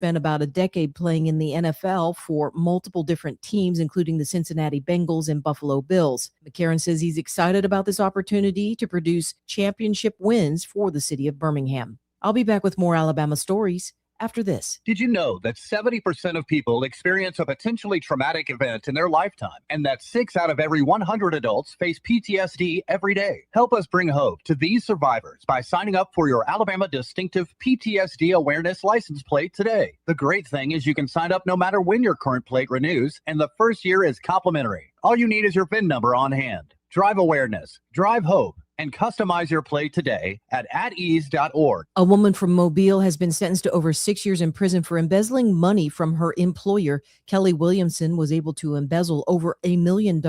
spent about a decade playing in the NFL for multiple different teams, including the Cincinnati Bengals and Buffalo Bills. McCarron says he's excited about this opportunity to produce championship wins for the city of Birmingham. I'll be back with more Alabama stories after this. Did you know that 70% of people experience a potentially traumatic event in their lifetime, and that 6 out of every 100 adults face PTSD every day? Help us bring hope to these survivors by signing up for your Alabama Distinctive PTSD Awareness license plate today. The great thing is you can sign up no matter when your current plate renews, and the first year is complimentary. All you need is your VIN number on hand. Drive awareness, drive hope, and customize your plate today at atease.org. A woman from Mobile has been sentenced to over 6 years in prison for embezzling money from her employer. Kelly Williamson was able to embezzle over $1 million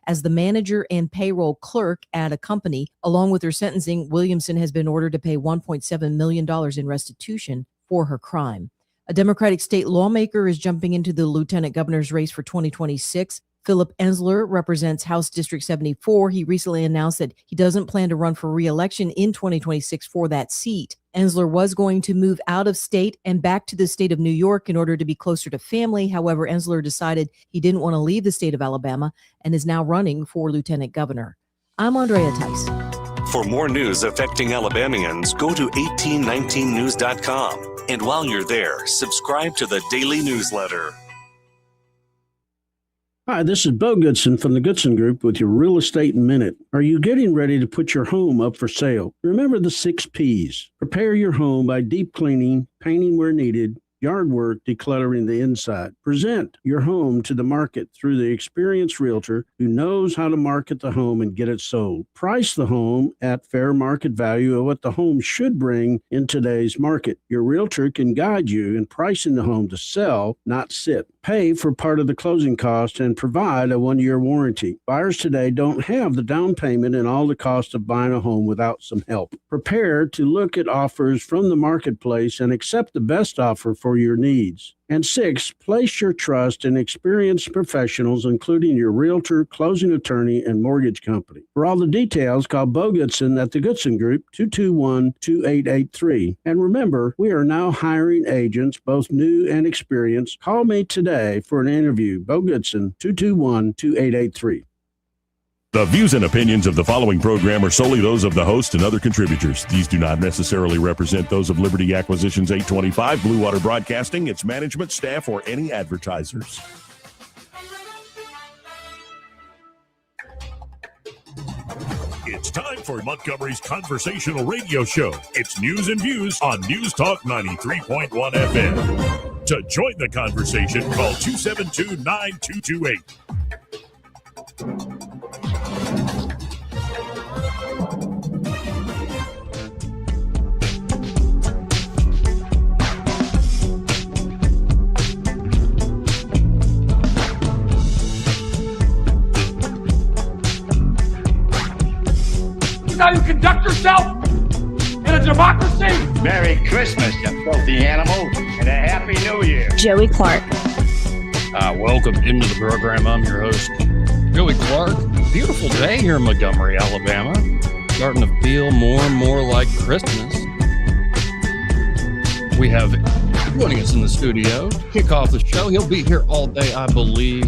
as the manager and payroll clerk at a company. Along with her sentencing, Williamson has been ordered to pay $1.7 million in restitution for her crime. A Democratic state lawmaker is jumping into the lieutenant governor's race for 2026. Philip Ensler represents House District 74. He recently announced that he doesn't plan to run for re-election in 2026 for that seat. Ensler was going to move out of state and back to the state of New York in order to be closer to family. However, Ensler decided he didn't want to leave the state of Alabama and is now running for lieutenant governor. I'm Andrea Tice. For more news affecting Alabamians, go to 1819news.com. And while you're there, subscribe to the daily newsletter. Hi, this is Bo Goodson from the Goodson Group with your Real Estate Minute. Are you getting ready to put your home up for sale? Remember the 6 Ps. Prepare your home by deep cleaning, painting where needed, yard work, decluttering the inside. Present your home to the market through the experienced realtor who knows how to market the home and get it sold. Price the home at fair market value of what the home should bring in today's market. Your realtor can guide you in pricing the home to sell, not sit. Pay for part of the closing cost and provide a 1-year warranty. Buyers today don't have the down payment and all the cost of buying a home without some help. Prepare to look at offers from the marketplace and accept the best offer for your needs. And 6, place your trust in experienced professionals, including your realtor, closing attorney, and mortgage company. For all the details, call Bo Goodson at the Goodson Group, 221-2883. And remember, we are now hiring agents, both new and experienced. Call me today for an interview. Bo Goodson, 221-2883. The views and opinions of the following program are solely those of the host and other contributors. These do not necessarily represent those of Liberty Acquisitions 825, Blue Water Broadcasting, its management, staff, or any advertisers. It's time for Montgomery's conversational radio show. It's News and Views on News Talk 93.1 FM. To join the conversation, call 272-9228. This is how you conduct yourself in a democracy. Merry Christmas, you filthy animal, and a Happy New Year. Joey Clark. Welcome into the program. I'm your host, Joey Clark. Beautiful day here in Montgomery, Alabama. Starting to feel more and more like Christmas. We have joining us in the studio to kick off the show. He'll be here all day, I believe.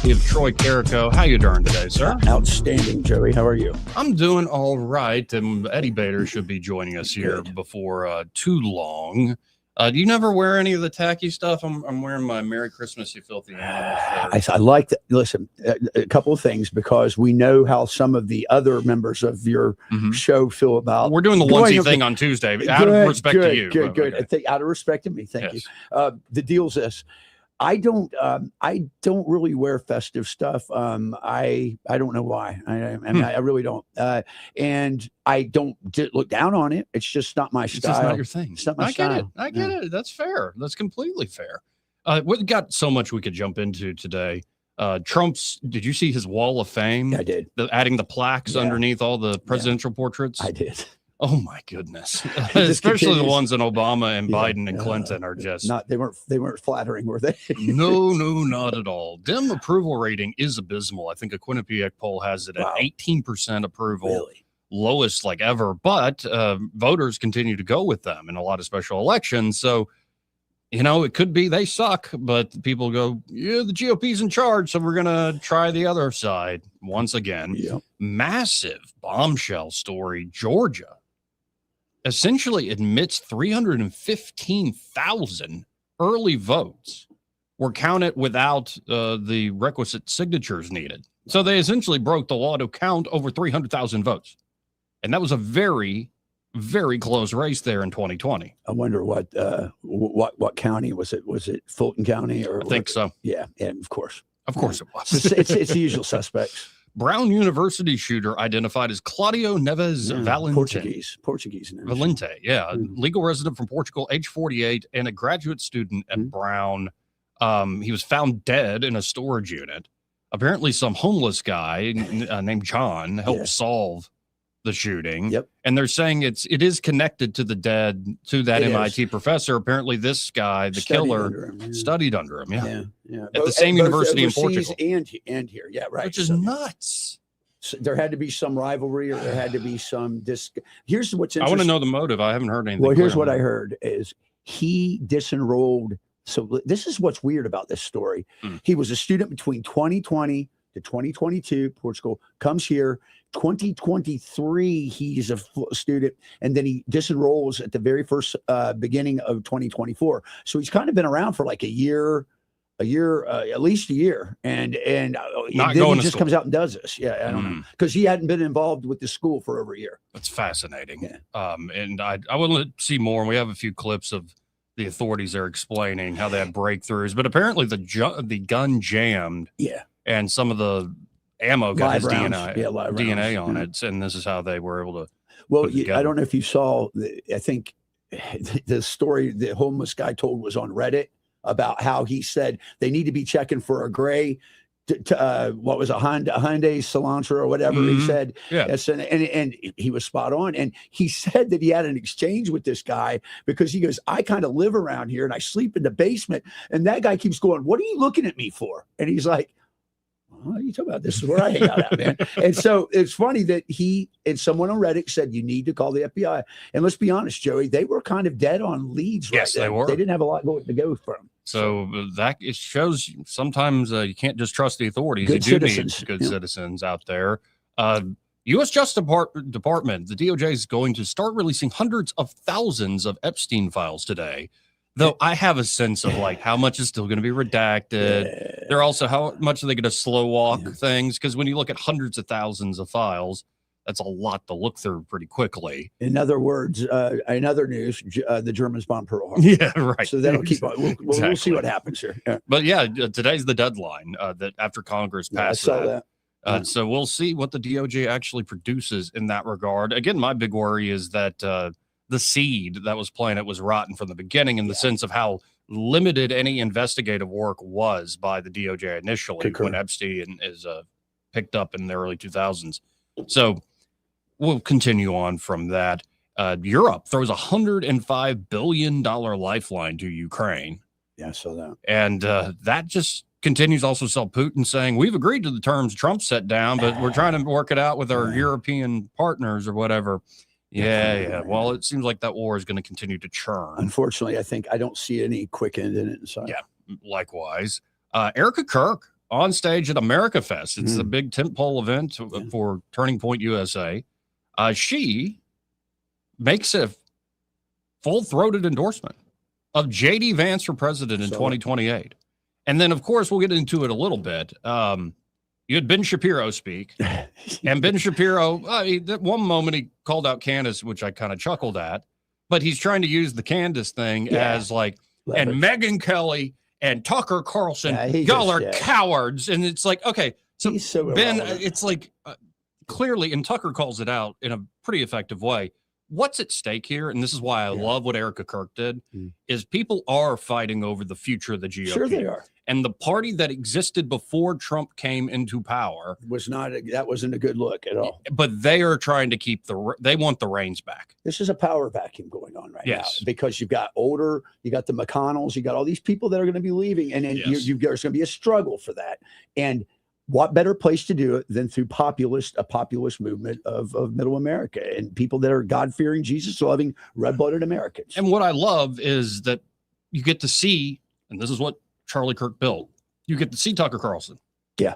We have Troy Carrico. How you doing today, sir? Outstanding, Joey. How are you? I'm doing all right. And Eddie Bader should be joining us here before too long. Do you never wear any of the tacky stuff? I'm wearing my Merry Christmas, you filthy animal shirt. I like that. Listen, a couple of things, because we know how some of the other members of your show feel about. We're doing the onesie thing on Tuesday, out of respect to you. Good. Okay. I think out of respect to me, thank you. The deal's this. I don't really wear festive stuff. I don't know why. I really don't. And I don't look down on it. It's just not my style. It's just not your thing. It's not my style. I get it. That's fair. That's completely fair. We've got so much we could jump into today. Trump's, did you see his wall of fame? Yeah, I did. Adding the plaques underneath all the presidential portrats? I did. Oh my goodness. Especially the ones in Obama and Biden and Clinton are just they weren't flattering, were they? No, not at all. Dem approval rating is abysmal. I think a Quinnipiac poll has it at 18% approval. Really? Lowest like ever, but voters continue to go with them in a lot of special elections. So you know, it could be they suck, but people go, yeah, the GOP's in charge, so we're going to try the other side once again. Yep. Massive bombshell story. Georgia essentially admits 315,000 early votes were counted without the requisite signatures needed. So they essentially broke the law to count over 300,000 votes. And that was a very, very close race there in 2020. I wonder what county was it? Was it Fulton County? Or I think so. Yeah, and of course it was. It's the usual suspects. Brown University shooter identified as Claudio Neves Valente. Portuguese name. Valente, yeah. Legal resident from Portugal, age 48, and a graduate student at Brown. He was found dead in a storage unit. Apparently some homeless guy named John helped solve the shooting. Yep. And they're saying it is connected to the dead, to that MIT professor. Apparently this guy, the killer, studied under him. Yeah. At the same university in Portugal. And here. Yeah, right. Which is nuts. So there had to be some rivalry, or there had to be some Here's what's interesting. I want to know the motive. I haven't heard anything. Well, here's what I heard is he disenrolled. So this is what's weird about this story. He was a student between 2020 to 2022. Portugal, comes here. 2023, he's a student, and then he disenrolls at the very first beginning of 2024. So he's kind of been around for like a year, at least a year, and then he just comes out and does this. Yeah, I don't know, because he hadn't been involved with the school for over a year. That's fascinating. Yeah. And I want to see more. And we have a few clips of the authorities are explaining how they had breakthroughs, but apparently the gun jammed. Yeah. And some of the ammo got live his rounds. DNA on it, and this is how they were able to. Well, I don't know if you saw. I think the story the homeless guy told was on Reddit about how he said they need to be checking for a gray. What was a Hyundai Elantra or whatever he said. Yeah. And he was spot on. And he said that he had an exchange with this guy because he goes, I kind of live around here and I sleep in the basement. And that guy keeps going, what are you looking at me for? And he's like, what are you talking about? This is where I hang out at, man. And so it's funny that he and someone on Reddit said, you need to call the FBI. And let's be honest, Joey, they were kind of dead on leads. Yes, they were. They didn't have a lot to go from. So that it shows sometimes you can't just trust the authorities. Good you do citizens. need good citizens out there. U.S. Justice Department, the DOJ is going to start releasing hundreds of thousands of Epstein files today. Though I have a sense of like how much is still going to be redacted. They're also how much are they going to slow walk things? Because when you look at hundreds of thousands of files, that's a lot to look through pretty quickly. In other words, in other news, the Germans bombed Pearl Harbor. Yeah, right. So that'll keep on. We'll see what happens here. Yeah. But yeah, today's the deadline that after Congress passes that. So we'll see what the DOJ actually produces in that regard. Again, my big worry is that the seed that was planted was rotten from the beginning in the sense of how limited any investigative work was by the DOJ initially when Epstein is picked up in the early 2000s. So we'll continue on from that. Europe throws $105 billion lifeline to Ukraine. Yeah, I saw that. And that just continues. Also saw Putin saying, we've agreed to the terms Trump set down, but we're trying to work it out with our European partners or whatever. Yeah. Well, it seems like that war is going to continue to churn. Unfortunately, I don't see any quick end in it. So. Yeah, likewise. Erika Kirk on stage at America Fest. It's the big tentpole event for Turning Point USA. She makes a full-throated endorsement of J.D. Vance for president in 2028. And then, of course, we'll get into it a little bit. You had Ben Shapiro speak, and Ben Shapiro, that one moment he called out Candace, which I kind of chuckled at, but he's trying to use the Candace thing as like, and Megyn Kelly and Tucker Carlson, y'all are cowards. And it's like, okay, so Ben, it's like clearly, and Tucker calls it out in a pretty effective way. What's at stake here, and this is why I love what Erika Kirk did, is people are fighting over the future of the GOP. Sure they are. And the party that existed before Trump came into power that wasn't a good look at all. But they are trying to keep they want the reins back. This is a power vacuum going on right now because you've got you got the McConnells, you got all these people that are going to be leaving, and then there's going to be a struggle for that. And what better place to do it than through a populist movement of middle America and people that are God-fearing, Jesus-loving, red-blooded Americans. And what I love is that you get to see, and this is what Charlie Kirk built, you get to see Tucker Carlson. Yeah.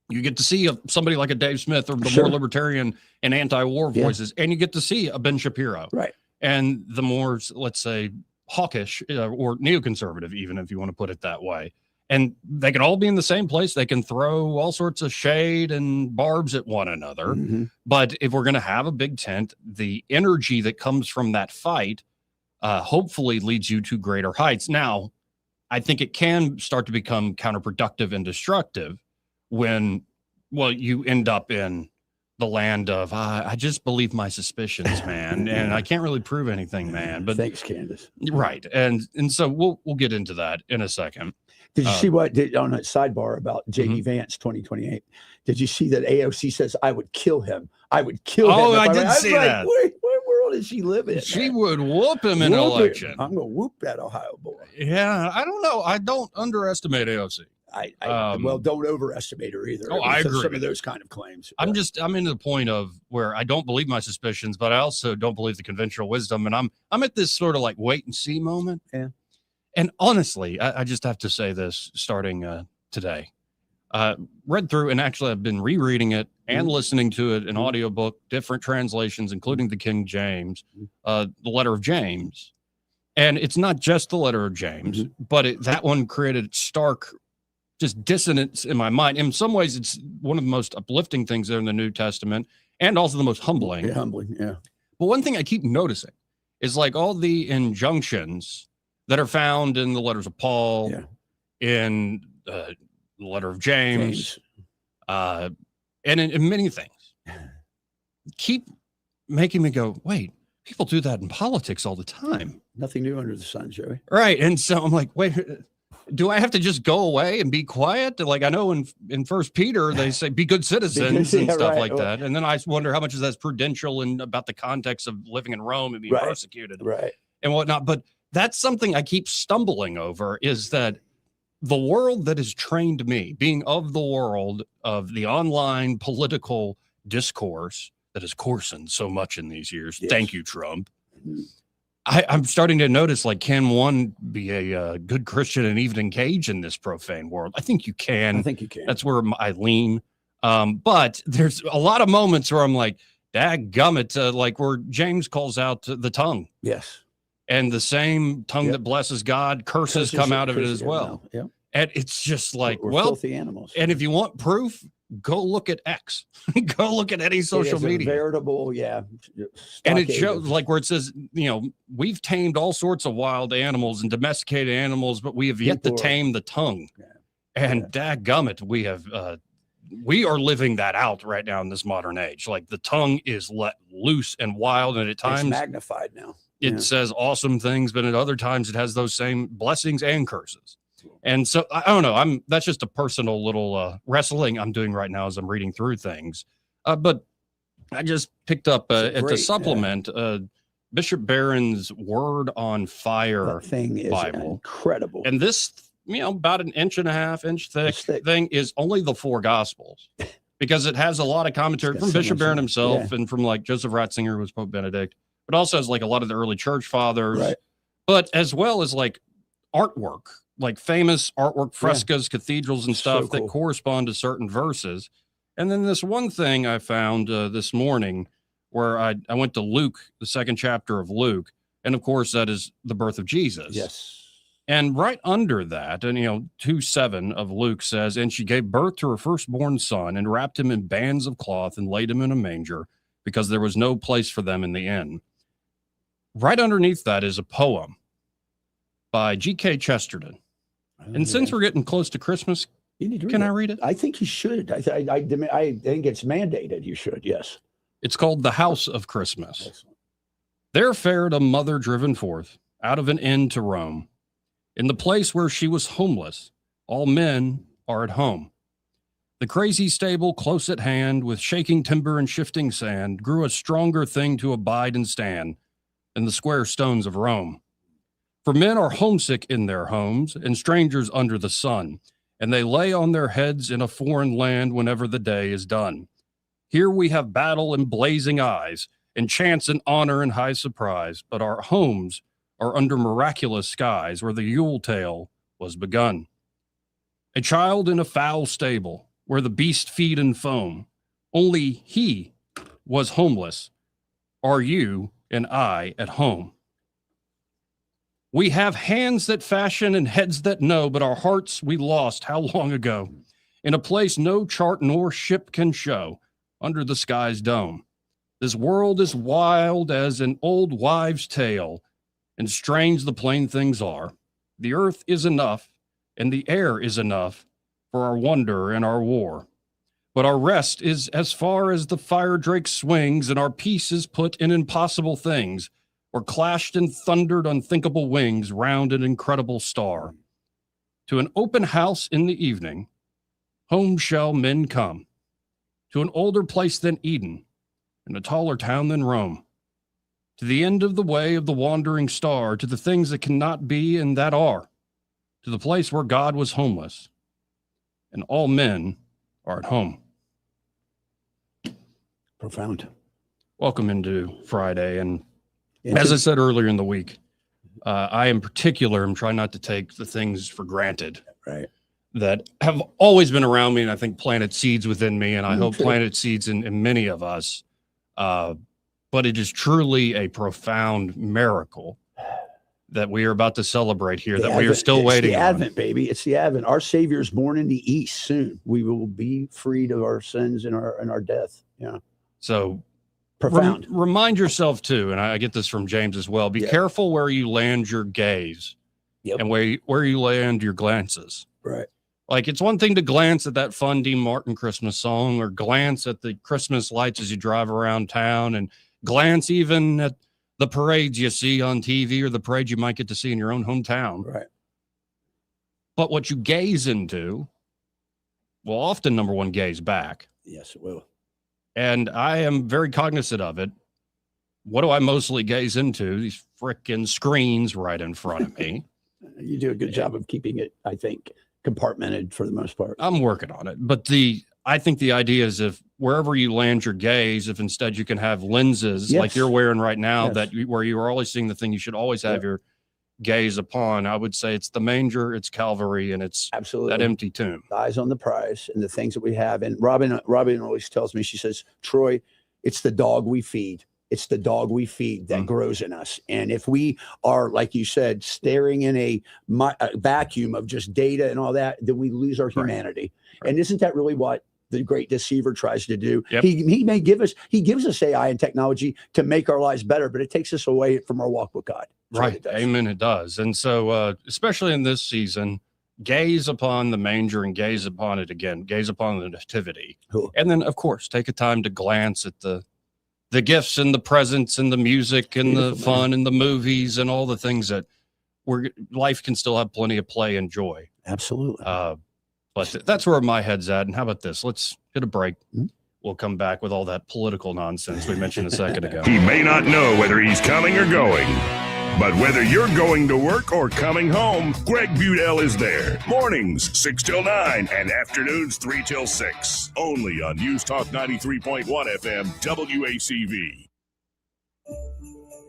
You get to see somebody like a Dave Smith or the Sure. more libertarian and anti-war voices, and you get to see a Ben Shapiro. Right. And the more, let's say, hawkish or neoconservative, even if you want to put it that way. And they can all be in the same place. They can throw all sorts of shade and barbs at one another. Mm-hmm. But if we're going to have a big tent, the energy that comes from that fight hopefully leads you to greater heights. Now, I think it can start to become counterproductive and destructive when, well, you end up in the land of, I just believe my suspicions, man, and I can't really prove anything, man. But thanks, Candace. Right. And so we'll get into that in a second. Did you see what on a sidebar about J.D. Vance 2028? Did you see that AOC says, I would kill him? I would kill him. Oh, I did see that. Where world does she live in? She would whoop him in an election. I'm going to whoop that Ohio boy. Yeah, I don't know. I don't underestimate AOC. Well, don't overestimate her either. Oh, I agree. Some of those kind of claims. I'm in the point of where I don't believe my suspicions, but I also don't believe the conventional wisdom. And I'm at this sort of like wait and see moment. Yeah. And honestly, I just have to say this starting today. Read through, and actually I've been rereading it and listening to it in audiobook, different translations, including the King James, the letter of James. And it's not just the letter of James, but that one created stark just dissonance in my mind. In some ways, it's one of the most uplifting things there in the New Testament, and also the most humbling. Yeah, humbling, yeah. But one thing I keep noticing is like all the injunctions that are found in the letters of Paul, in the letter of James. And in many things, keep making me go, wait, people do that in politics all the time. Nothing new under the sun, Joey. Right. And so I'm like, wait, do I have to just go away and be quiet? Like I know in First Peter, they say, be good citizens and stuff like that. And then I wonder how much of that's prudential and about the context of living in Rome and being persecuted and whatnot. But that's something I keep stumbling over, is that the world that has trained me, being of the world of the online political discourse that has coarsened so much in these years. Yes. Thank you, Trump. I'm starting to notice, like, can one be a good Christian and even engage in this profane world? I think you can. I think you can. That's where I lean. But there's a lot of moments where I'm like, dadgummit, like where James calls out the tongue. Yes. And the same tongue that blesses God, curses come out of it as well. Yeah. And it's just like, we're well, filthy animals. And if you want proof, go look at X. Go look at any social media. Veritable, and it shows, like, where it says, we've tamed all sorts of wild animals and domesticated animals, but we have yet to tame the tongue. Yeah. And dadgummit, we are living that out right now in this modern age. Like, the tongue is let loose and wild, and at times it's magnified now. It says awesome things, but at other times it has those same blessings and curses. And so I don't know. That's just a personal little wrestling I'm doing right now as I'm reading through things. But I just picked up at the supplement Bishop Barron's Word on Fire that thing is Bible. Incredible. And this, about an inch and a half inch thick thing is only the 4 Gospels, because it has a lot of commentary from Bishop Barron himself and from like Joseph Ratzinger, who was Pope Benedict, but also has like a lot of the early church fathers, but as well as like artwork, like famous artwork, frescoes, cathedrals and stuff that correspond to certain verses. And then this one thing I found this morning where I went to Luke, the 2nd chapter of Luke. And of course, that is the birth of Jesus. Yes. And right under that, and 2:7 of Luke says, and she gave birth to her firstborn son and wrapped him in bands of cloth and laid him in a manger because there was no place for them in the inn. Right underneath that is a poem by G.K. Chesterton. And since we're getting close to Christmas, you need to can I read it? I think you should. I think it's mandated. You should. Yes. It's called The House of Christmas. Excellent. There fared a mother driven forth out of an inn to roam. In the place where she was homeless, all men are at home. The crazy stable close at hand, with shaking timber and shifting sand, grew a stronger thing to abide and stand than the square stones of Rome. For men are homesick in their homes, and strangers under the sun, and they lay on their heads in a foreign land whenever the day is done. Here we have battle and blazing eyes, and chance and honor and high surprise, but our homes are under miraculous skies where the Yule tale was begun. A child in a foul stable where the beast feed and foam. Only he was homeless. Are you and I at home? We have hands that fashion and heads that know, but our hearts we lost how long ago? In a place no chart nor ship can show, under the sky's dome. This world is wild as an old wives' tale, and strange the plain things are. The earth is enough, and the air is enough for our wonder and our war. But our rest is as far as the fire drake swings, and our peace is put in impossible things, or clashed and thundered unthinkable wings round an incredible star. To an open house in the evening, home shall men come, to an older place than Eden, and a taller town than Rome, to the end of the way of the wandering star, to the things that cannot be and that are, to the place where God was homeless, and all men are at home. Profound. Welcome into Friday, and as I said earlier in the week, I in particular am trying not to take the things for granted. Right. That have always been around me and I think planted seeds within me, and I hope planted seeds in many of us. But it is truly a profound miracle that we are about to celebrate here, that we are still waiting on. It's the Advent, on. Baby. It's the Advent. Our Savior is born in the East soon. We will be freed of our sins and our death. Yeah. So profound. Remind yourself too, and I get this from James as well, be careful where you land your gaze and where you land your glances. Right. Like, it's one thing to glance at that fun Dean Martin Christmas song, or glance at the Christmas lights as you drive around town, and glance even at the parades you see on TV or the parades you might get to see in your own hometown. Right. But what you gaze into will often, number one, gaze back. Yes, it will. And I am very cognizant of it. What do I mostly gaze into? These frickin' screens right in front of me. You do a good job of keeping it, I think, compartmented for the most part. I'm working on it. But I think the idea is, if wherever you land your gaze, if instead you can have lenses like you're wearing right now, where you are always seeing the thing you should always have your gaze upon, I would say it's the manger, it's Calvary, and it's absolutely that empty tomb. Eyes on the prize and the things that we have. And Robin always tells me, she says, Troy, it's the dog we feed. It's the dog we feed that grows in us. And if we are, like you said, staring in a vacuum of just data and all that, then we lose our humanity. Right. And isn't that really what the great deceiver tries to do? Yep. He gives us AI and technology to make our lives better, but it takes us away from our walk with God. That's right. Amen. It does. And so, especially in this season, gaze upon the manger and gaze upon it again, gaze upon the nativity. Cool. And then, of course, take a time to glance at the gifts and the presents and the music and the fun and the movies and all the things that life can still have plenty of play and joy. Absolutely. But that's where my head's at. And how about this? Let's hit a break. We'll come back with all that political nonsense we mentioned a second ago. He may not know whether he's coming or going, but whether you're going to work or coming home, Greg Budell is there. Mornings, 6 till 9, and afternoons, 3 till 6. Only on News Talk 93.1 FM, WACV.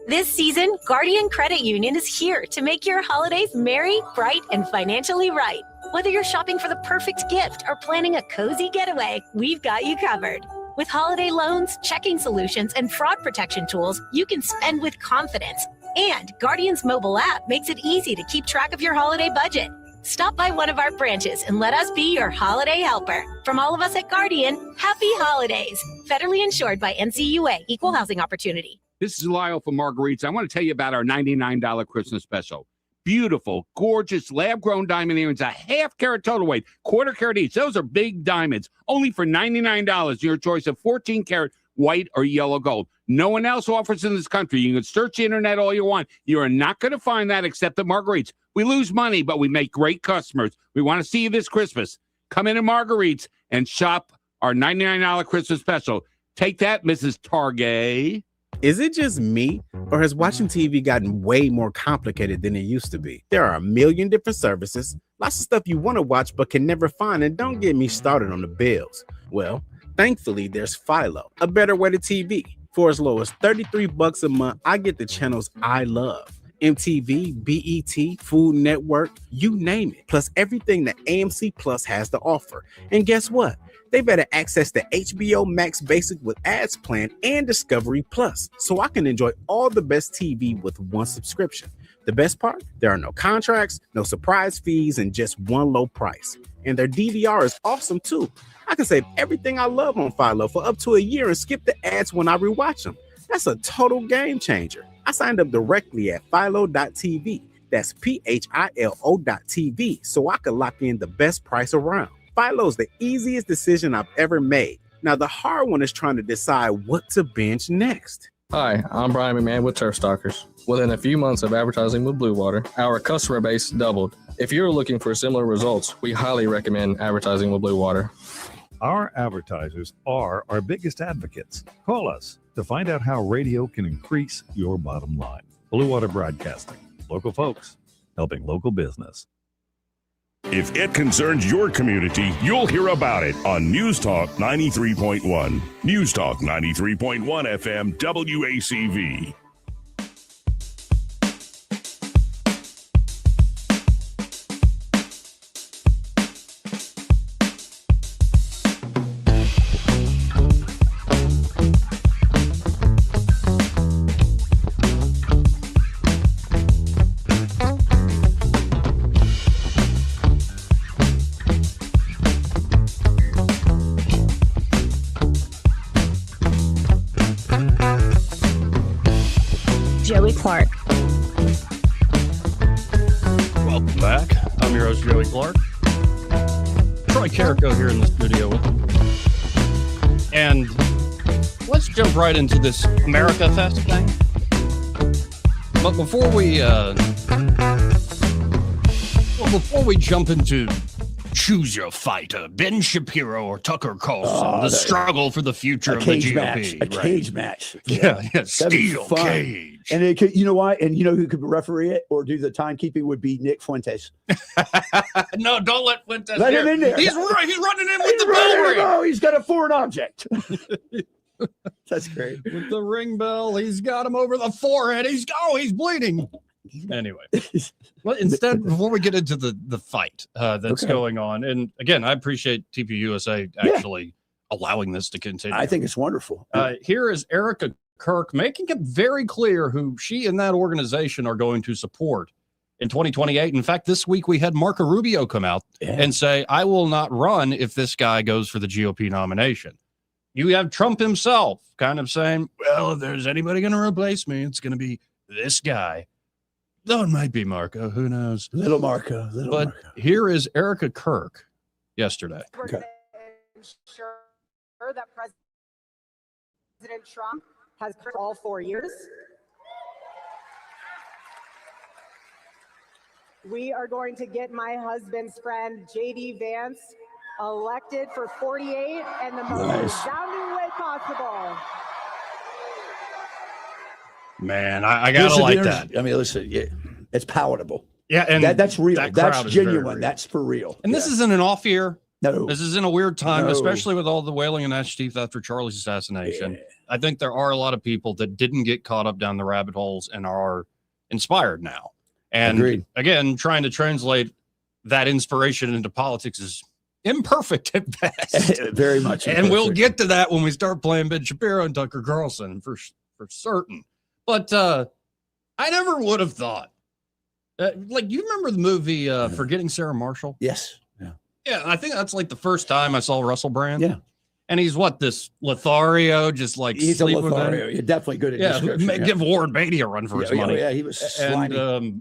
This season, Guardian Credit Union is here to make your holidays merry, bright, and financially right. Whether you're shopping for the perfect gift or planning a cozy getaway, we've got you covered. With holiday loans, checking solutions, and fraud protection tools, you can spend with confidence. And Guardian's mobile app makes it easy to keep track of your holiday budget. Stop by one of our branches and let us be your holiday helper. From all of us at Guardian, happy holidays. Federally insured by NCUA, Equal Housing Opportunity. This is Lyle from Marguerite's. I want to tell you about our $99 Christmas special. Beautiful, gorgeous, lab-grown diamond earrings, a half-carat total weight, quarter-carat each. Those are big diamonds, only for $99. Your choice of 14-carat white or yellow gold. No one else offers in this country. You can search the internet all you want. You are not going to find that except at Marguerite's. We lose money, but we make great customers. We want to see you this Christmas. Come in at Marguerite's and shop our $99 Christmas special. Take that, Mrs. Target. Is it just me, or has watching TV gotten way more complicated than it used to be? There are a million different services, lots of stuff you want to watch but can never find, and don't get me started on the bills. Well, thankfully, there's Philo, a better way to TV. For as low as $33 a month, I get the channels I love. MTV, BET, Food Network, you name it. Plus everything that AMC Plus has to offer. And guess what? They've added access to HBO Max Basic with ads plan and Discovery Plus, so I can enjoy all the best TV with one subscription. The best part? There are no contracts, no surprise fees, and just one low price. And their DVR is awesome too. I can save everything I love on Philo for up to a year and skip the ads when I rewatch them. That's a total game changer. I signed up directly at philo.tv. That's philo.tv, so I could lock in the best price around. Philo's the easiest decision I've ever made. Now the hard one is trying to decide what to binge next. Hi, I'm Brian McMahon with Turf Stalkers. Within a few months of advertising with Blue Water, our customer base doubled. If you're looking for similar results, we highly recommend advertising with Blue Water. Our advertisers are our biggest advocates. Call us to find out how radio can increase your bottom line. Blue Water Broadcasting. Local folks helping local business. If it concerns your community, you'll hear about it on News Talk 93.1. News Talk 93.1 FM WACV. Clark. Welcome back. I'm your host, Joey Clark. Troy Carrico here in the studio with me. And let's jump right into this America Fest thing. But before we jump into choose your fighter, Ben Shapiro or Tucker Carlson, the struggle for the future of the GOP. A cage match. Yeah, steel cage. And it could, you know why? And you know who could referee it or do the timekeeping would be Nick Fuentes. No, don't let Fuentes. Let him in there. He's running in with the bell ring. Oh, he's got a foreign object. That's great. With the ring bell, he's got him over the forehead. He's bleeding. Anyway, well, instead, before we get into the fight that's going on, and again, I appreciate TPUSA actually allowing this to continue. I think it's wonderful. Here is Erika Kirk making it very clear who she and that organization are going to support in 2028. In fact, this week we had Marco Rubio come out and say, I will not run if this guy goes for the GOP nomination. You have Trump himself kind of saying, well, if there's anybody going to replace me, it's going to be this guy. Though it might be Marco, who knows? Little Marco. But here is Erika Kirk yesterday. Ensure that President Trump has for all 4 years. We are going to get my husband's friend, J.D. Vance, elected for 48 and the most resounding way possible. Man, I gotta like that. I mean, listen, it's palatable. Yeah, and that's real. That's genuine. Very real. That's for real. And this isn't an off year. No. This is in a weird time, especially with all the wailing and ash teeth after Charlie's assassination. I think there are a lot of people that didn't get caught up down the rabbit holes and are inspired now. And again, trying to translate that inspiration into politics is imperfect at best. Very much. And we'll get to that when we start playing Ben Shapiro and Tucker Carlson for certain. But I never would have thought. Like, you remember the movie Forgetting Sarah Marshall? Yes. Yeah, I think that's like the first time I saw Russell Brand. Yeah. And he's this Lothario, just like he's a Lothario. You're definitely good at description. Give Warren Beatty a run for his money. Yeah, he was slimy.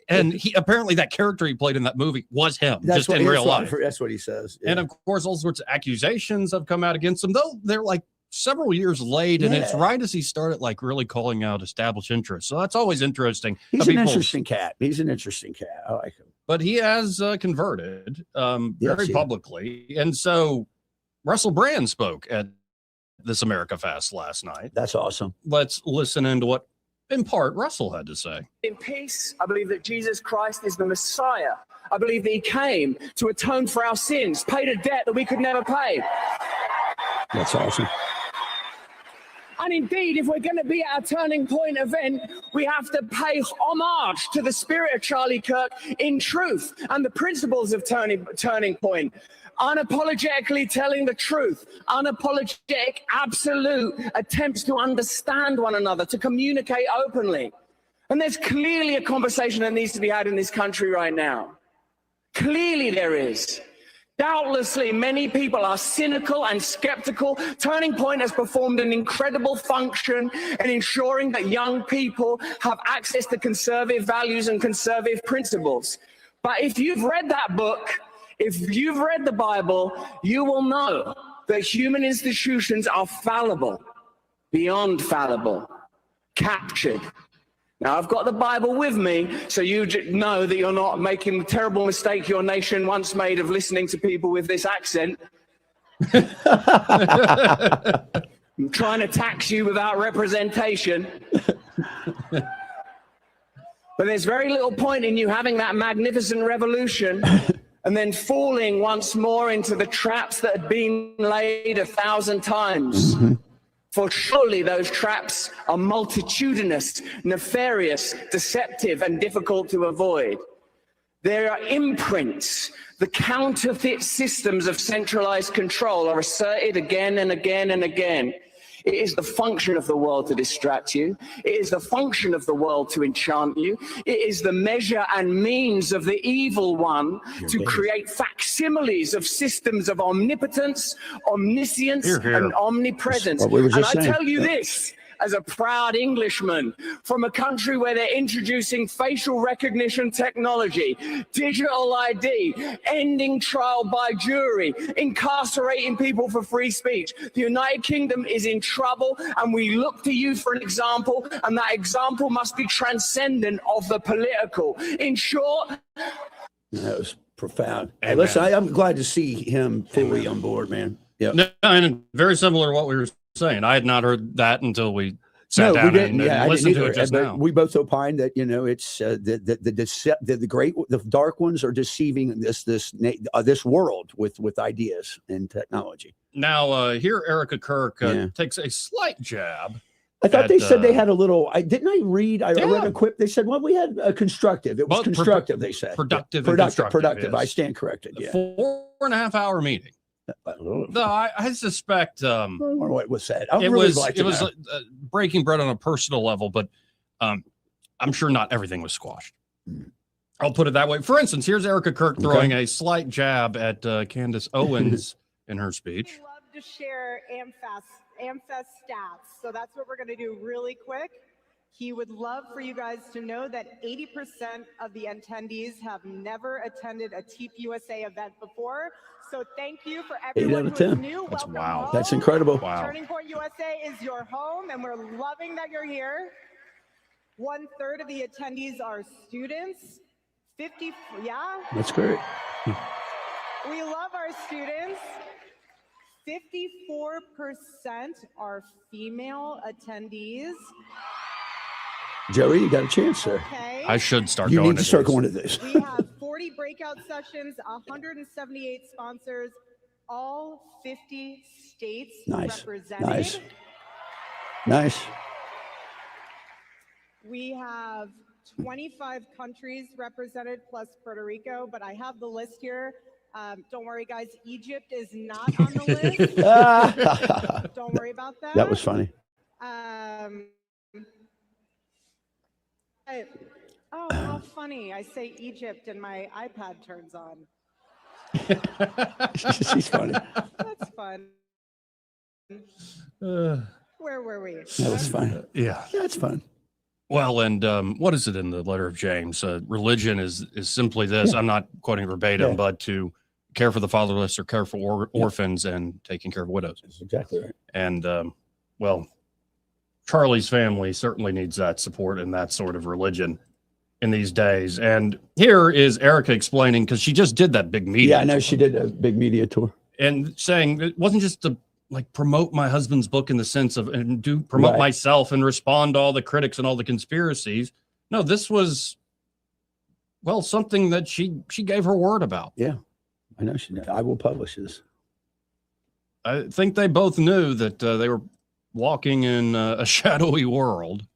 And he apparently that character he played in that movie was him, just in real life. That's what he says. Yeah. And of course, all sorts of accusations have come out against him, though they're like several years late, and it's right as he started really calling out established interests. So that's always interesting. He's an interesting cat. I like him. But he has converted very publicly. And so Russell Brand spoke at this America Fest last night. That's awesome. Let's listen into what, in part, Russell had to say. In peace, I believe that Jesus Christ is the Messiah. I believe that he came to atone for our sins, paid a debt that we could never pay. That's awesome. And indeed, if we're going to be at a turning point event, we have to pay homage to the spirit of Charlie Kirk in truth and the principles of turning point. Unapologetically telling the truth, unapologetic, absolute attempts to understand one another, to communicate openly. And there's clearly a conversation that needs to be had in this country right now. Clearly there is. Doubtlessly, many people are cynical and skeptical. Turning Point has performed an incredible function in ensuring that young people have access to conservative values and conservative principles. But if you've read that book, if you've read the Bible, you will know that human institutions are fallible, beyond fallible, captured. Now, I've got the Bible with me, so you know that you're not making the terrible mistake your nation once made of listening to people with this accent. I'm trying to tax you without representation. But there's very little point in you having that magnificent revolution and then falling once more into the traps that had been laid 1,000 times. Mm-hmm. For surely those traps are multitudinous, nefarious, deceptive, and difficult to avoid. There are imprints. The counterfeit systems of centralized control are asserted again and again and again. It is the function of the world to distract you. It is the function of the world to enchant you. It is the measure and means of the evil one to create facsimiles of systems of omnipotence, omniscience, and omnipresence. And I tell you this, as a proud Englishman from a country where they're introducing facial recognition technology, digital ID, ending trial by jury, incarcerating people for free speech. The United Kingdom is in trouble, and we look to you for an example, and that example must be transcendent of the political. In short, that was profound. Hey, listen, I'm glad to see him fully on board, man. Yeah, no, and very similar to what we were saying. I had not heard that until we sat down and listened to it just now. We both opined that it's the dark ones are deceiving this world with ideas and technology. Now, here Erika Kirk takes a slight jab. I thought they said they had a little. I read a quip. They said, well, we had a constructive. It was constructive. They said productive. Productive. I stand corrected. Yeah. 4.5 hour meeting. No, I suspect. I don't know what was said. It was breaking bread on a personal level, but I'm sure not everything was squashed. I'll put it that way. For instance, here's Erika Kirk throwing a slight jab at Candace Owens in her speech. We love to share AmFest stats, so that's what we're going to do really quick. He would love for you guys to know that 80% of the attendees have never attended a TEEP USA event before. So thank you for everyone who is new. That's Welcome wow. home. That's incredible. Wow. Turning Point USA is your home, and we're loving that you're here. 1/3 of the attendees are students. 50, yeah. That's great. We love our students. 54% are female attendees. Joey, you got a chance, sir. Okay. I should start you going need to start going to this. We have 40 breakout sessions, 178 sponsors, all 50 states represented. Nice. We have 25 countries represented plus Puerto Rico, but I have the list here. Don't worry, guys. Egypt is not on the list. Don't worry about that. That was funny. Oh, how funny. I say Egypt and my iPad turns on. She's funny. That's fun. Where were we? That was fun. Yeah. That's fun. Well, and what is it in the letter of James? Religion is simply this. Yeah. I'm not quoting verbatim, Yeah. but to care for the fatherless or care for orphans and taking care of widows. That's exactly right. And, well, Charlie's family certainly needs that support and that sort of religion in these days. And here is Erika explaining, because she just did that big media. Yeah, I know she did a big media tour. And saying it wasn't just to promote my husband's book in the sense of promote myself and respond to all the critics and all the conspiracies. No, this was, well, something that she gave her word about. Yeah, I know she did. I will publish this. I think they both knew that they were walking in a shadowy world,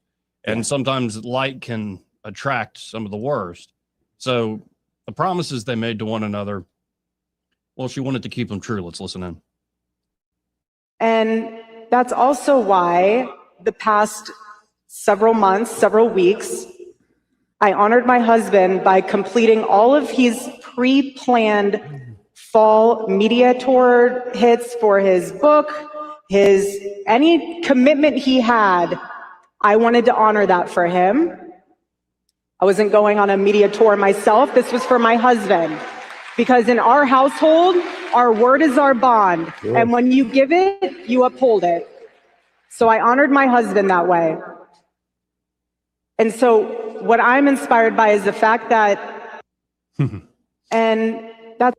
and sometimes light can attract some of the worst. So the promises they made to one another, well, she wanted to keep them true. Let's listen in. And that's also why the past several months, several weeks, I honored my husband by completing all of his pre-planned fall media tour hits for his book, any commitment he had. I wanted to honor that for him. I wasn't going on a media tour myself. This was for my husband. Because in our household, our word is our bond. Sure. And when you give it, you uphold it. So I honored my husband that way. And so what I'm inspired by is the fact that, and that's.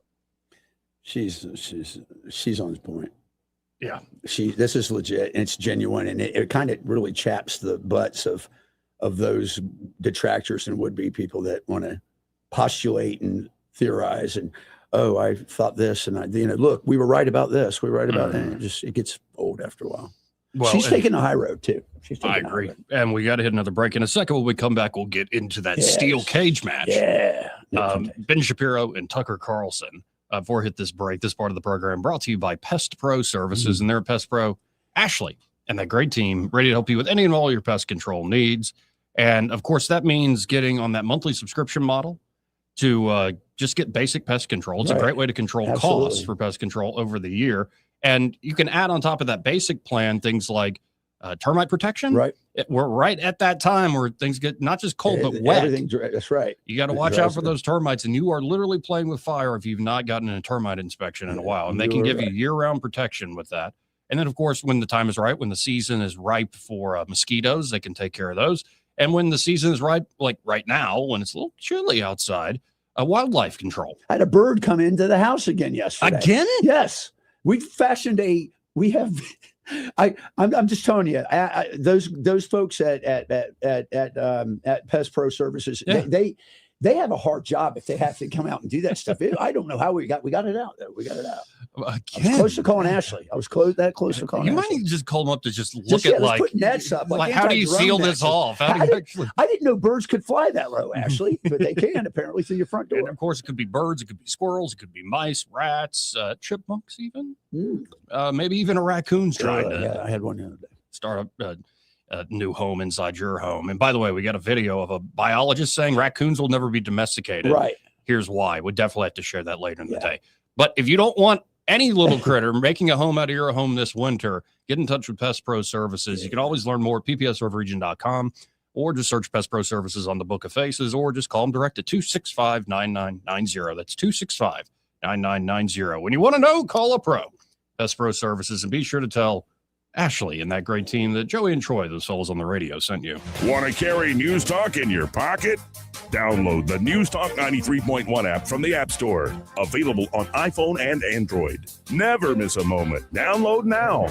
She's on point. Yeah. This is legit and it's genuine, and it kind of really chaps the butts of those detractors and would-be people that want to postulate and theorize and, oh, I thought this, and look, we were right about this, we were right about that. It gets old after a while. Well, she's taking the high road too. I agree. And we got to hit another break in a second. When we come back, we'll get into that steel cage match. Yeah. Ben Shapiro and Tucker Carlson. Before we hit this break, this part of the program brought to you by Pest Pro Services, and they're Pest Pro. Ashley and that great team ready to help you with any and all your pest control needs. And of course, that means getting on that monthly subscription model to just get basic pest control. It's a great way to control costs for pest control over the year. And you can add on top of that basic plan things like termite protection. Right. We're right at that time where things get not just cold, but wet. That's right. You got to watch out for those termites, and you are literally playing with fire if you've not gotten a termite inspection in a while. And they can give you year-round protection with that. And then, of course, when the time is right, when the season is ripe for mosquitoes, they can take care of those. And when the season is ripe, like right now, when it's a little chilly outside, wildlife control. I had a bird come into the house again yesterday. Again? Yes. I'm just telling you, those folks at Pest Pro Services, they have a hard job if they have to come out and do that stuff. I don't know how we got it out though. We got it out. Again. I was close to calling Ashley. I was that close to calling. You Ashley. might need to just call them up to just look at let's put nets up. Like how do you seal this off? I didn't know birds could fly that low, Ashley, but they can apparently through your front door. And of course, it could be birds, it could be squirrels, it could be mice, rats, chipmunks, even maybe even a raccoon's trying to. Yeah, I had one the other day. Start a new home inside your home. And by the way, we got a video of a biologist saying raccoons will never be domesticated. Right. Here's why. We definitely have to share that later in the day. But if you don't want any little critter making a home out of your home this winter, get in touch with Pest Pro Services. You can always learn more at ppsriverregion.com, or just search Pest Pro Services on the Book of Faces, or just call them direct at 265-9990. That's 265-9990. When you want to know, call a pro. Pest Pro Services, and be sure to tell Ashley and that great team that Joey and Troy, those fellows on the radio, sent you. Want to carry News Talk in your pocket? Download the News Talk 93.1 app from the App Store. Available on iPhone and Android. Never miss a moment. Download now.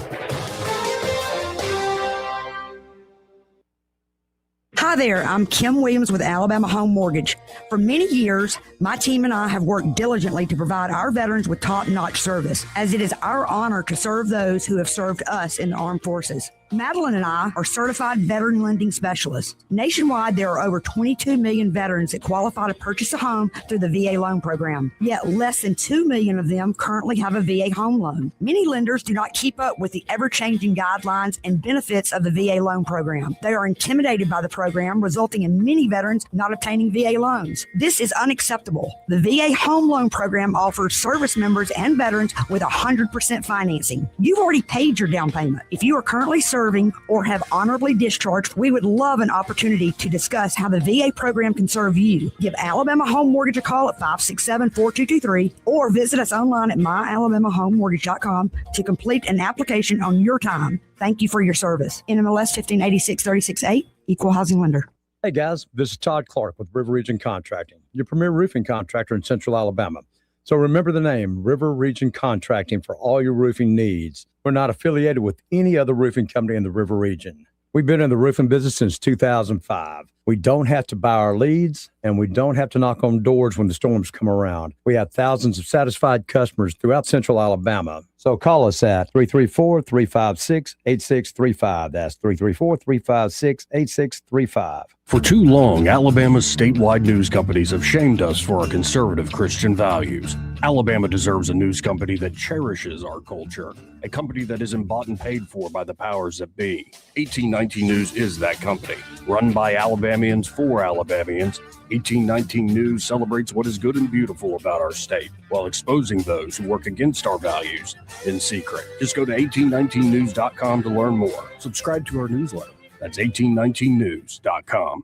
Hi there, I'm Kim Williams with Alabama Home Mortgage. For many years, my team and I have worked diligently to provide our veterans with top-notch service, as it is our honor to serve those who have served us in the armed forces. Madeline and I are certified veteran lending specialists. Nationwide, there are over 22 million veterans that qualify to purchase a home through the VA loan program. Yet less than 2 million of them currently have a VA home loan. Many lenders do not keep up with the ever-changing guidelines and benefits of the VA loan program. They are intimidated by the program, resulting in many veterans not obtaining VA loans. This is unacceptable. The VA home loan program offers service members and veterans with 100% financing. You've already paid your down payment. If you are currently serving or have honorably discharged, we would love an opportunity to discuss how the VA program can serve you. Give Alabama Home Mortgage a call at 567-4223 or visit us online at myalabamahomemortgage.com to complete an application on your time. Thank you for your service. NMLS 1586-36-8, Equal Housing Lender. Hey guys, this is Todd Clark with River Region Contracting, your premier roofing contractor in Central Alabama. So remember the name, River Region Contracting, for all your roofing needs. We're not affiliated with any other roofing company in the River Region. We've been in the roofing business since 2005. We don't have to buy our leads, and we don't have to knock on doors when the storms come around. We have thousands of satisfied customers throughout Central Alabama. So call us at 334-356-8635. That's 334-356-8635. For too long, Alabama's statewide news companies have shamed us for our conservative Christian values. Alabama deserves a news company that cherishes our culture, a company that isn't bought and paid for by the powers that be. 1819 News is that company. Run by Alabamians for Alabamians, 1819 News celebrates what is good and beautiful about our state, while exposing those who work against our values in secret. Just go to 1819news.com to learn more. Subscribe to our newsletter. That's 1819news.com.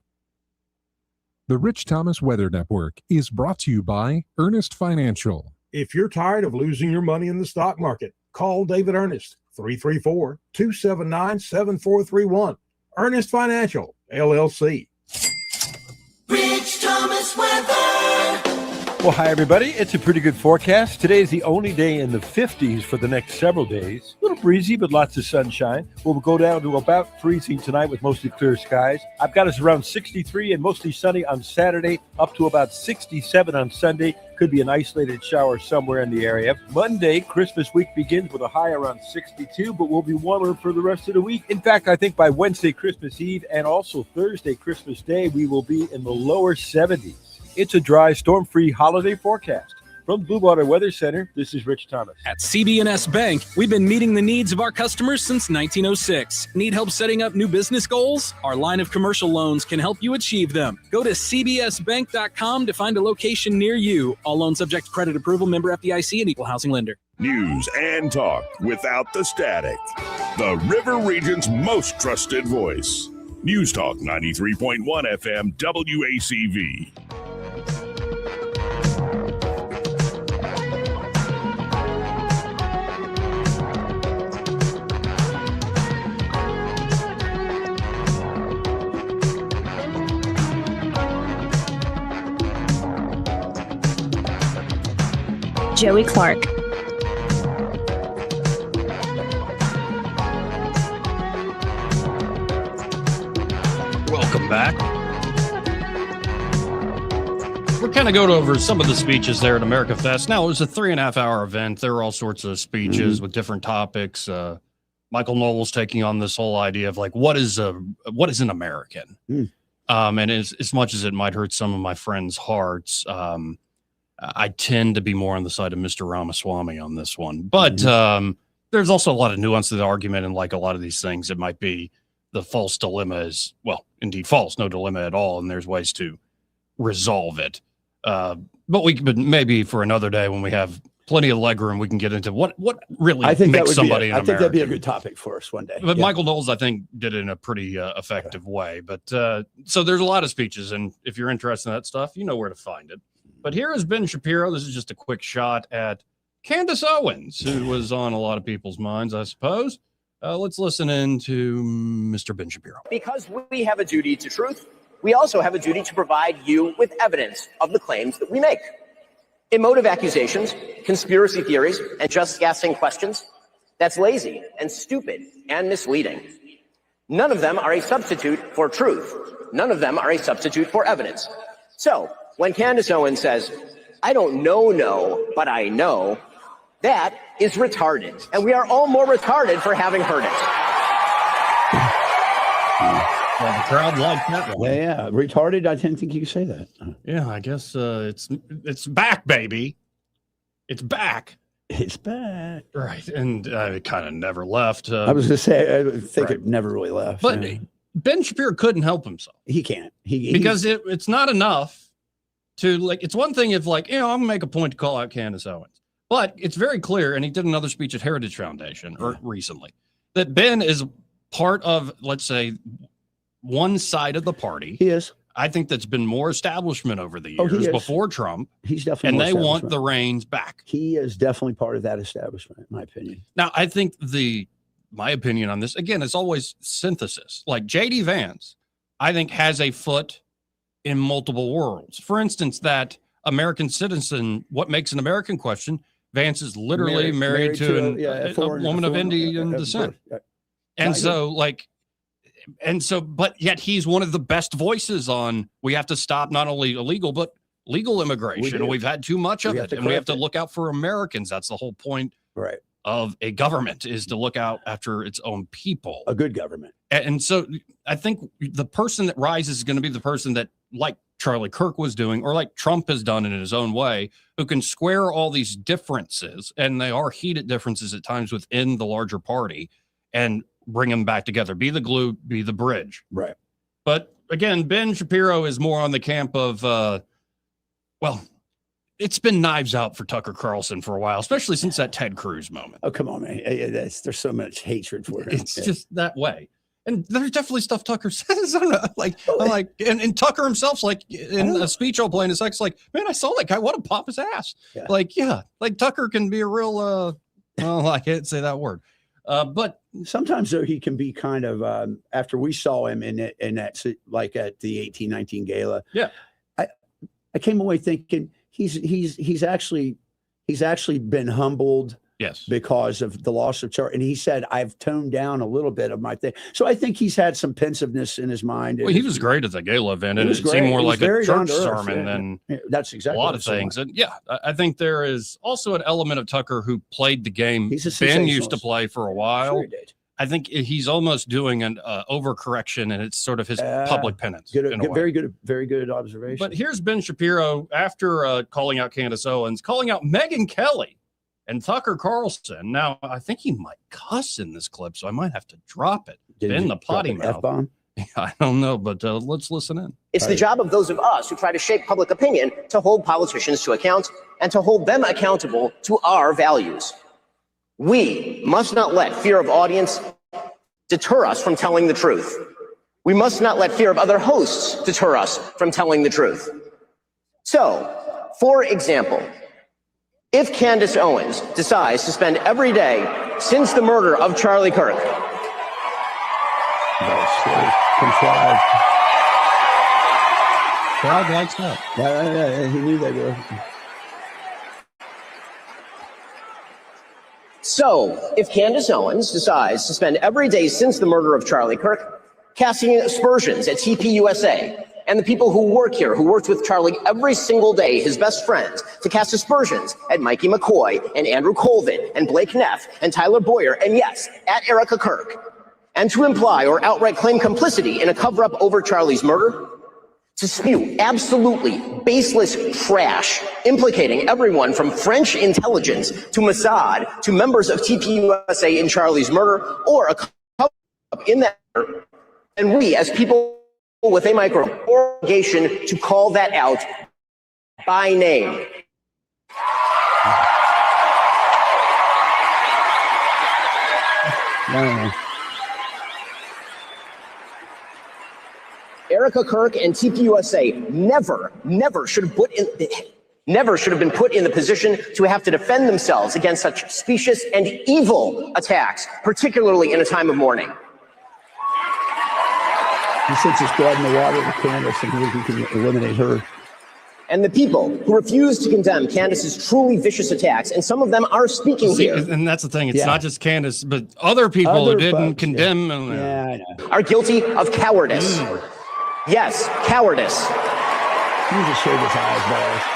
The Rich Thomas Weather Network is brought to you by Earnest Financial. If you're tired of losing your money in the stock market, call David Earnest, 334-279-7431. Earnest Financial, LLC. Rich Thomas Weather. Well, hi, everybody. It's a pretty good forecast. Today is the only day in the 50s for the next several days. A little breezy, but lots of sunshine. We'll go down to about freezing tonight with mostly clear skies. I've got us around 63 and mostly sunny on Saturday, up to about 67 on Sunday. Could be an isolated shower somewhere in the area. Monday, Christmas week begins with a high around 62, but will be warmer for the rest of the week. In fact, I think by Wednesday, Christmas Eve, and also Thursday, Christmas Day, we will be in the lower 70s. It's a dry, storm-free holiday forecast. From Blue Water Weather Center, this is Rich Thomas. At CB&S Bank, we've been meeting the needs of our customers since 1906. Need help setting up new business goals? Our line of commercial loans can help you achieve them. Go to cbsbank.com to find a location near you. All loans subject to credit approval, member FDIC, and equal housing lender. News and talk without the static. The River Region's most trusted voice. News Talk 93.1 FM WACV. Joey Clark. Welcome back. We're kind of going over some of the speeches there at America Fest. Now, it was a 3.5-hour event. There were all sorts of speeches with different topics. Michael Knowles taking on this whole idea of like, what is an American? And as much as it might hurt some of my friends' hearts, I tend to be more on the side of Mr. Ramaswamy on this one. But there's also a lot of nuance to the argument, and like a lot of these things, it might be the false dilemma is, well, indeed false, no dilemma at all, and there's ways to resolve it. But maybe for another day when we have plenty of legroom, we can get into what really makes somebody an American. I think that'd be a good topic for us one day. But Michael Knowles, I think, did it in a pretty effective way. But so there's a lot of speeches, and if you're interested in that stuff, you know where to find it. But here is Ben Shapiro. This is just a quick shot at Candace Owens, who was on a lot of people's minds, I suppose. Let's listen in to Mr. Ben Shapiro. Because we have a duty to truth, we also have a duty to provide you with evidence of the claims that we make. Emotive accusations, conspiracy theories, and just guessing questions, that's lazy and stupid and misleading. None of them are a substitute for truth. None of them are a substitute for evidence. So, when Candace Owens says, I don't know, but I know, that is retarded. And we are all more retarded for having heard it. Well, the crowd liked that one. Yeah. Retarded, I didn't think you could say that. Yeah, I guess it's back, baby. It's back. It's back. Right. And it kind of never left. I was going to say, I think it never really left. But Ben Shapiro couldn't help himself. He can't. Because it's not enough to, like, it's one thing if, like, I'm going to make a point to call out Candace Owens. But it's very clear, and he did another speech at Heritage Foundation recently, that Ben is part of, let's say, one side of the party. He is. I think that's been more establishment over the years before Trump. He's definitely and more they want the reins back. He is definitely part of that establishment, in my opinion. Now, I think my opinion on this, again, it's always synthesis. Like J.D. Vance, I think, has a foot in multiple worlds. For instance, that American citizen, what makes an American question, Vance is literally married to a woman of Indian descent. And so, but yet he's one of the best voices on, we have to stop not only illegal, but legal immigration. We've had too much of it, and we have to look out for Americans. That's the whole point of a government is to look out after its own people. A good government. And so I think the person that rises is going to be the person that, like Charlie Kirk was doing, or like Trump has done it in his own way, who can square all these differences, and they are heated differences at times within the larger party, and bring them back together. Be the glue, be the bridge. Right. But again, Ben Shapiro is more on the camp of, well, it's been knives out for Tucker Carlson for a while, especially since that Ted Cruz moment. Oh, come on, man. There's so much hatred for him. It's just that way. And there's definitely stuff Tucker says. I'm like, and Tucker himself's like, in a speech I'll play in a second, like, man, I saw that guy. Want to pop his ass. Yeah. Like Tucker can be a real, well, I can't say that word. But sometimes though he can be kind of after we saw him in that like at the 1819 gala. Yeah. I came away thinking he's actually been humbled. Yes. Because of the loss of Charlie. And he said, I've toned down a little bit of my thing. So I think he's had some pensiveness in his mind. Well, he was great at the gala event, and it seemed more like a church sermon than that's exactly a lot of things. And yeah, I think there is also an element of Tucker who played the game Ben used to play for a while. Sure he did. I think he's almost doing an overcorrection, and it's sort of his public penance. Very good observation. But here's Ben Shapiro after calling out Candace Owens, calling out Megyn Kelly and Tucker Carlson. Now, I think he might cuss in this clip, so I might have to drop it. In the potty mouth. F-bomb? I don't know, but let's listen in. It's the job of those of us who try to shape public opinion to hold politicians to account and to hold them accountable to our values. We must not let fear of audience deter us from telling the truth. We must not let fear of other hosts deter us from telling the truth. So, for example, if Candace Owens decides to spend every day since the murder of Charlie Kirk contrived. Crowd likes that. Yeah, he knew they were. So, if Candace Owens decides to spend every day since the murder of Charlie Kirk casting aspersions at TPUSA and the people who work here, who worked with Charlie every single day, his best friends, to cast aspersions at Mikey McCoy and Andrew Colvin and Blake Neff and Tyler Boyer, and yes, at Erika Kirk, and to imply or outright claim complicity in a cover-up over Charlie's murder, to spew absolutely baseless trash implicating everyone from French intelligence to Mossad to members of TPUSA in Charlie's murder, or a cover-up in that murder, and we as people with a microphone obligation to call that out by name. Erika Kirk and TPUSA never should have been put in the position to have to defend themselves against such specious and evil attacks, particularly in a time of mourning. He sets his blood in the water with Candace, and he can eliminate her. And the people who refuse to condemn Candace's truly vicious attacks, and some of them are speaking here. And that's the thing. It's not just Candace, but other people who didn't condemn. I know. Are guilty of cowardice. Yes, cowardice. You just showed his eyes, boys.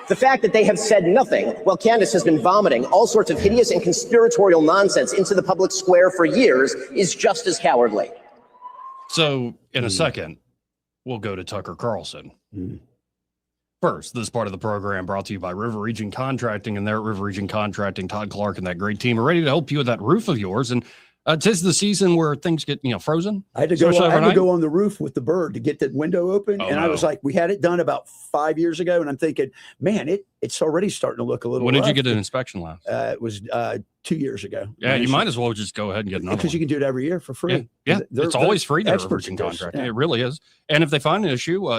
The fact that they have said nothing while Candace has been vomiting all sorts of hideous and conspiratorial nonsense into the public square for years is just as cowardly. So, in a second, we'll go to Tucker Carlson. First, this part of the program brought to you by River Region Contracting, and there at River Region Contracting, Todd Clark and that great team are ready to help you with that roof of yours. And 'tis the season where things get, frozen. I had to go on the roof with the bird to get the window open. I was like, we had it done about 5 years ago. And I'm thinking, man, it's already starting to look a little When rough. did you get an inspection last? It was 2 years ago. Yeah, you might as well just go ahead and get another because you can do it every year for free. Yeah, it's always free there at experts Virgin at this. Contracting. Yeah. It really is. And if they find an issue,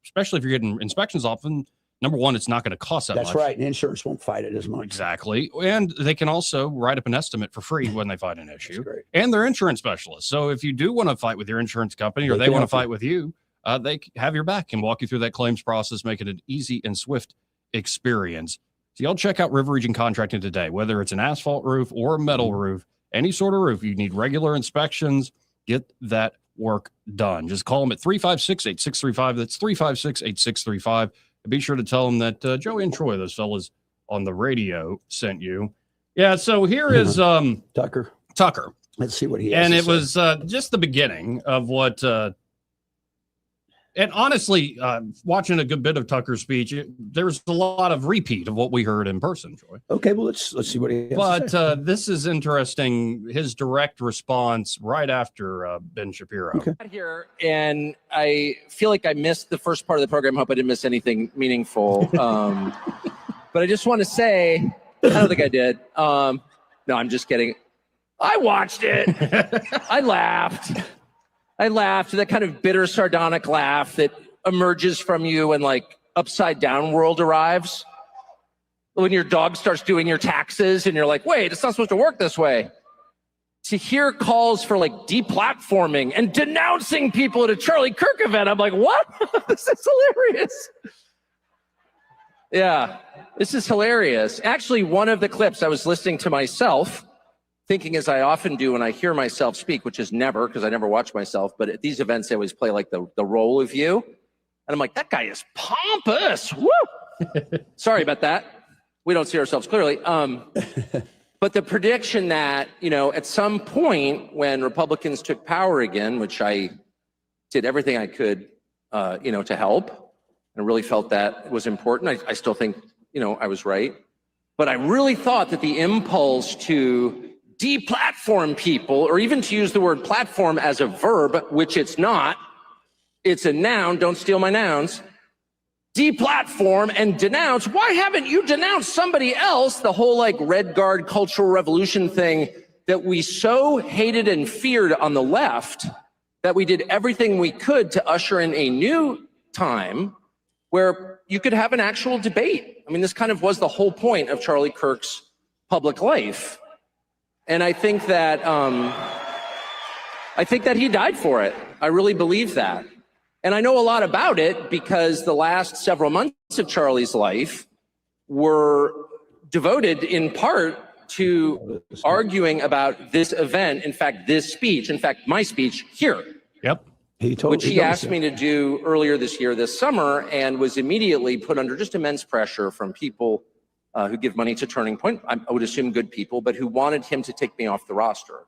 especially if you're getting inspections often, number one, it's not going to cost that much. That's right. And insurance won't fight it as much. Exactly. And they can also write up an estimate for free when they find an issue. And they're insurance specialists. So if you do want to fight with your insurance company or they want to fight with you, they have your back and walk you through that claims process, make it an easy and swift experience. So y'all check out River Region Contracting today, whether it's an asphalt roof or a metal roof, any sort of roof, you need regular inspections, get that work done. Just call them at 356-8635. That's 356-8635. And be sure to tell them that Joey and Troy, those fellas, on the radio sent you. Yeah, so here is Tucker. Let's see what he has and to it say. was just the beginning of what and honestly, watching a good bit of Tucker's speech, there's a lot of repeat of what we heard in person, Troy. Okay, well, let's see what he has But to say. this is interesting, his direct response right after Ben Shapiro. Okay. Here, and I feel like I missed the first part of the program. Hope I didn't miss anything meaningful. But I just want to say, I don't think I did. No, I'm just kidding. I watched it. I laughed. That kind of bitter, sardonic laugh that emerges from you when like Upside Down World arrives. When your dog starts doing your taxes and you're like, wait, it's not supposed to work this way. To hear calls for like deplatforming and denouncing people at a Charlie Kirk event, I'm like, what? This is hilarious. Yeah, this is hilarious. Actually, one of the clips I was listening to myself, thinking as I often do when I hear myself speak, which is never, because I never watch myself, but at these events, they always play like the role of you. And I'm like, that guy is pompous. Woo! Sorry about that. We don't see ourselves clearly. But the prediction that, at some point when Republicans took power again, which I did everything I could, to help, and really felt that was important. I still think, I was right. But I really thought that the impulse to deplatform people, or even to use the word platform as a verb, which it's not, it's a noun, don't steal my nouns, deplatform and denounce. Why haven't you denounced somebody else? The whole like Red Guard Cultural Revolution thing that we so hated and feared on the left that we did everything we could to usher in a new time where you could have an actual debate. I mean, this kind of was the whole point of Charlie Kirk's public life. And I think that he died for it. I really believe that. And I know a lot about it because the last several months of Charlie's life were devoted in part to arguing about this event. In fact, this speech, my speech here. Yep. Which he asked me to do earlier this year, this summer, and was immediately put under just immense pressure from people who give money to Turning Point. I would assume good people, but who wanted him to take me off the roster.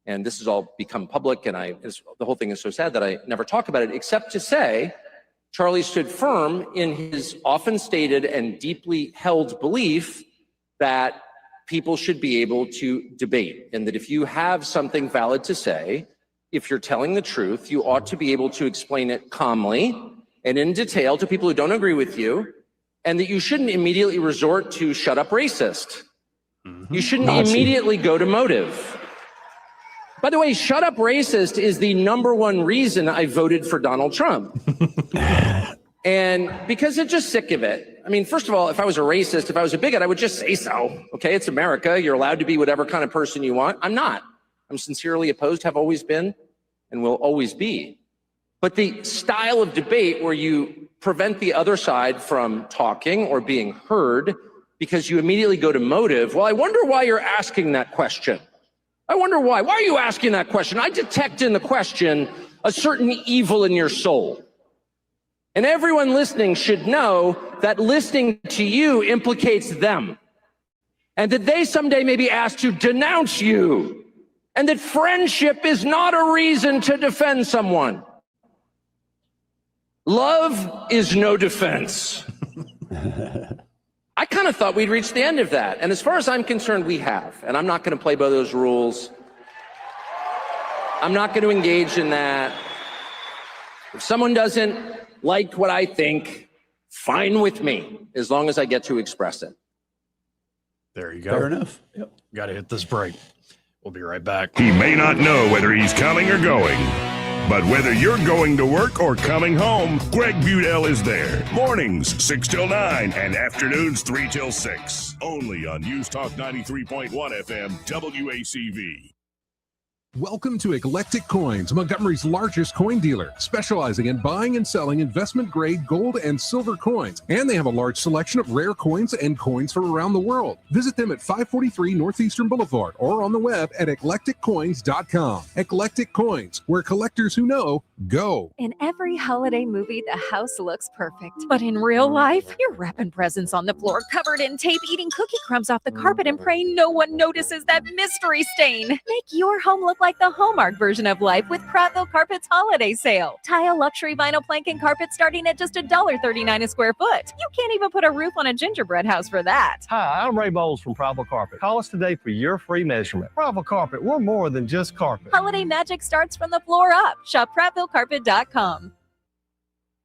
And this has all become public, and the whole thing is so sad that I never talk about it, except to say Charlie stood firm in his often stated and deeply held belief that people should be able to debate, and that if you have something valid to say, if you're telling the truth, you ought to be able to explain it calmly and in detail to people who don't agree with you, and that you shouldn't immediately resort to shut up racist. You shouldn't immediately go to motive. By the way, shut up racist is the #1 reason I voted for Donald Trump. And because I'm just sick of it. I mean, first of all, if I was a racist, if I was a bigot, I would just say so. Okay, it's America. You're allowed to be whatever kind of person you want. I'm not. I'm sincerely opposed, have always been, and will always be. But the style of debate where you prevent the other side from talking or being heard because you immediately go to motive, well, I wonder why you're asking that question. I wonder why. Why are you asking that question? I detect in the question a certain evil in your soul. And everyone listening should know that listening to you implicates them, and that they someday may be asked to denounce you, and that friendship is not a reason to defend someone. Love is no defense. I kind of thought we'd reached the end of that. And as far as I'm concerned, we have. And I'm not going to play by those rules. I'm not going to engage in that. If someone doesn't like what I think, fine with me, as long as I get to express it. There you go. Fair enough. Yep. Got to hit this break. We'll be right back. He may not know whether he's coming or going, but whether you're going to work or coming home, Greg Budell is there. Mornings 6 till 9 and afternoons 3 till 6. Only on News Talk 93.1 FM WACV. Welcome to Eclectic Coins, Montgomery's largest coin dealer, specializing in buying and selling investment-grade gold and silver coins. And they have a large selection of rare coins and coins from around the world. Visit them at 543 Northeastern Boulevard or on the web at eclecticcoins.com. Eclectic Coins, where collectors who know go. In every holiday movie, the house looks perfect. But in real life, you're wrapping presents on the floor, covered in tape, eating cookie crumbs off the carpet, and praying no one notices that mystery stain. Make your home look like the Hallmark version of life with Prattville Carpet's holiday sale. Tile luxury vinyl plank and carpet starting at just $1.39 a square foot. You can't even put a roof on a gingerbread house for that. Hi, I'm Ray Bowles from Prattville Carpet. Call us today for your free measurement. Prattville Carpet, we're more than just carpet. Holiday magic starts from the floor up. Shop PrattvilleCarpet.com.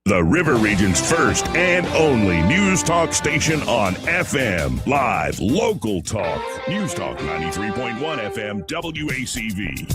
The River Region's first and only news talk station on FM. Live, local talk. News Talk 93.1 FM WACV.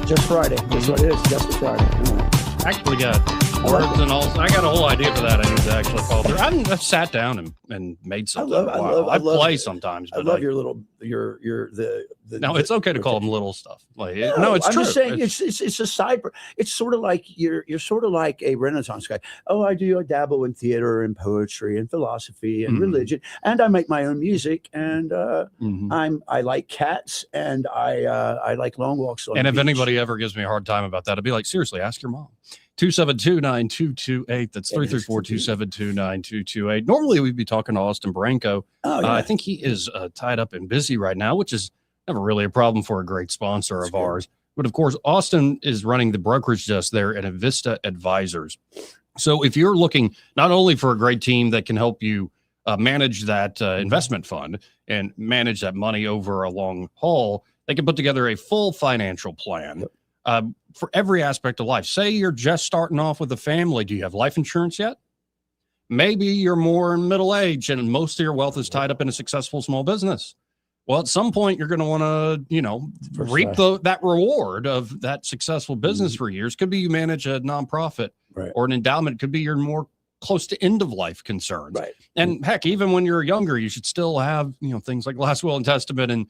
Just Friday. That's what it is. Just Friday. Actually got words and all. I got a whole idea for that. I need to actually follow through. I've sat down and made something. I play sometimes. But I love your little the. No, it's okay to call them little stuff. Like no, it's I'm true. just saying it's a side. It's sort of like you're sort of like a Renaissance guy. Oh, I dabble in theater and poetry and philosophy and religion, and I make my own music, and I like cats, and I like long walks on. And the if beach. anybody ever gives me a hard time about that, I'd be like, seriously, ask your mom. 272-9228. That's 334-272-9228. Normally we'd be talking to Austin Branco. Oh, yeah. I think he is tied up and busy right now, which is never really a problem for a great sponsor of ours. But of course, Austin is running the brokerage desk there at Invista Advisors. So if you're looking not only for a great team that can help you manage that investment fund and manage that money over a long haul, they can put together a full financial plan. For every aspect of life. Say you're just starting off with a family. Do you have life insurance yet? Maybe you're more in middle age and most of your wealth is tied up in a successful small business. Well, at some point, you're going to want to, reap that reward of that successful business for years. Could be you manage a nonprofit or an endowment. Could be you're more close to end of life concerns. Right. And heck, even when you're younger, you should still have, things like last will and testament and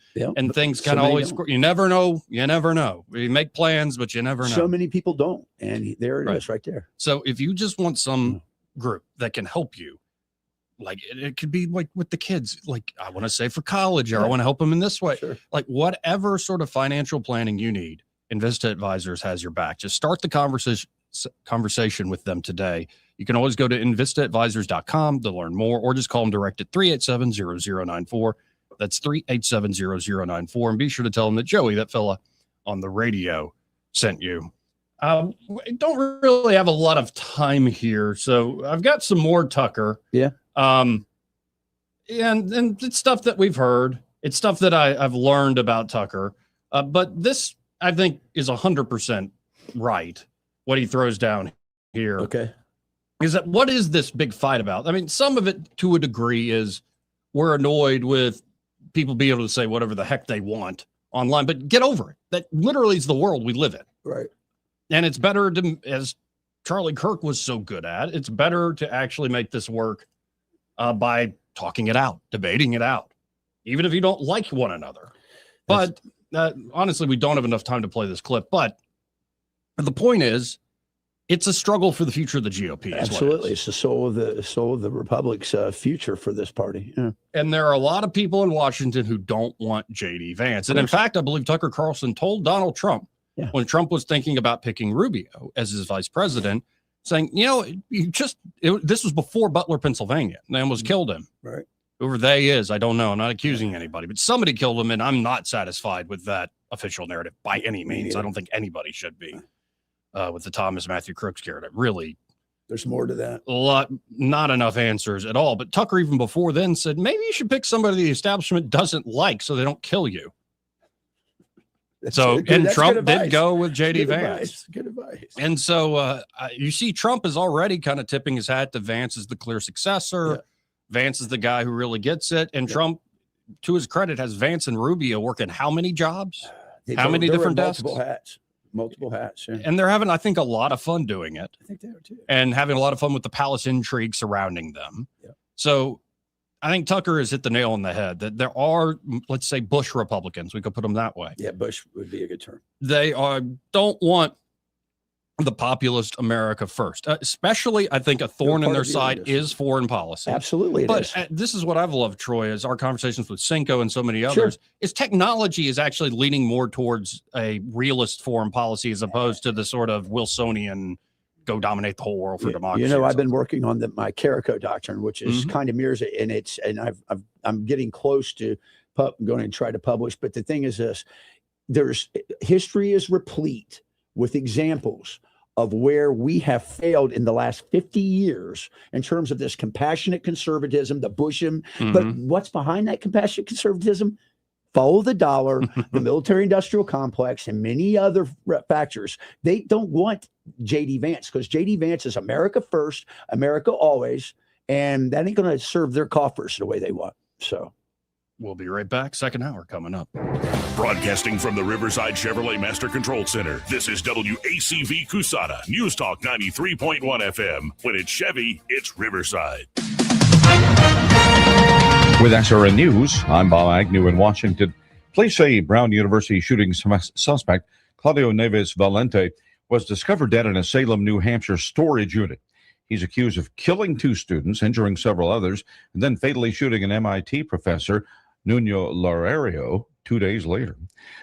things kind of always, you never know. You never know. You make plans, but you never know. So many people don't. And there it is right there. So if you just want some group that can help you, like it could be like with the kids, like I want to save for college or I want to help them in this way, like whatever sort of financial planning you need, Invista Advisors has your back. Just start the conversation with them today. You can always go to InvistaAdvisors.com to learn more, or just call them direct at 387-0094. That's 387-0094. And be sure to tell them that Joey, that fella on the radio, sent you. We don't really have a lot of time here, so I've got some more Tucker. Yeah. And it's stuff that we've heard. It's stuff that I've learned about Tucker. But this, I think, is 100% right, what he throws down here. Okay. Is that what is this big fight about? I mean, some of it to a degree is we're annoyed with people being able to say whatever the heck they want online, but get over it. That literally is the world we live in. Right. And it's better to, as Charlie Kirk was so good at, it's better to actually make this work by talking it out, debating it out, even if you don't like one another. But honestly, we don't have enough time to play this clip. But the point is, it's a struggle for the future of the GOP. Absolutely. It's the soul of the Republic's future for this party. Yeah. And there are a lot of people in Washington who don't want J.D. Vance. And in fact, I believe Tucker Carlson told Donald Trump when Trump was thinking about picking Rubio as his vice president, saying, this was before Butler, Pennsylvania, and they almost killed him. Right. Whoever they is, I don't know. I'm not accusing anybody, but somebody killed him, and I'm not satisfied with that official narrative by any means. I don't think anybody should be with the Thomas Matthew Crooks character. Really, there's more to that. Not enough answers at all. But Tucker, even before then, said maybe you should pick somebody the establishment doesn't like so they don't kill you. Trump did go with J.D. Vance. Good advice. And so you see Trump is already kind of tipping his hat to Vance as the clear successor. Yeah. Vance is the guy who really gets it. And Trump, to his credit, has Vance and Rubio working how many jobs? How many different desks? Multiple hats. Yeah. And they're having, I think, a lot of fun doing it. I think they are too. And having a lot of fun with the palace intrigue surrounding them. Yeah. So I think Tucker has hit the nail on the head that there are, let's say, Bush Republicans. We could put them that way. Yeah, Bush would be a good term. They don't want the populist America first. Especially, I think, a thorn in their side is foreign policy. Absolutely, but this is what I've loved, Troy, is our conversations with Cinco and so many others, is technology is actually leaning more towards a realist foreign policy as opposed to the sort of Wilsonian go dominate the whole world for democracy. I've been working on my Carrico doctrine, which is kind of mirrors it, and I'm getting close to going to try to publish. But the thing is this: history is replete with examples of where we have failed in the last 50 years in terms of this compassionate conservatism, the Bushism. But what's behind that compassionate conservatism? Follow the dollar, the military-industrial complex, and many other factors. They don't want J.D. Vance because J.D. Vance is America first, America always, and that ain't going to serve their coffers the way they want. So we'll be right back. Second hour coming up. Broadcasting from the Riverside Chevrolet Master Control Center, this is WACV Cusada, News Talk 93.1 FM. When it's Chevy, it's Riverside. With SRN News, I'm Bob Agnew in Washington. Police say Brown University shooting suspect Claudio Neves Valente was discovered dead in a Salem, New Hampshire storage unit. He's accused of killing 2 students, injuring several others, and then fatally shooting an MIT professor, Nuno Larerio, 2 days later.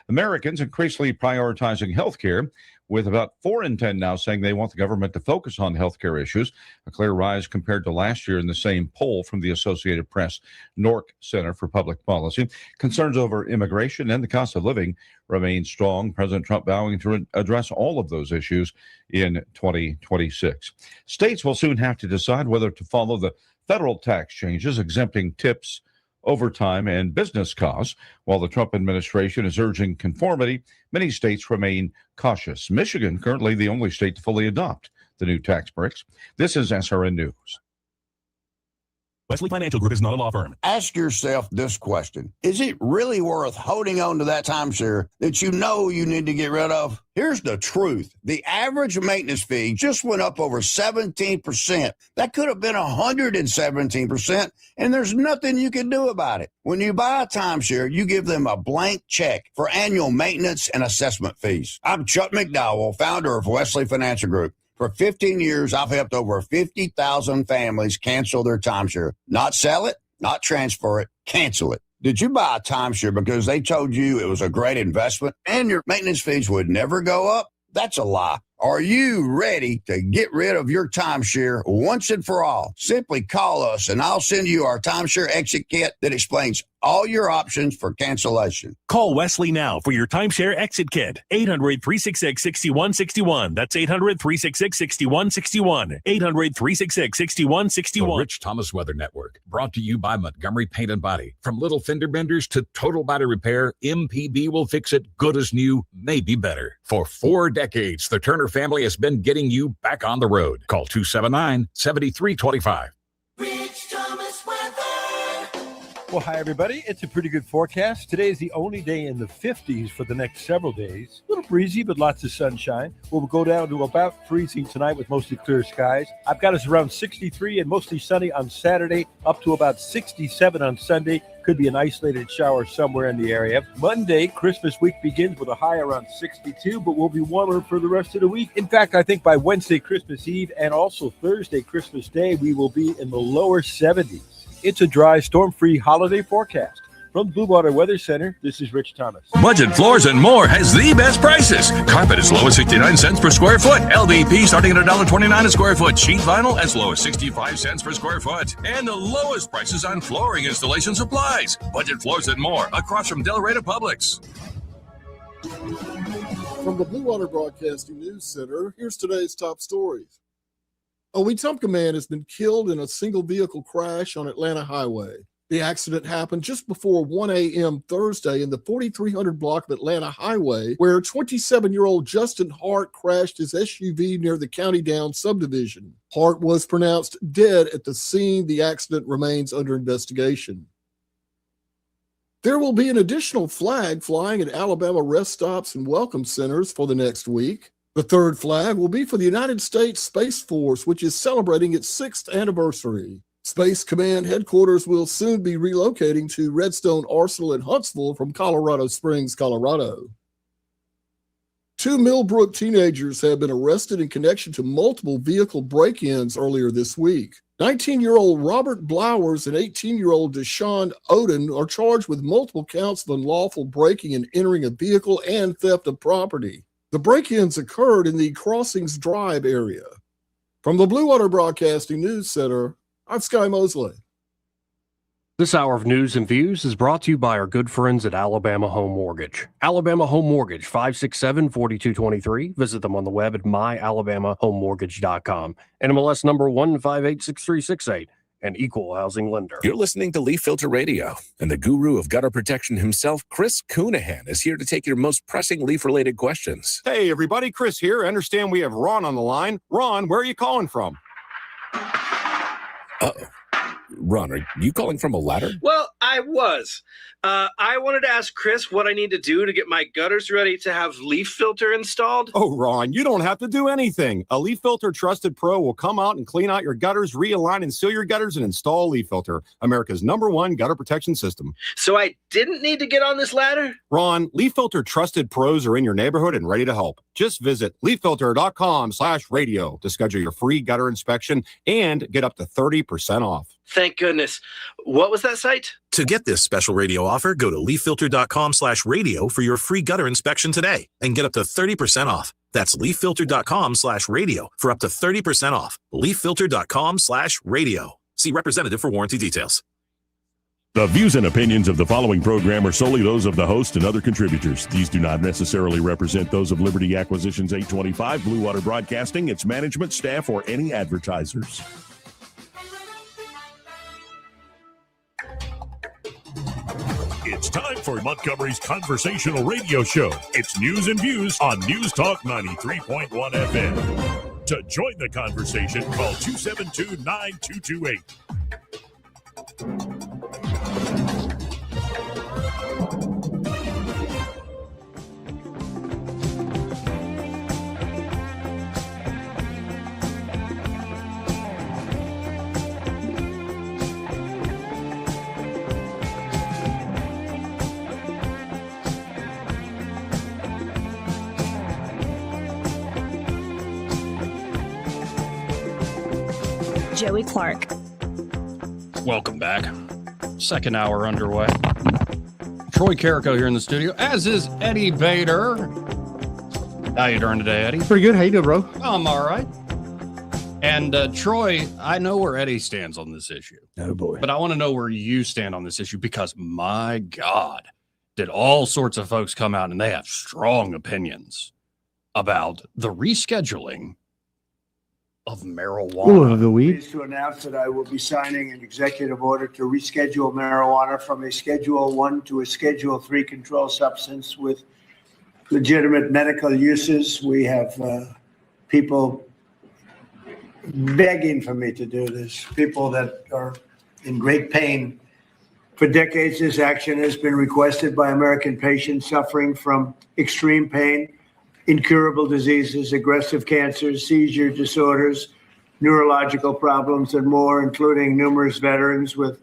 Americans increasingly prioritizing health care, with about 4 in 10 now saying they want the government to focus on healthcare issues, a clear rise compared to last year in the same poll from the Associated Press NORC Center for Public Policy. Concerns over immigration and the cost of living remain strong. President Trump vowing to address all of those issues in 2026. States will soon have to decide whether to follow the federal tax changes exempting tips, overtime, and business costs. While the Trump administration is urging conformity, many states remain cautious. Michigan, currently the only state to fully adopt the new tax breaks. This is SRN News. Wesley Financial Group is not a law firm. Ask yourself this question. Is it really worth holding on to that timeshare that you know you need to get rid of? Here's the truth. The average maintenance fee just went up over 17%. That could have been 117%, and there's nothing you can do about it. When you buy a timeshare, you give them a blank check for annual maintenance and assessment fees. I'm Chuck McDowell, founder of Wesley Financial Group. For 15 years, I've helped over 50,000 families cancel their timeshare. Not sell it, not transfer it, cancel it. Did you buy a timeshare because they told you it was a great investment and your maintenance fees would never go up? That's a lie. Are you ready to get rid of your timeshare once and for all? Simply call us and I'll send you our timeshare exit kit that explains all your options for cancellation. Call Wesley now for your timeshare exit kit. 800-366-6161. That's 800-366-6161. 800-366-6161. The Rich Thomas Weather Network, brought to you by Montgomery Paint and Body. From little fender benders to total body repair, MPB will fix it good as new, maybe better. For 4 decades, the Turner family has been getting you back on the road. Call 279-7325. Rich Thomas Weather. Well, hi, everybody. It's a pretty good forecast. Today is the only day in the 50s for the next several days. A little breezy, but lots of sunshine. We'll go down to about freezing tonight with mostly clear skies. I've got us around 63 and mostly sunny on Saturday, up to about 67 on Sunday. Could be an isolated shower somewhere in the area. Monday, Christmas week begins with a high around 62, but will be warmer for the rest of the week. In fact, I think by Wednesday, Christmas Eve, and also Thursday, Christmas Day, we will be in the lower 70s. It's a dry, storm-free holiday forecast. From Blue Water Weather Center, this is Rich Thomas. Budget Floors and More has the best prices. Carpet as low as 69 cents per square foot. LVP starting at $1.29 a square foot. Sheet vinyl as low as 65 cents per square foot. And the lowest prices on flooring installation supplies. Budget Floors and More across from Delray Publix. From the Blue Water Broadcasting News Center, here's today's top stories. A Wetumpka man has been killed in a single vehicle crash on Atlanta Highway. The accident happened just before 1 a.m. Thursday in the 4300 block of Atlanta Highway, where 27-year-old Justin Hart crashed his SUV near the County Down subdivision. Hart was pronounced dead at the scene. The accident remains under investigation. There will be an additional flag flying at Alabama rest stops and welcome centers for the next week. The third flag will be for the United States Space Force, which is celebrating its 6th anniversary. Space Command headquarters will soon be relocating to Redstone Arsenal in Huntsville from Colorado Springs, Colorado. 2 Millbrook teenagers have been arrested in connection to multiple vehicle break-ins earlier this week. 19-year-old Robert Blowers and 18-year-old Deshaun Oden are charged with multiple counts of unlawful breaking and entering a vehicle and theft of property. The break-ins occurred in the Crossings Drive area. From the Blue Water Broadcasting News Center, I'm Sky Mosley. This hour of news and views is brought to you by our good friends at Alabama Home Mortgage. Alabama Home Mortgage, 567-4223. Visit them on the web at myalabamahomemortgage.com. NMLS number 1586368. An equal housing lender. You're listening to Leaf Filter Radio, and the guru of gutter protection himself, Chris Coonahan, is here to take your most pressing leaf-related questions. Hey, everybody, Chris here. I understand we have Ron on the line. Ron, where are you calling from? Uh-oh. Ron, are you calling from a ladder? Well, I was. I wanted to ask Chris what I need to do to get my gutters ready to have leaf filter installed. Oh, Ron, you don't have to do anything. A Leaf Filter Trusted Pro will come out and clean out your gutters, realign and seal your gutters, and install Leaf Filter, America's #1 gutter protection system. So I didn't need to get on this ladder? Ron, Leaf Filter Trusted Pros are in your neighborhood and ready to help. Just visit leaffilter.com/radio to schedule your free gutter inspection and get up to 30% off. Thank goodness. What was that site? To get this special radio offer, go to leaffilter.com/radio for your free gutter inspection today and get up to 30% off. That's leaffilter.com/radio for up to 30% off. leaffilter.com/radio. See representative for warranty details. The views and opinions of the following program are solely those of the host and other contributors. These do not necessarily represent those of Liberty Acquisitions 825, Blue Water Broadcasting, its management, staff, or any advertisers. It's time for Montgomery's conversational radio show. It's news and views on News Talk 93.1 FM. To join the conversation, call 272-9228. Joey Clark. Welcome back. Second hour underway. Troy Carrico here in the studio, as is Eddie Bader. How you doing today, Eddie? Pretty good. How you doing, bro? I'm all right. And Troy, I know where Eddie stands on this issue. Oh, boy. But I want to know where you stand on this issue because, my God, did all sorts of folks come out and they have strong opinions about the rescheduling of marijuana. Ooh, the weed. Pleased to announce that I will be signing an executive order to reschedule marijuana from a Schedule 1 to a Schedule 3 controlled substance with legitimate medical uses. We have people begging for me to do this, people that are in great pain. For decades, this action has been requested by American patients suffering from extreme pain, incurable diseases, aggressive cancers, seizure disorders, neurological problems, and more, including numerous veterans with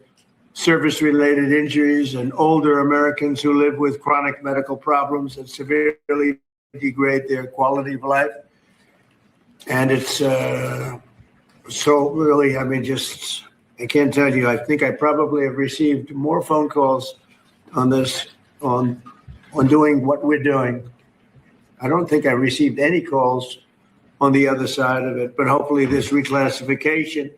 service-related injuries and older Americans who live with chronic medical problems that severely degrade their quality of life. And it's so really, I mean, just, I can't tell you, I think I probably have received more phone calls on this, on doing what we're doing. I don't think I received any calls on the other side of it, but hopefully this reclassification,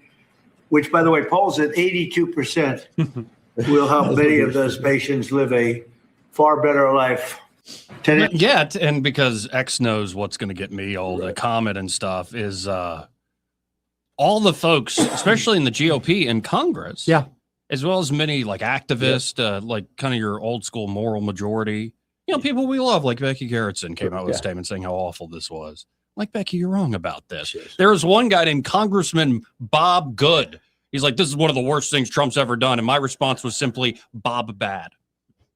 which by the way, polls at 82%, will help many of those patients live a far better life. Yeah, and because X knows what's going to get me all the comment and stuff is all the folks, especially in the GOP and Congress, as well as many like activists, like kind of your old school moral majority, people we love, like Becky Garrettson came out with a statement saying how awful this was. Like, Becky, you're wrong about this. There was one guy named Congressman Bob Good. He's like, this is one of the worst things Trump's ever done. And my response was simply Bob Bad.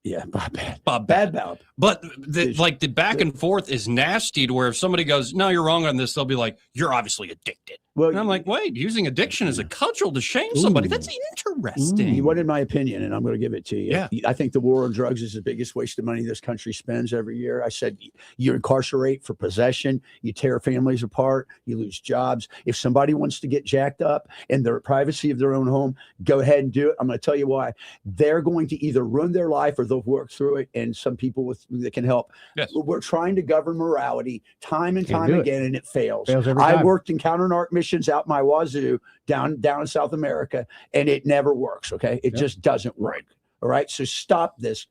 Yeah, Bob Bad. Bob Bad. But the back and forth is nasty to where if somebody goes, no, you're wrong on this, they'll be like, you're obviously addicted. Well, and I'm like, wait, using addiction as a cudgel to shame somebody. That's interesting. You wanted my opinion, and I'm going to give it to you. Yeah. I think the war on drugs is the biggest waste of money this country spends every year. I said, you incarcerate for possession, you tear families apart, you lose jobs. If somebody wants to get jacked up in the privacy of their own home, go ahead and do it. I'm going to tell you why. They're going to either ruin their life or they'll work through it, and some people that can help. Yes. We're trying to govern morality time and time again, and it fails. Fails every I time. worked in counter-narc missions out my wazoo down in South America, and it never works. Okay, it just doesn't work. All right, so stop this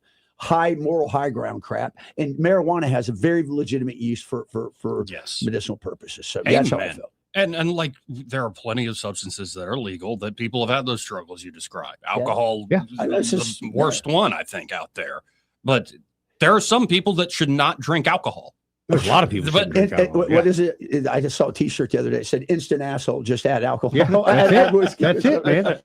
moral high ground crap. And marijuana has a very legitimate use for medicinal purposes. So that's how I feel. And like there are plenty of substances that are legal that people have had those struggles you describe. Alcohol, the worst one I think out there. But there are some people that should not drink alcohol. There's a lot of people. What is it? I just saw a T-shirt the other day. It said "Instant asshole." Just add alcohol. Yeah, that's it, man.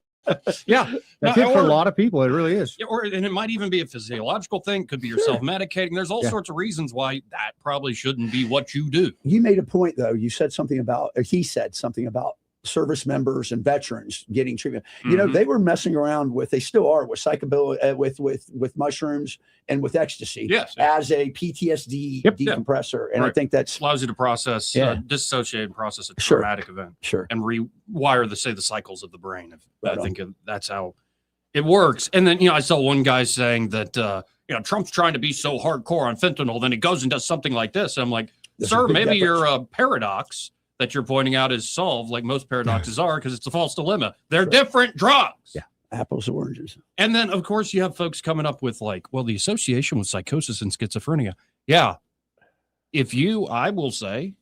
Yeah, that's it for a lot of people. It really is. And it might even be a physiological thing. Could be you're self-medicating. There's all sorts of reasons why that probably shouldn't be what you do. You made a point though. You said something about, or he said something about service members and veterans getting treatment. You know, they were messing around with, they still are, with psychedelic, with mushrooms and with ecstasy as a PTSD decompressor. And I think that's allows you to process, dissociate and process a traumatic event. And rewire the cycles of the brain. I think that's how it works. And then, I saw one guy saying that, Trump's trying to be so hardcore on fentanyl, then he goes and does something like this. And I'm like, sir, maybe your paradox that you're pointing out is solved, like most paradoxes are, because it's a false dilemma. They're different drugs. Yeah, apples and oranges. And then, of course, you have folks coming up with like, well, the association with psychosis and schizophrenia. Yeah. I will say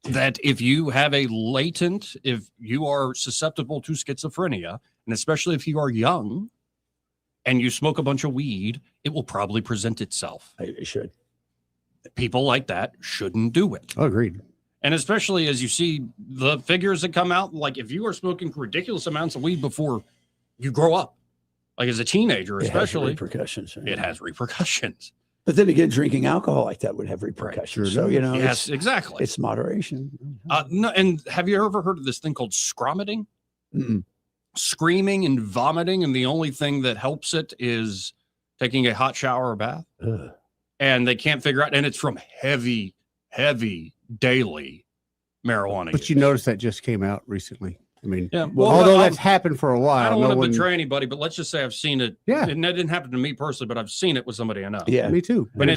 that if you have a latent, if you are susceptible to schizophrenia, and especially if you are young and you smoke a bunch of weed, it will probably present itself. It should. People like that shouldn't do it. Oh, agreed. And especially as you see the figures that come out, like if you are smoking ridiculous amounts of weed before you grow up, like as a teenager, especially, it has repercussions. But then again, drinking alcohol like that would have repercussions. So, yes, exactly. It's moderation. No, and have you ever heard of this thing called scromiting? Screaming and vomiting, and the only thing that helps it is taking a hot shower or bath. And they can't figure out, and it's from heavy daily marijuana. But you notice that just came out recently. I mean, well, although that's happened for a while. I don't want to betray anybody, but let's just say I've seen it. Yeah. And that didn't happen to me personally, but I've seen it with somebody I know. Yeah, me too. And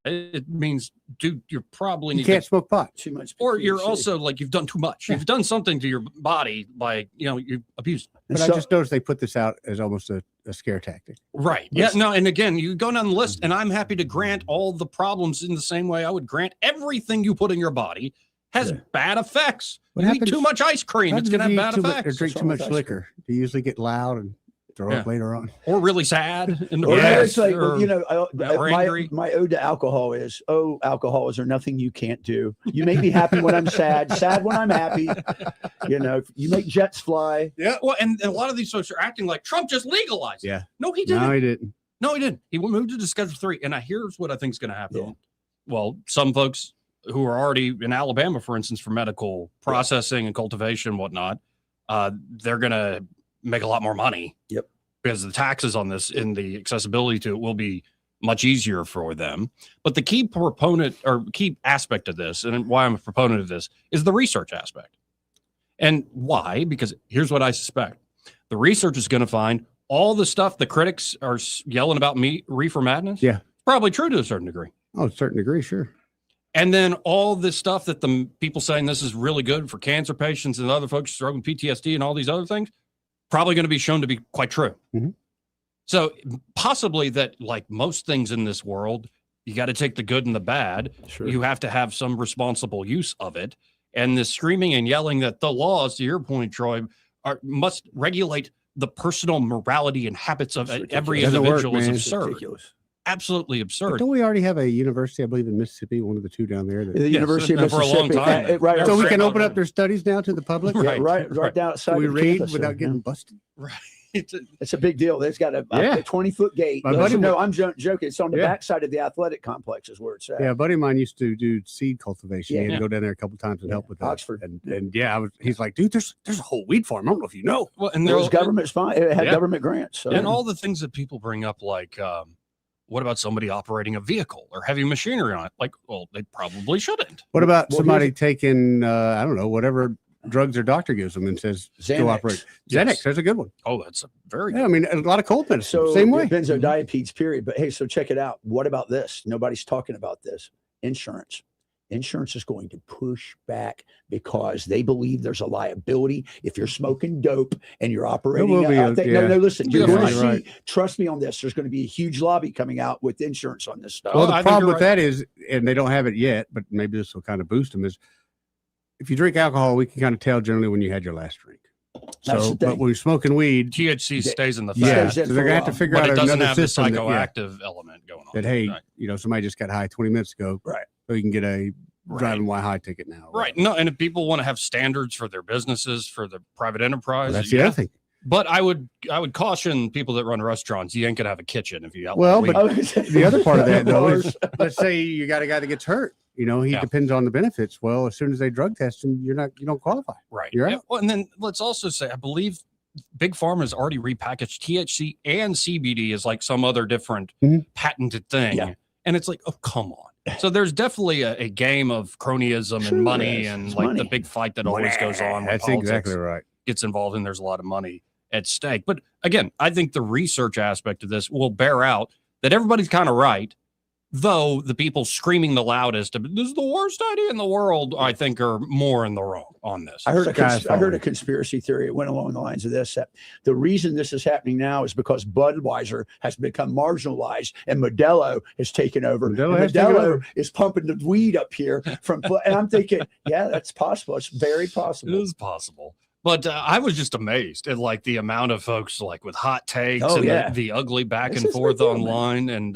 it means, dude, you're probably you can't smoke pot too much, or you're also like you've done too much. You've done something to your body by you abused. But I just noticed they put this out as almost a scare tactic. Right. Yeah. No. And again, you go down the list, and I'm happy to grant all the problems in the same way I would grant everything you put in your body has bad effects. You eat too much ice cream, it's going to have bad effects. Or drink too much liquor. You usually get loud and throw up later on. Or really sad. In the it's like, my ode to alcohol is, alcohol, is there nothing you can't do? You make me happy when I'm sad, sad when I'm happy. You make jets fly. Yeah. Well, and a lot of these folks are acting like Trump just legalized. Yeah. No, he didn't. No, he didn't. No, he didn't. He moved it to Schedule 3. And here's what I think is going to happen. Yeah. Well, some folks who are already in Alabama, for instance, for medical processing and cultivation and whatnot, they're going to make a lot more money. Yep. Because the taxes on this and the accessibility to it will be much easier for them. But the key aspect of this, and why I'm a proponent of this, is the research aspect. And why? Because here's what I suspect. The research is going to find all the stuff the critics are yelling about reefer madness. Yeah. Probably true to a certain degree. Oh, a certain degree, sure. And then all this stuff that the people saying this is really good for cancer patients and other folks struggling with PTSD and all these other things, probably going to be shown to be quite true. Mm-hmm. So possibly that, like most things in this world, you got to take the good and the bad. Sure. You have to have some responsible use of it. And the screaming and yelling that the laws, to your point, Troy, must regulate the personal morality and habits of every individual is absurd. Ridiculous. Absolutely absurd. But don't we already have a university, I believe, in Mississippi, one of the two down there? The University of Mississippi. For a long time. Right, so we can open up their studies now to the public? right down outside. We the read campus without there, getting busted? Right. It's a big deal. There's got a 20-foot gate. My buddy No, I'm joking. It's on the backside of the athletic complex is where it's at. Yeah, a buddy of mine used to do seed cultivation. Yeah. He had to go down there a couple times and help with that. Oxford. And he's like, dude, there's a whole weed farm. I don't know if you know. Well, and There was government it had government grants. So. And all the things that people bring up, like, what about somebody operating a vehicle or heavy machinery on it? Like, well, they probably shouldn't. What about somebody taking, I don't know, whatever drugs their doctor gives them and says, Xanax. go operate. Xanax, there's a good one. Oh, that's a very good. I mean, a lot of cold medicine, So same way. benzodiazepines, period. But hey, so check it out. What about this? Nobody's talking about this. Insurance. Insurance is going to push back because they believe there's a liability if you're smoking dope and you're operating. No, listen, you're going to see. Right. Trust me on this. There's going to be a huge lobby coming out with insurance on this stuff. Well, the problem with that is, and they don't have it yet, but maybe this will kind of boost them, is if you drink alcohol, we can kind of tell generally when you had your last drink. So, but when you're smoking weed, THC stays in the fat. Yeah, so they're going to have to figure out another have system the psychoactive element going on. That, hey, somebody just got high 20 minutes ago. Right. So you can get a driving while high ticket now. Right. No, and if people want to have standards for their businesses, for the private enterprise. Well, that's the other thing. But I would caution people that run restaurants. You ain't gonna have a kitchen if you. Well, but the other part of that though is, let's say you got a guy that gets hurt. He depends on the benefits. Well, as soon as they drug test him, you don't qualify. Right. You're out. Well, and then let's also say, I believe Big Pharma has already repackaged THC and CBD as like some other different patented thing. Yeah. And it's like, oh, come on. So there's definitely a game of cronyism and money and like the big fight that always goes on. That's exactly right. Gets involved and there's a lot of money at stake. But again, I think the research aspect of this will bear out that everybody's kind of right, though the people screaming the loudest, this is the worst idea in the world, I think are more in the wrong on this. I heard a conspiracy theory. It went along the lines of this, that the reason this is happening now is because Budweiser has become marginalized and Modelo has taken over. Modelo is pumping the weed up here and I'm thinking, yeah, that's possible. It's very possible. It is possible. But I was just amazed at like the amount of folks like with hot takes and the ugly back and forth online. Man.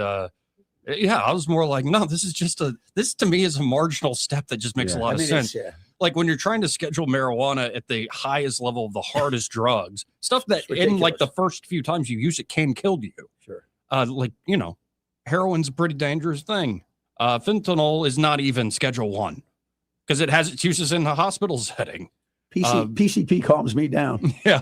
And I was more like, no, this to me is a marginal step that just makes a lot of sense. Like when you're trying to schedule marijuana at the highest level of the hardest drugs, stuff that in like the first few times you use it can kill you. Sure. Heroin's a pretty dangerous thing. Fentanyl is not even Schedule 1 because it has its uses in the hospital setting. PCP calms me down. Yeah.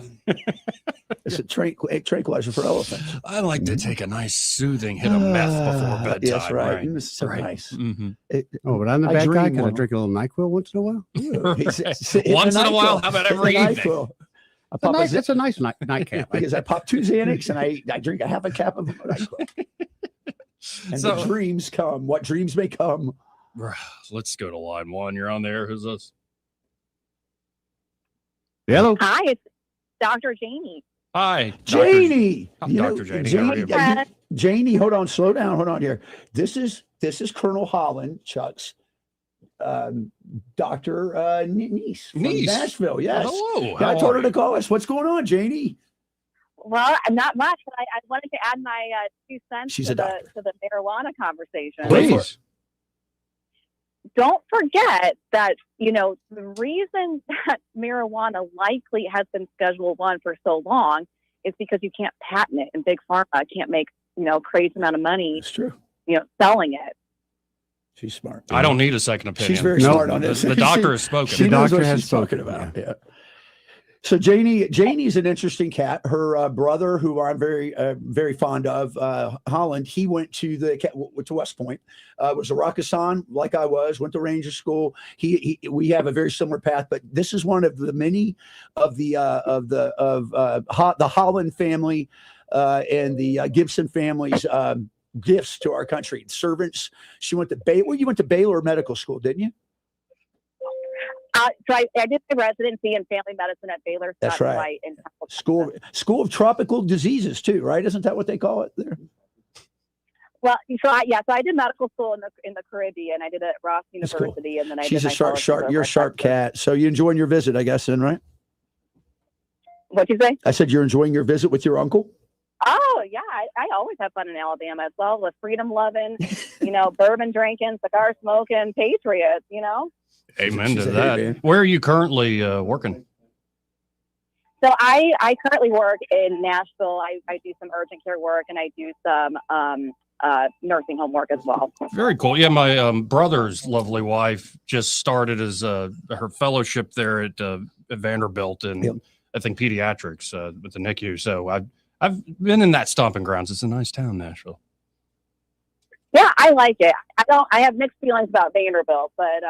It's a tranquilizer for elephants. I like to take a nice soothing hit of meth before bedtime. Yes, right. It's so nice. Mm-hmm. But I'm the bad guy because I drink a little NyQuil once in a while. Once in a while? How about every evening? It's a nice nightcap. Because I pop 2 Xanax and I drink a half a cap of NyQuil. And the dreams come. What dreams may come. Let's go to line 1. You're on there. Who's this? Hello. Hi, it's Dr. Janie. Hi, Janie. Dr. Janie. Janie, hold on, slow down. Hold on here. This is Colonel Holland, Chuck's doctor niece from Nashville. Yes. Hello. I told her to call us. What's going on, Janie? Well, not much, but I wanted to add my 2 cents to the marijuana conversation. Please. Don't forget that, the reason that marijuana likely has been Schedule 1 for so long is because you can't patent it and Big Pharma can't make, crazy amount of money. That's true. Selling it. She's smart. I don't need a second opinion. She's very smart on this. The doctor has spoken. She knows what she's spoken about. Yeah. So Janie's an interesting cat. Her brother, who I'm very fond of, Holland, he went to to West Point, was a Rakkasan like I was, went to Ranger School. We have a very similar path, but this is one of the many of the Holland family and the Gibson family's gifts to our country. Servants. She went to Baylor. Well, you went to Baylor Medical School, didn't you? So I did my residency in family medicine at Baylor. That's right. School of Tropical Diseases too, right? Isn't that what they call it there? Well, so I did medical school in the Caribbean. I did it at Ross University, and then I She's did a sharp. You're a sharp cat. So you enjoying your visit, I guess, then, right? What'd you say? I said you're enjoying your visit with your uncle. Oh yeah, I always have fun in Alabama as well, with freedom loving, bourbon drinking, cigar smoking patriots. Amen to that. Where are you currently working? So I currently work in Nashville. I do some urgent care work, and I do some nursing home work as well. Very cool. Yeah, my brother's lovely wife just started as her fellowship there at Vanderbilt in I think pediatrics with the NICU. So I've been in that stomping grounds. It's a nice town, Nashville. Yeah, I like it. I have mixed feelings about Vanderbilt, but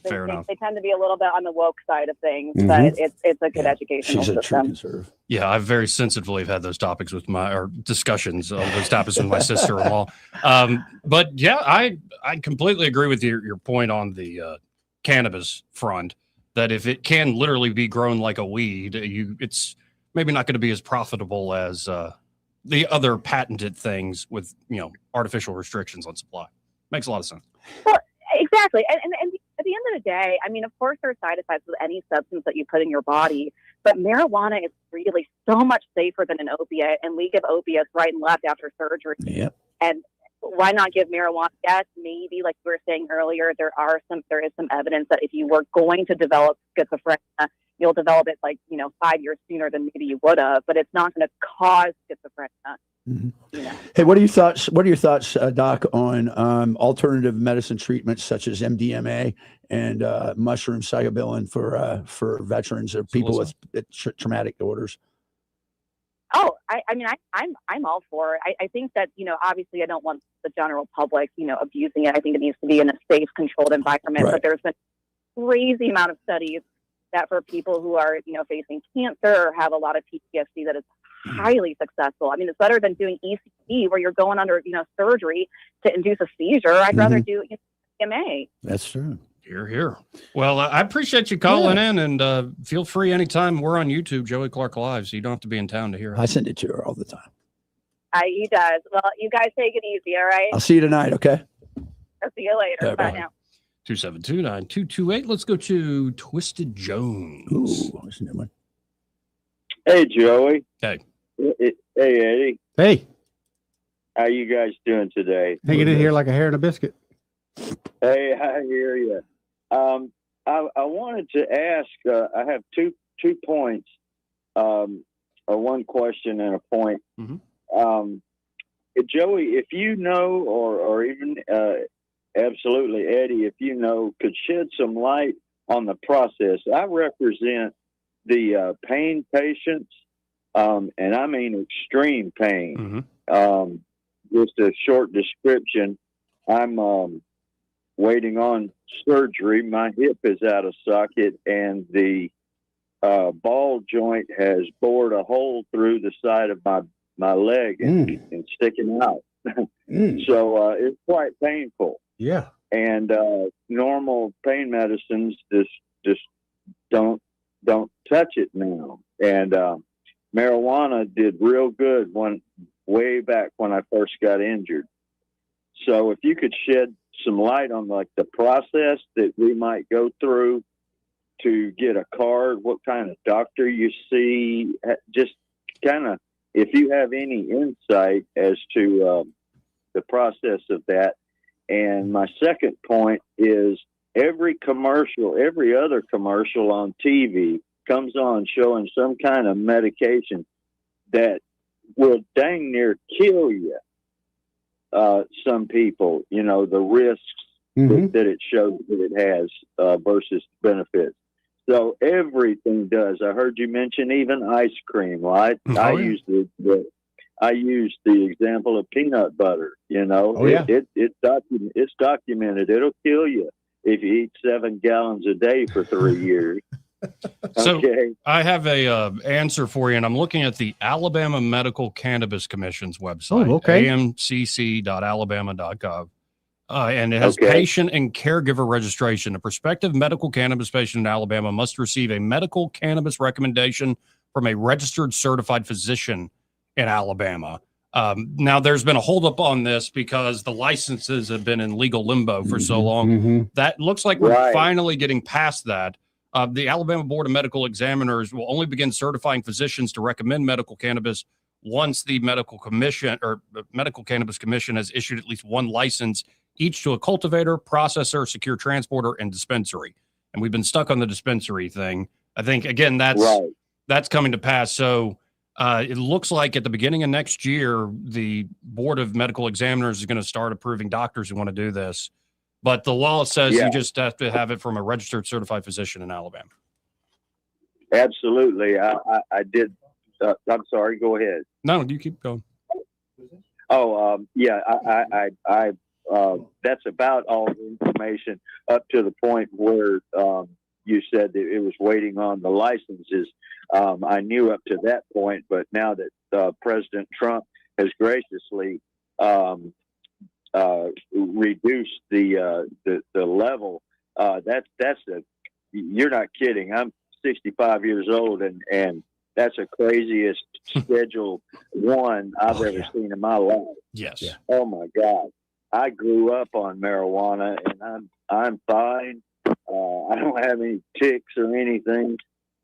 Fair enough. They tend to be a little bit on the woke side of things, but it's a good educational She's a true system. conservative. Yeah, I very sensitively have had those topics with discussions on those topics with my sister-in-law. But yeah, I completely agree with your point on the cannabis front, that if it can literally be grown like a weed, it's maybe not going to be as profitable as the other patented things with artificial restrictions on supply. Makes a lot of sense. Well, exactly, and at the end of the day, I mean, of course, there are side effects with any substance that you put in your body, but marijuana is really so much safer than an opiate, and we give opiates right and left after surgery. Yep. And why not give marijuana? Yes, maybe, like we were saying earlier, there is some evidence that if you were going to develop schizophrenia, you'll develop it 5 years sooner than maybe you would have, but it's not going to cause schizophrenia. Mm-hmm. Hey, what are your thoughts? What are your thoughts, Doc, on alternative medicine treatments such as MDMA and mushroom psilocybin for veterans or people with traumatic disorders? Oh, I mean, I'm all for it. I think that, obviously I don't want the general public, abusing it. I think it needs to be in a safe, controlled environment. Right. But there's been a crazy amount of studies that for people who are, facing cancer or have a lot of PTSD, that is highly successful. I mean, it's better than doing ECT where you're going under, surgery to induce a seizure. I'd rather do MDMA. That's true. Here. Well, I appreciate you calling in, and feel free anytime. We're on YouTube, Joey Clark Live, so you don't have to be in town to hear it. I send it to her all the time. He does. Well, you guys take it easy, all right? I'll see you tonight, okay? I'll see you later. Bye-bye. Bye now. 272-9228. Let's go to Twisted Jones. Ooh, that's a new one. Hey, Joey. Hey. Hey, Eddie. Hey. How you guys doing today? Hanging in here like a hair in a biscuit. Hey, I hear you. I wanted to ask, I have two points, one question and a point. Mm-hmm. Joey, if you know, or even absolutely Eddie, if you know, could shed some light on the process. I represent the pain patients, and I mean extreme pain. Mm-hmm. Just a short description. I'm waiting on surgery. My hip is out of socket, and the ball joint has bored a hole through the side of my leg and sticking out. So it's quite painful. Yeah. And normal pain medicines just don't touch it now. And marijuana did real good way back when I first got injured. So if you could shed some light on the process that we might go through to get a card, what kind of doctor you see, just kind of, if you have any insight as to the process of that. And my second point is every other commercial on TV comes on showing some kind of medication that will dang near kill you. Some people, the risks that it shows that it has versus benefits. So everything does. I heard you mention even ice cream. Well, I use I use the example of peanut butter. It's documented. It'll kill you if you eat 7 gallons a day for 3 years. So Okay. I have a answer for you, and I'm looking at the Alabama Medical Cannabis Commission's website, amcc.alabama.gov. And it has patient and caregiver registration. A prospective medical cannabis patient in Alabama must receive a medical cannabis recommendation from a registered certified physician in Alabama. Now, there's been a holdup on this because the licenses have been in legal limbo for so long. That looks like we're finally getting past that. The Alabama Board of Medical Examiners will only begin certifying physicians to recommend medical cannabis once the medical cannabis commission has issued at least one license each to a cultivator, processor, secure transporter, and dispensary. And we've been stuck on the dispensary thing. I think, again, that's coming to pass. So it looks like at the beginning of next year, the Board of Medical Examiners is going to start approving doctors who want to do this. But the law says you just have to have it from a registered certified physician in Alabama. Absolutely. I did. I'm sorry. Go ahead. No, you keep going. Oh, I that's about all the information up to the point where you said that it was waiting on the licenses. I knew up to that point, but now that President Trump has graciously reduced the level, you're not kidding. I'm 65 years old, and that's the craziest Schedule 1 I've ever seen in my life. Yes. Yeah. Oh my God. I grew up on marijuana, and I'm fine. I don't have any tics or anything.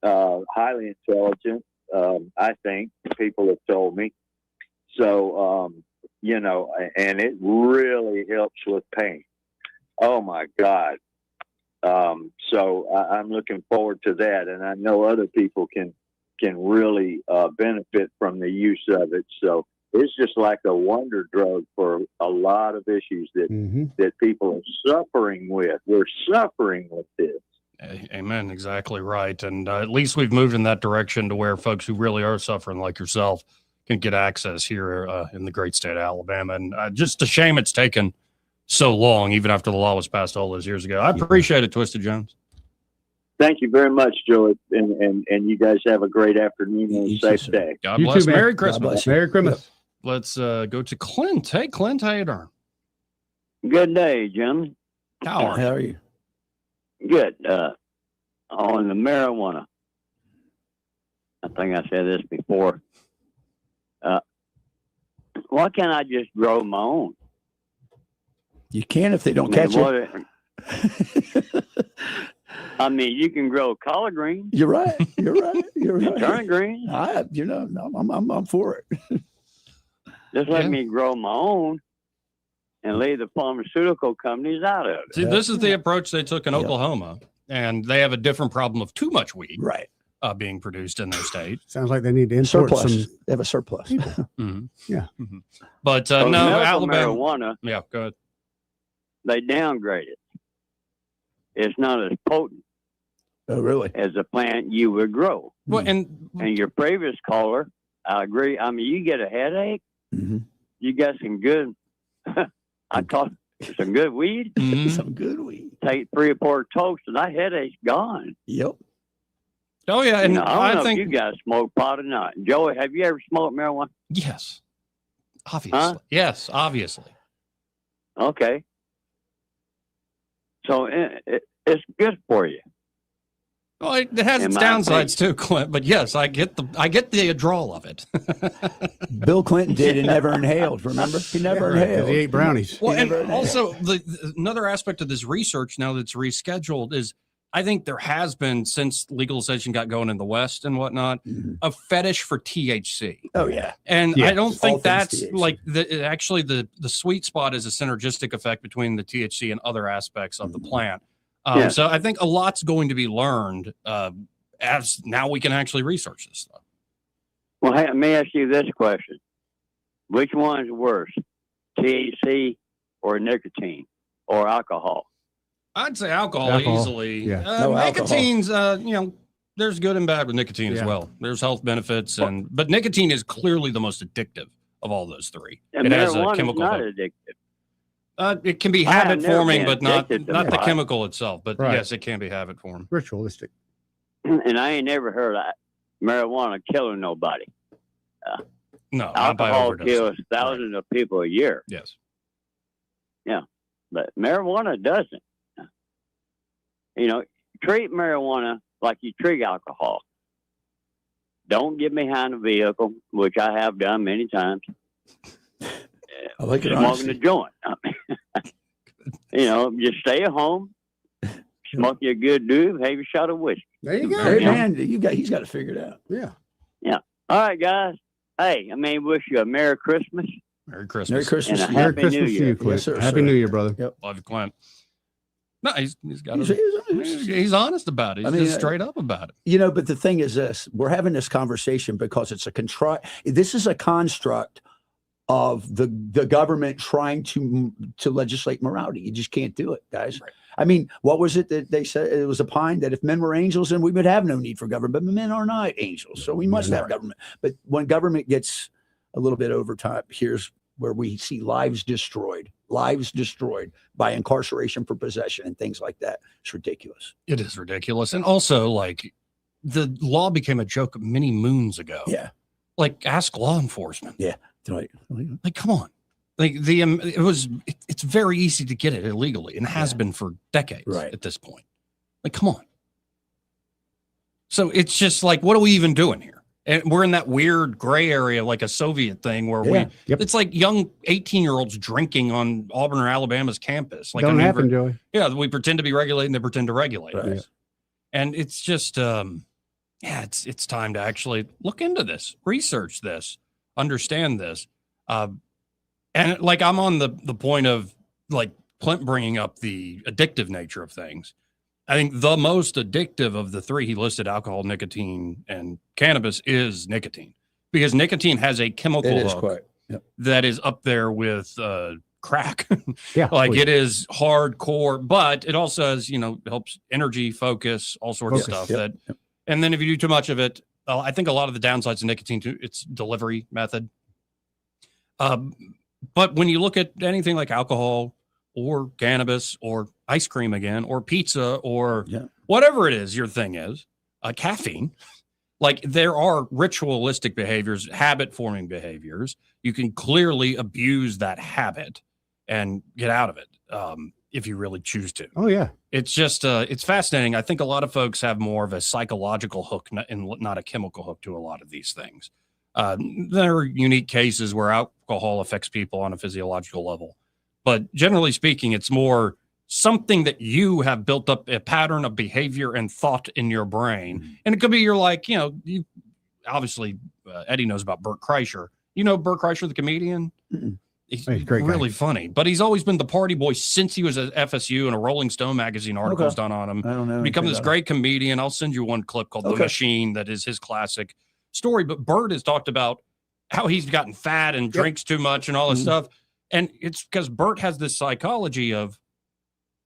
Highly intelligent, I think people have told me. So, and it really helps with pain. Oh my God. So I'm looking forward to that, and I know other people can really benefit from the use of it. So it's just like a wonder drug for a lot of issues that people are suffering with. We're suffering with this. Amen. Exactly right. And at least we've moved in that direction to where folks who really are suffering, like yourself, can get access here in the great state of Alabama. And just a shame it's taken so long, even after the law was passed all those years ago. I appreciate it, Twisted Jones. Thank you very much, Joe, and you guys have a great afternoon and a safe day. God bless. Too, Merry Christmas. Merry Christmas. Let's go to Clint. Hey, Clint, how you doing? Good day, Jim. How are you? Good. On the marijuana, I think I said this before. Why can't I just grow my own? You can if they don't catch it. I mean, you can grow collard greens. You're right. You're right. You're right. Turnip greens. I'm for it. Just let me grow my own and leave the pharmaceutical companies out of it. See, this is the approach they took in Oklahoma, and they have a different problem of too much weed being produced in their state. Sounds like they need to import surplus. some. They have a surplus. Mm-hmm. Yeah. Mm-hmm. But So no, medical Alabama. marijuana, Yeah, go ahead. they downgrade it. It's not as potent Oh, really? as a plant you would grow. Well, and your previous caller, I agree. I mean, you get a headache. Mm-hmm. You got some good. I caught some good weed. Some good weed. Take 3 or 4 toasts, and that headache's gone. Yep. Oh yeah, and I don't know think if you guys smoke pot or not. Joey, have you ever smoked marijuana? yes, obviously. Huh? Yes, obviously. Okay. So it's good for you. Well, it has its downsides too, Clint. But yes, I get the withdrawal of it. Bill Clinton did and never inhaled. Remember, he never inhaled. He ate brownies. Well, and also another aspect of this research now that's rescheduled is I think there has been, since legalization got going in the West and whatnot, a fetish for THC. Oh yeah, and yes. I don't think that's THC. like actually the sweet spot is a synergistic effect between the THC and other aspects of the plant. So I think a lot's going to be learned as now we can actually research this stuff. Well, hey, let me ask you this question: which one is worse, THC or nicotine or alcohol? I'd say alcohol. Easily. Yeah. Nicotine's, there's good and bad with nicotine as well. There's health benefits, but nicotine is clearly the most addictive of all those three. And it has a marijuana chemical is not hook. addictive. It can be I have habit never forming, been but not addicted to the pot. chemical itself. But Right. yes, it can be habit form. Ritualistic. And I ain't never heard of marijuana killing nobody. No, not by Alcohol overdose. kills thousands of people a year. Yes. Yeah, but marijuana doesn't. Treat marijuana like you treat alcohol. Don't get behind a vehicle, which I have done many times. I like it. Smoking a joint. Just stay at home, smoke your good doob, have your shot of whiskey. There you go. Hey, man, he's got to figure it out. Yeah. Yeah. All right, guys. Hey, wish you a Merry Christmas. Merry Christmas. Merry Christmas. And a Merry Happy Christmas New to Year. you, Clint. Yes, sir, Happy sir. New Year, brother. Yep. Love you, Clint. No, he's got He's honest about it. He's just straight up about it. But the thing is this: we're having this conversation because it's this is a construct of the government trying to legislate morality. You just can't do it, guys. Right. I mean, what was it that they said? It was a pine that if men were angels, then we would have no need for government. But men are not angels, so we must have government. But when government gets a little bit over time, here's where we see lives destroyed by incarceration for possession and things like that. It's ridiculous. It is ridiculous. And also, like, the law became a joke many moons ago. Yeah. Like, ask law enforcement. Yeah. Like, come on. Like, it's very easy to get it illegally and has been for decades at this point. Like, come on. So it's just like, what are we even doing here? And we're in that weird gray area, like a Soviet thing where it's like young 18-year-olds drinking on Auburn or Alabama's campus. Like, Don't happen, Joey. Yeah, we pretend to be regulating, they pretend to regulate Right. us. And it's just, it's time to actually look into this, research this, understand this. And like, I'm on the point of like Clint bringing up the addictive nature of things. I think the most addictive of the three he listed, alcohol, nicotine, and cannabis, is nicotine, because nicotine has a chemical hook that is up there with crack. It is hardcore, but it also has, helps energy, focus, all sorts of stuff. And then if you do too much of it, I think a lot of the downsides of nicotine too, its delivery method. But when you look at anything like alcohol or cannabis or ice cream again, or pizza, or whatever it is your thing is, caffeine, like, there are ritualistic behaviors, habit forming behaviors. You can clearly abuse that habit and get out of it if you really choose to. Oh, yeah. It's just, it's fascinating. I think a lot of folks have more of a psychological hook and not a chemical hook to a lot of these things. There are unique cases where alcohol affects people on a physiological level. But generally speaking, it's more something that you have built up a pattern of behavior and thought in your brain. And it could be you're like, you obviously, Eddie knows about Bert Kreischer. You know Bert Kreischer, the comedian? He's great really funny. But he's always been the party boy since he was at FSU, and a Rolling Stone magazine article was done on him. I don't know. Become this great comedian. I'll send you one clip called The Machine that is his classic story. But Bert has talked about how he's gotten fat and drinks too much and all this stuff. And it's because Bert has this psychology of,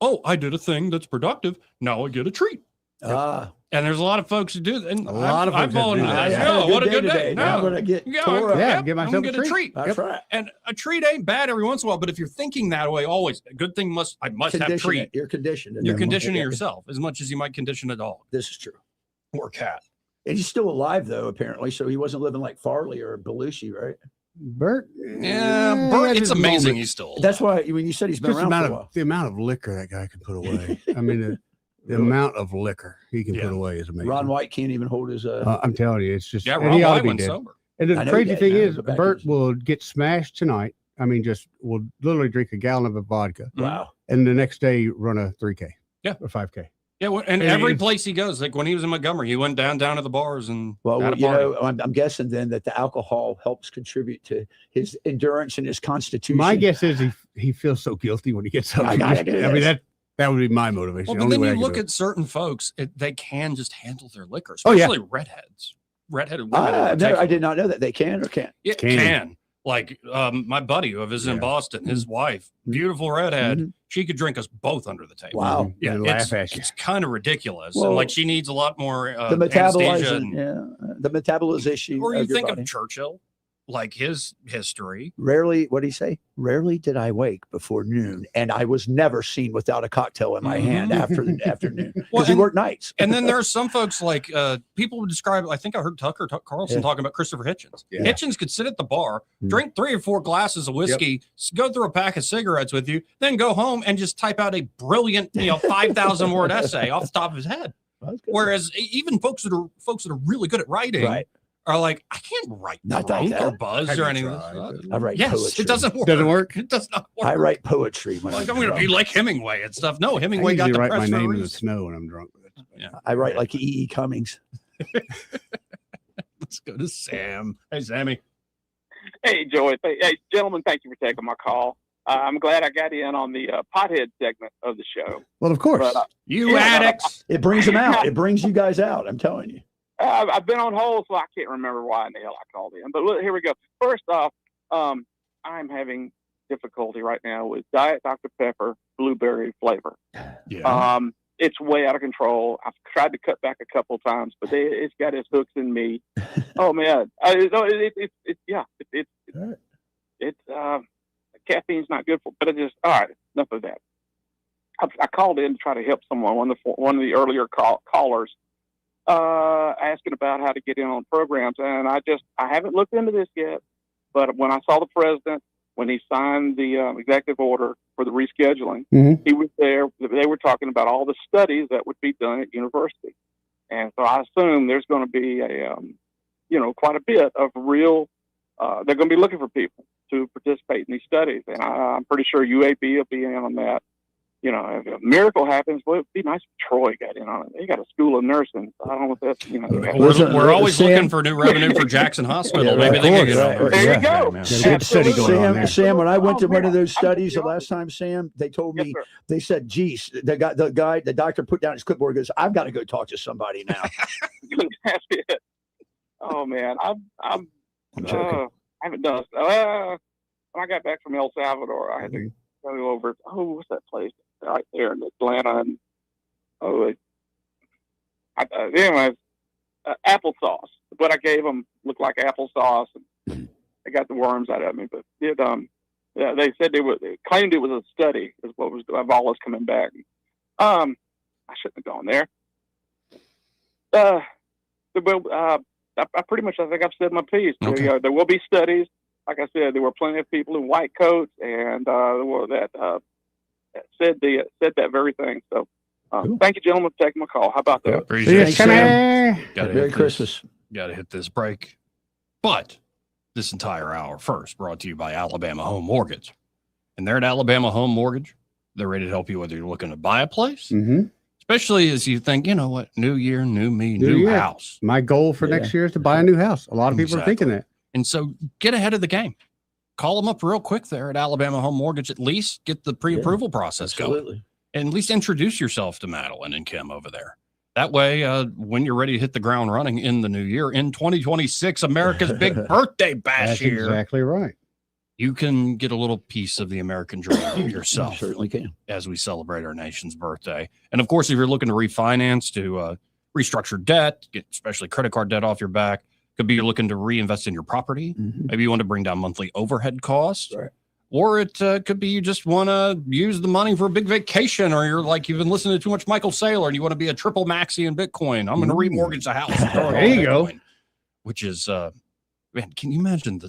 oh, I did a thing that's productive. Now I get a treat. And there's a lot of folks who do that. And I've fallen into that. Oh, what a good day. Now I'm going to get tore up. Get myself I'm gonna get a treat. That's right. And a treat ain't bad every once in a while. But if you're thinking that way always, a good thing I must have treat. You're conditioned. You're conditioning yourself as much as you might condition a dog. This is true. Or cat. And he's still alive, though, apparently. So he wasn't living like Farley or Belushi, right? Bert? Yeah, Bert, it's amazing he's still alive. That's why when you said he's been around for a while. The amount of liquor that guy can put away. I mean, the amount of liquor he can put away is amazing. Ron White can't even hold his... I'm telling you, it's just... Yeah, Ron White went sober. And the crazy thing is, Bert will get smashed tonight. I mean, will literally drink a gallon of vodka. Wow. And the next day run a 3K. Yeah. Or 5K. Yeah, and every place he goes, like when he was in Montgomery, he went down to the bars and had a party. I'm guessing then that the alcohol helps contribute to his endurance and his constitution. My guess is he feels so guilty when he gets up. I mean, that would be my motivation. Well, but then you look at certain folks, they can just handle their liquor, especially redheads. Redheaded women. I did not know that they can or can't. It can. Like my buddy who I visited in Boston, his wife, beautiful redhead, she could drink us both under the table. Wow. Yeah, And laugh at you. it's kind of ridiculous. Well, and like she needs a lot more The anesthesia. the metabolization. Or you of your think body. of Churchill, like his history. Rarely, what did he say? Rarely did I wake before noon, and I was never seen without a cocktail in my hand after the afternoon because he worked nights. And then there are some folks like people would describe. I think I heard Tucker Carlson talking about Christopher Hitchens. Yeah. Hitchens could sit at the bar, drink 3 or 4 glasses of whiskey, go through a pack of cigarettes with you, then go home and just type out a brilliant, 5,000 word essay off the top of his head. Whereas even folks that are really good at writing. Are like, I can't write drunk or buzz or anything. I write poetry. It doesn't work. Doesn't work? It does not work. I write poetry. When Like I'm going to be like Hemingway and stuff. No, I Hemingway got usually the write press my for a name in the reason. snow when I'm drunk. Yeah. I write like E.E. Cummings. Let's go to Sam. Hey, Sammy. Hey, Joey. Hey, gentlemen, thank you for taking my call. I'm glad I got in on the pothead segment of the show. Well, of course. But, you addicts. It brings them out. It brings you guys out. I'm telling you. I've been on hold, so I can't remember why in the hell I called in. But look, here we go. First off, I'm having difficulty right now with Diet Dr. Pepper blueberry flavor. Yeah. It's way out of control. I've tried to cut back a couple times, but it's got its hooks in me. Oh man, caffeine's not good for. But it just all right. Enough of that. I called in to try to help someone. One of the earlier callers. Asking about how to get in on programs, and I haven't looked into this yet. But when I saw the president, when he signed the executive order for the rescheduling, he was there. They were talking about all the studies that would be done at university, and so I assume there's going to be quite a bit of real. They're going to be looking for people to participate in these studies, and I'm pretty sure UAB will be in on that. If a miracle happens, well, it'd be nice if Troy got in on it. They got a school of nursing. I don't know if that's, we're always looking for new revenue for Jackson Hospital. Maybe they can get on. There you go. Good study going on there. Sam, when I went to one of those studies the last time, Sam, they told me, they said, geez, the doctor put down his clipboard and goes, I've got to go talk to somebody now. That's it. Oh, man. I'm joking. I haven't done it. When I got back from El Salvador, I had to go over, what's that place? Right there in Atlanta, and anyways, applesauce. What I gave them looked like applesauce, and they got the worms out of me. But they said they claimed it was a study, is what was Vola's coming back. I shouldn't have gone there. I pretty much, I think I've said my piece. Okay. There will be studies. Like I said, there were plenty of people in white coats, and said that very thing. So, thank you, gentlemen, for taking my call. How about that? Appreciate it. Merry Christmas. Got to hit this break. But this entire hour first brought to you by Alabama Home Mortgage. And they're at Alabama Home Mortgage. They're ready to help you whether you're looking to buy a place, especially as you think, you know what, new year, new me, new house. My goal for next year is to buy a new house. A lot of people are thinking that. And so get ahead of the game. Call them up real quick there at Alabama Home Mortgage. At least get the pre-approval process going. And at least introduce yourself to Madeline and Kim over there. That way, when you're ready to hit the ground running in the new year, in 2026, America's big birthday bash That's here. Exactly right. You can get a little piece of the American dream yourself. You certainly can. As we celebrate our nation's birthday. And of course, if you're looking to refinance, to restructure debt, get especially credit card debt off your back, could be you're looking to reinvest in your property. Maybe you want to bring down monthly overhead costs. Right. Or it could be you just want to use the money for a big vacation, or you're like, you've been listening to too much Michael Saylor and you want to be a triple maxi in Bitcoin. I'm going to remortgage the house. There you go. Which is, man, can you imagine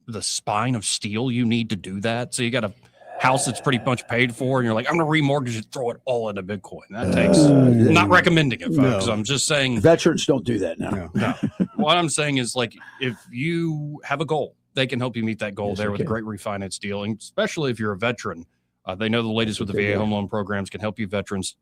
the spine of steel you need to do that? So you got a house that's pretty much paid for, and you're like, I'm going to remortgage it, throw it all into Bitcoin. That takes, not recommending it, folks. No. I'm just saying. Veterans don't do that now. No. What I'm saying is, like, if you have a goal, they can help you meet that goal there with a great refinance deal. And especially if you're a veteran, they know the latest with the VA home loan programs can help you veterans.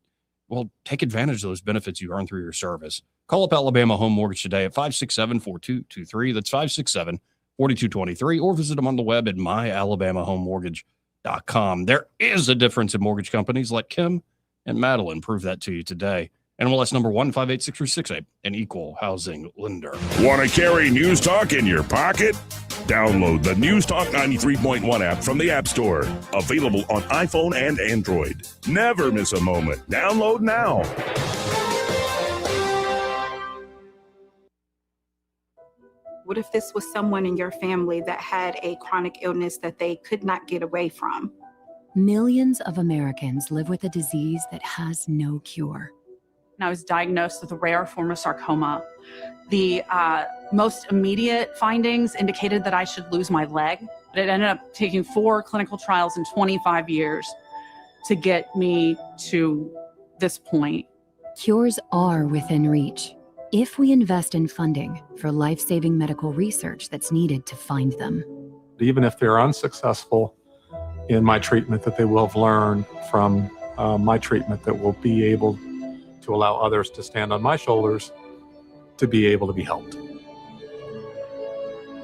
Well, take advantage of those benefits you earn through your service. Call up Alabama Home Mortgage today at 567-4223. That's 567-4223, or visit them on the web at myalabamahomemortgage.com. There is a difference in mortgage companies. Let Kim and Madeline prove that to you today. NMLS number 1586368, an equal housing lender. Want to carry News Talk in your pocket? Download the News Talk 93.1 app from the App Store. Available on iPhone and Android. Never miss a moment. Download now. What if this was someone in your family that had a chronic illness that they could not get away from? Millions of Americans live with a disease that has no cure. I was diagnosed with a rare form of sarcoma. The most immediate findings indicated that I should lose my leg, but it ended up taking 4 clinical trials in 25 years to get me to this point. Cures are within reach if we invest in funding for life-saving medical research that's needed to find them. Even if they're unsuccessful in my treatment, that they will have learned from my treatment that will be able to allow others to stand on my shoulders to be able to be helped.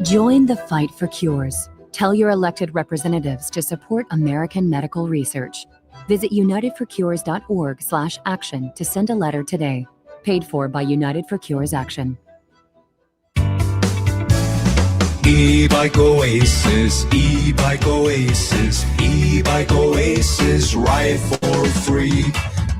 Join the fight for cures. Tell your elected representatives to support American medical research. Visit unitedforcures.org/action to send a letter today. Paid for by United for Cures Action. E-Bike Oasis, E-Bike Oasis, E-Bike Oasis, ride for free.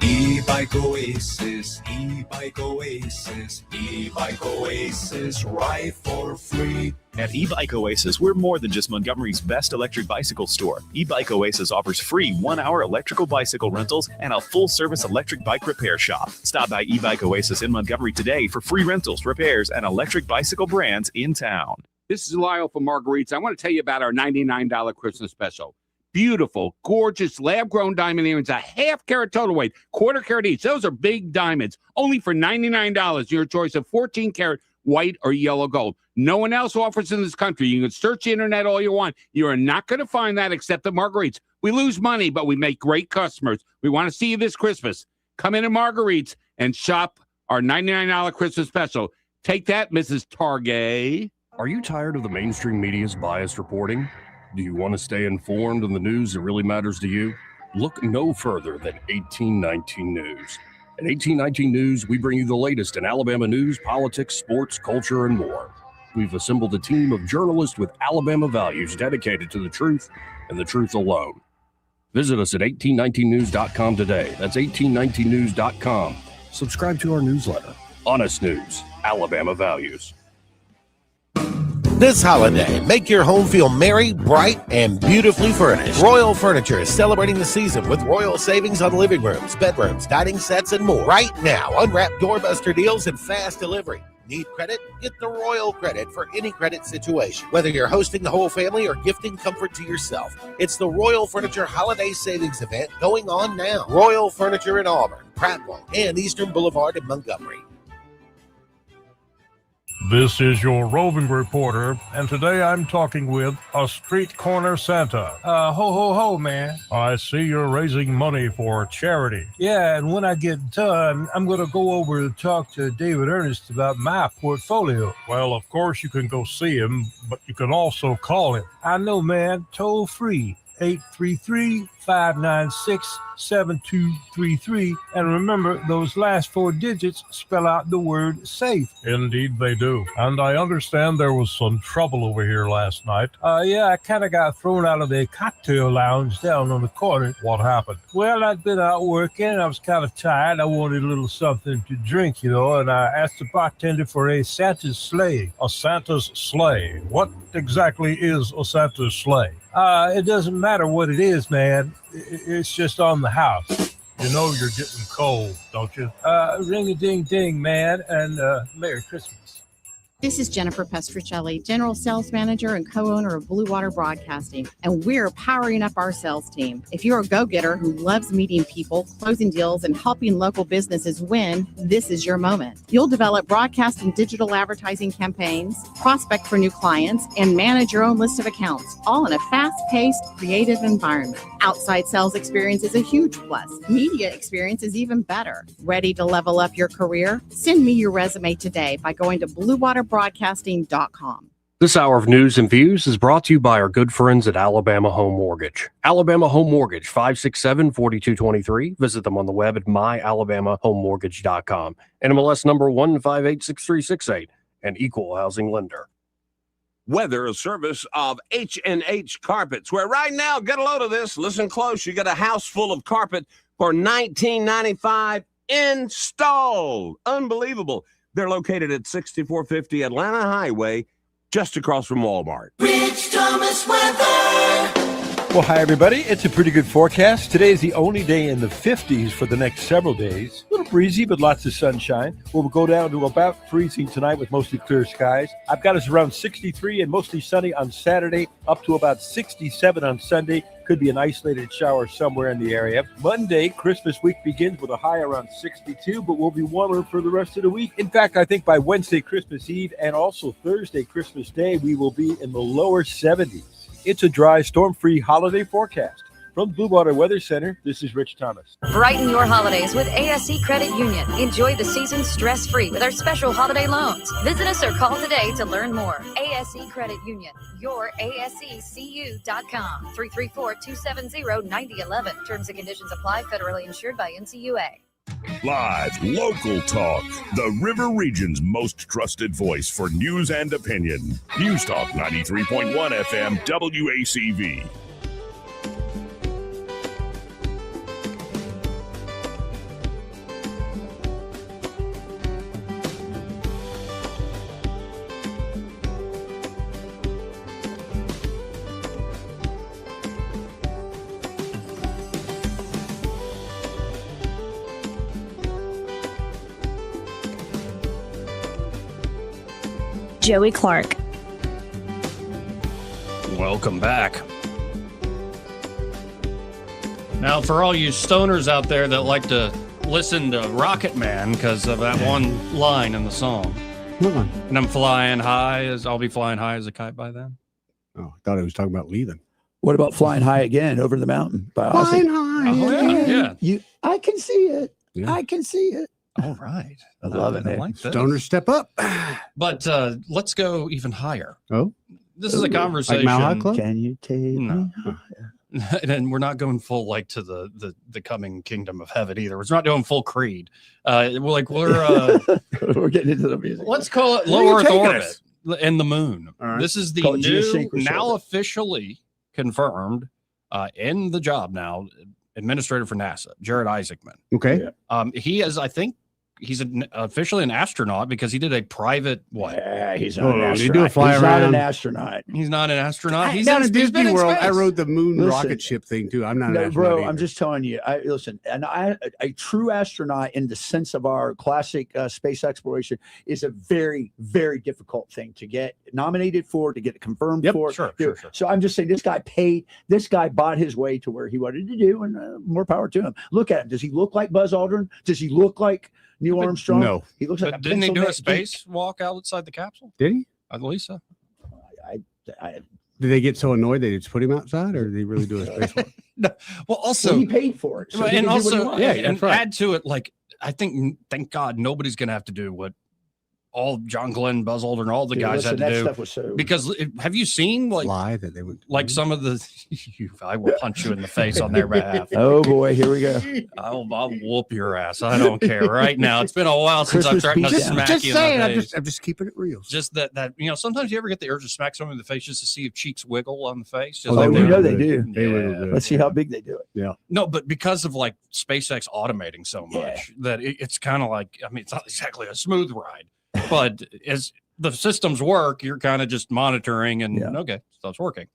E-Bike Oasis, E-Bike Oasis, E-Bike Oasis, ride for free. At E-Bike Oasis, we're more than just Montgomery's best electric bicycle store. E-Bike Oasis offers free 1-hour electrical bicycle rentals and a full-service electric bike repair shop. Stop by E-Bike Oasis in Montgomery today for free rentals, repairs, and electric bicycle brands in town. This is Lyle from Marguerite's. I want to tell you about our $99 Christmas special. Beautiful, gorgeous, lab-grown diamond earrings, a half-carat total weight, quarter-carat each. Those are big diamonds, only for $99. Your choice of 14-carat white or yellow gold. No one else offers in this country. You can search the internet all you want. You are not going to find that except at Marguerite's. We lose money, but we make great customers. We want to see you this Christmas. Come in at Marguerite's and shop our $99 Christmas special. Take that, Mrs. Target. Are you tired of the mainstream media's biased reporting? Do you want to stay informed on the news that really matters to you? Look no further than 1819 News. At 1819 News, we bring you the latest in Alabama news, politics, sports, culture, and more. We've assembled a team of journalists with Alabama values dedicated to the truth and the truth alone. Visit us at 1819news.com today. That's 1819news.com. Subscribe to our newsletter. Honest News, Alabama Values. This holiday, make your home feel merry, bright, and beautifully furnished. Royal Furniture is celebrating the season with royal savings on living rooms, bedrooms, dining sets, and more. Right now, unwrap doorbuster deals and fast delivery. Need credit? Get the Royal Credit for any credit situation. Whether you're hosting the whole family or gifting comfort to yourself, it's the Royal Furniture Holiday Savings Event going on now. Royal Furniture in Auburn, Prattville, and Eastern Boulevard in Montgomery. This is your roving reporter, and today I'm talking with a street corner Santa. Ho, ho, ho, man. I see you're raising money for charity. Yeah, and when I get done, I'm going to go over to talk to David Ernest about my portfolio. Well, of course you can go see him, but you can also call him. I know, man. Toll free. 833-596-7233. And remember, those last 4 digits spell out the word safe. Indeed they do. And I understand there was some trouble over here last night. Yeah, I kind of got thrown out of the cocktail lounge down on the corner. What happened? Well, I'd been out working. I was kind of tired. I wanted a little something to drink, you know, and I asked the bartender for a Santa's sleigh. A Santa's sleigh? What exactly is a Santa's sleigh? It doesn't matter what it is, man. It's just on the house. You know you're getting cold, don't you? Ring-a-ding-ding, man, and Merry Christmas. This is Jennifer Pestricelli, General Sales Manager and co-owner of Blue Water Broadcasting, and we're powering up our sales team. If you're a go-getter who loves meeting people, closing deals, and helping local businesses win, this is your moment. You'll develop broadcast and digital advertising campaigns, prospect for new clients, and manage your own list of accounts, all in a fast-paced, creative environment. Outside sales experience is a huge plus. Media experience is even better. Ready to level up your career? Send me your resume today by going to bluewaterbroadcasting.com. This hour of news and views is brought to you by our good friends at Alabama Home Mortgage. Alabama Home Mortgage, 567-4223. Visit them on the web at myalabamahomemortgage.com. NMLS number 1586368, an equal housing lender. Weather, a service of H&H Carpets, where right now, get a load of this, listen close, you get a house full of carpet for $19.95 installed. Unbelievable. They're located at 6450 Atlanta Highway, just across from Walmart. Rich Thomas weather. Well, hi, everybody. It's a pretty good forecast. Today is the only day in the 50s for the next several days. A little breezy, but lots of sunshine. We'll go down to about freezing tonight with mostly clear skies. I've got us around 63 and mostly sunny on Saturday, up to about 67 on Sunday. Could be an isolated shower somewhere in the area. Monday, Christmas week begins with a high around 62, but will be warmer for the rest of the week. In fact, I think by Wednesday, Christmas Eve, and also Thursday, Christmas Day, we will be in the lower 70s. It's a dry, storm-free holiday forecast. From Blue Water Weather Center, this is Rich Thomas. Brighten your holidays with ASE Credit Union. Enjoy the season stress-free with our special holiday loans. Visit us or call today to learn more. ASE Credit Union, your ASECU.com. 334-270-9011. Terms and conditions apply. Federally insured by NCUA. Live, local talk. The River Region's most trusted voice for news and opinion. News Talk 93.1 FM WACV. Joey Clark. Welcome back. Now, for all you stoners out there that like to listen to Rocket Man because of that one line in the song, and I'm flying high I'll be flying high as a kite by then. Oh, I thought he was talking about leaving. What about Flying High Again over the mountain? Flying High. Oh, yeah. I can see it. Yeah. I can see it. All right. I love it. I like this. Stoners step up. But let's go even higher. Oh, this is a conversation. Like Mile High Club? Can you take me? And we're not going full like to the coming kingdom of heaven either. We're not doing full Creed. We're we're getting into the music. Let's call it low Earth orbit and the moon. Right. This is the Call it new, geosynchronous now orbit. officially confirmed in the job now, administrator for NASA, Jared Isaacman. Okay. He is, I think, he's officially an astronaut because he did a private what? Yeah, he's not an astronaut. He do a fly He's around. not an astronaut. He's not an astronaut. He's down in at Disney been in World. I space. rode the moon Listen, rocket ship thing too. I'm not an No, astronaut. bro, either. I'm just telling you. Listen, and a true astronaut in the sense of our classic space exploration is a very, very difficult thing to get nominated for, to get confirmed for. Sure. So I'm just saying, this guy bought his way to where he wanted to do, and more power to him. Look at him. Does he look like Buzz Aldrin? Does he look like Neil Armstrong? No. He looks like But a didn't he do a Pennsylvania- space walk outside the capsule? Did he? I believe so. Did they get so annoyed they just put him outside, or did he really do a spacewalk? No. Well, also he paid for it. So he and can do what he also, wants. Yeah, and that's right. add to it, like I think, thank God, nobody's going to have to do what all John Glenn, Buzz Aldrin, all the Dude, guys listen, had that to do. stuff was so. Because have you seen Lie that they would like some of the? I will punch you in the face on their behalf. Oh boy, here we go. I'll whoop your ass. I don't care right now. It's been a while since I've Christmas threatened to beat down. smack just you saying, in the face. I'm just keeping it real. Just that sometimes you ever get the urge to smack someone in the face just to see if cheeks wiggle on the face. Just Oh, like they you will. know they do. They will do. Let's see how big they do it. Yeah. No, but because of like SpaceX automating so much that it's kind of like, I mean, it's not exactly a smooth ride, but as the systems work, you're kind of just monitoring and okay, stuff's working.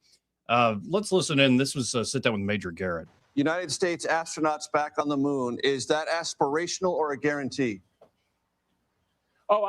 Let's listen in. This was a sit down with Major Garrett. United States astronauts back on the moon. Is that aspirational or a guarantee? Oh,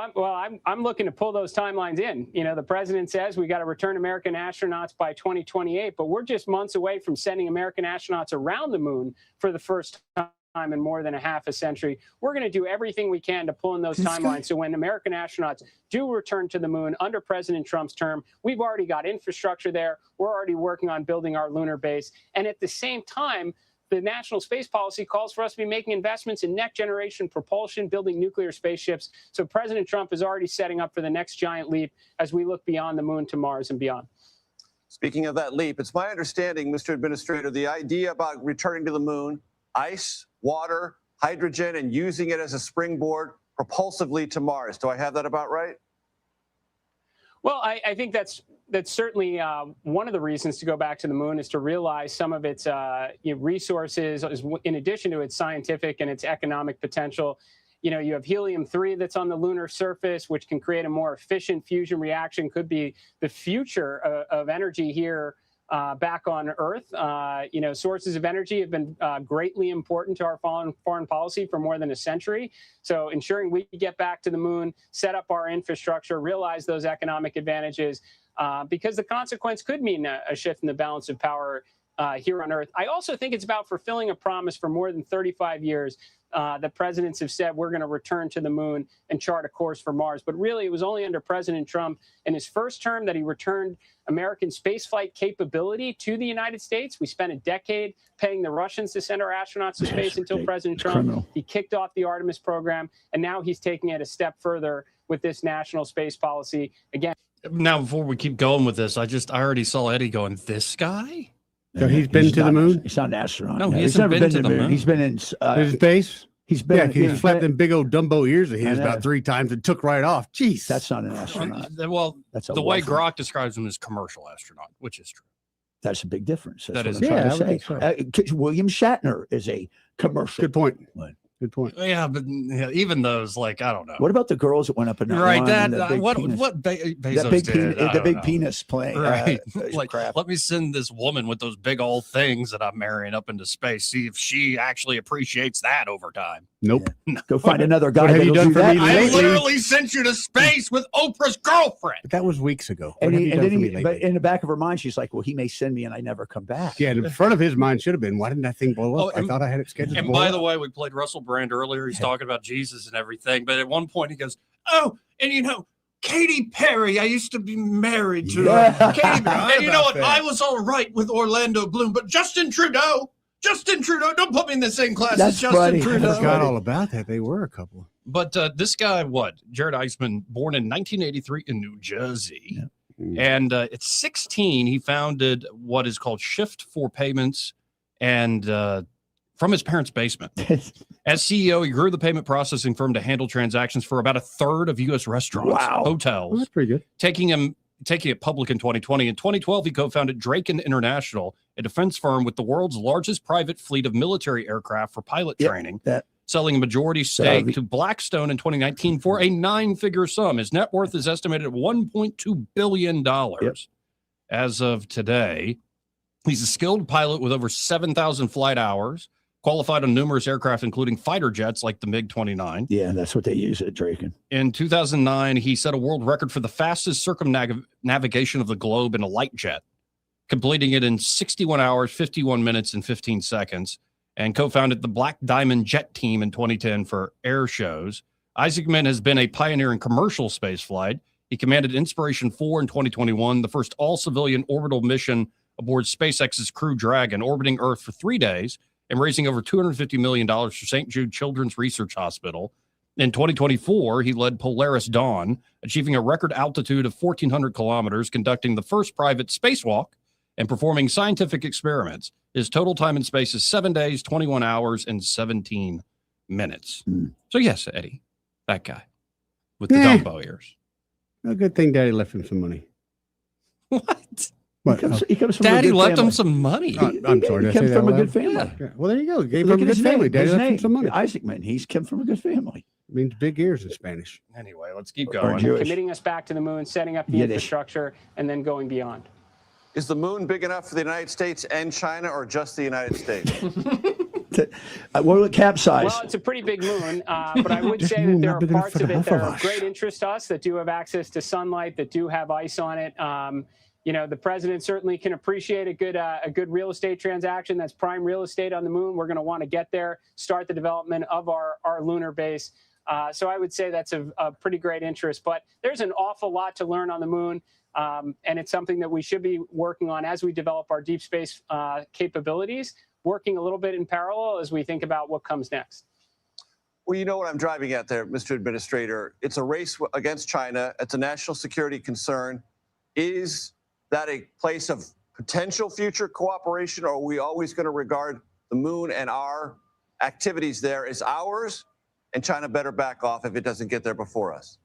I'm looking to pull those timelines in. You know, the president says we got to return American astronauts by 2028, but we're just months away from sending American astronauts around the moon for the first time in more than a half a century. We're going to do everything we can to pull in those timelines. So when American astronauts do return to the moon under President Trump's term, we've already got infrastructure there. We're already working on building our lunar base. And at the same time, the national space policy calls for us to be making investments in next generation propulsion, building nuclear spaceships. So President Trump is already setting up for the next giant leap as we look beyond the moon to Mars and beyond. Speaking of that leap, it's my understanding, Mr. Administrator, the idea about returning to the moon, ice, water, hydrogen, and using it as a springboard propulsively to Mars. Do I have that about right? Well, I think that's that's certainly one of the reasons to go back to the moon is to realize some of its resources, in addition to its scientific and its economic potential. You have helium-3 that's on the lunar surface, which can create a more efficient fusion reaction, could be the future of energy here back on Earth. Sources of energy have been greatly important to our foreign policy for more than a century. So ensuring we get back to the moon, set up our infrastructure, realize those economic advantages, because the consequence could mean a shift in the balance of power here on Earth. I also think it's about fulfilling a promise for more than 35 years. The presidents have said we're going to return to the moon and chart a course for Mars. But really, it was only under President Trump in his first term that he returned American spaceflight capability to the United States. We spent a decade paying the Russians to send our astronauts to space until President Trump. Criminal. He kicked off the Artemis program, and now he's taking it a step further with this national space policy. Again. Now, before we keep going with this, I already saw Eddie going, this guy? So he's been to the moon? He's not an astronaut. No, he hasn't been to the moon. He's been in space. He's been. Yeah, he flapped them big old Dumbo ears of his I know. about 3 times and took right off. Jeez, that's not an astronaut. Well, That's a the way waffle. Grok describes him as commercial astronaut, which is true. That's a big difference. That's That what is I'm trying true. to Yeah, I say. would think William Shatner is a commercial. Good point. What? Good point. Yeah, but even those, like, I don't know. What about the girls that went up in that Right, one that and the big what penis? Bezos that big did, I the don't big know. penis plane. Right. Like, crap. let me send this woman with those big old things that I'm marrying up into space. See if she actually appreciates that over time. Nope. Go find another guy. What have you that'll done do for that. me I lately? literally sent you to space with Oprah's girlfriend. But that was weeks ago. And, What have you done for me but lately? in the back of her mind, she's like, "Well, he may send me, and I never come back." Yeah, in front of his mind should have been, why didn't that thing blow up? Oh, I thought I had it scheduled to And blow by up. the way, we played Russell Brand earlier. He's talking about Jesus and everything. But at one point he goes, oh, and Katy Perry, I used to be married to her. Katy Perry. And you know what? I was all right with Orlando Bloom, but Justin Trudeau, don't put me in the same class That's as Justin funny. I Trudeau. forgot all about that. They were a couple. But this guy, Jared Eisman, born in 1983 in New Jersey. Yeah. And at 16, he founded what is called Shift for Payments and from his parents' basement. As CEO, he grew the payment processing firm to handle transactions for about a third of U.S. restaurants, hotels, Well, that's pretty good. taking it public in 2020. In 2012, he co-founded Draken International, a defense firm with the world's largest private fleet of military aircraft for pilot training, selling a majority stake to Blackstone in 2019 for a 9-figure sum. His net worth is estimated at $1.2 billion as of today. He's a skilled pilot with over 7,000 flight hours, qualified on numerous aircraft, including fighter jets like the MiG-29. Yeah, that's what they use at Draken. In 2009, he set a world record for the fastest circumnavigation of the globe in a light jet, completing it in 61 hours, 51 minutes, and 15 seconds, and co-founded the Black Diamond Jet Team in 2010 for air shows. Isaacman has been a pioneer in commercial spaceflight. He commanded Inspiration 4 in 2021, the first all-civilian orbital mission aboard SpaceX's Crew Dragon, orbiting Earth for 3 days and raising over $250 million for St. Jude Children's Research Hospital. In 2024, he led Polaris Dawn, achieving a record altitude of 1,400 kilometers, conducting the first private spacewalk and performing scientific experiments. His total time in space is 7 days, 21 hours, and 17 minutes. So yes, Eddie, that guy with the Dumbo ears. A good thing Daddy left him some money. What? He comes from Daddy a good left family. him some money. I'm sorry. He did I say comes that from a out good loud? family. Yeah. Well, there you go. Gave Look him a at good his family. name. Daddy His left him name. some money. Isaacman. He's come from a good family. Means big ears in Spanish. Anyway, let's keep Or going. Jewish. Committing us back to the moon, setting up the Yiddish. infrastructure, and then going beyond. Is the moon big enough for the United States and China, or just the United States? What about capsize? Well, it's a pretty big moon, but I would This say moon that there not are big enough parts for the of it both that of are of us. great interest to us, that do have access to sunlight, that do have ice on it. The president certainly can appreciate a good real estate transaction. That's prime real estate on the moon. We're going to want to get there, start the development of our lunar base. So I would say that's a pretty great interest. But there's an awful lot to learn on the moon, and it's something that we should be working on as we develop our deep space capabilities, working a little bit in parallel as we think about what comes next. Well, you know what I'm driving at there, Mr. Administrator. It's a race against China. It's a national security concern. Is that a place of potential future cooperation, or are we always going to regard the moon and our activities there as ours, and China better back off if it doesn't get there before us?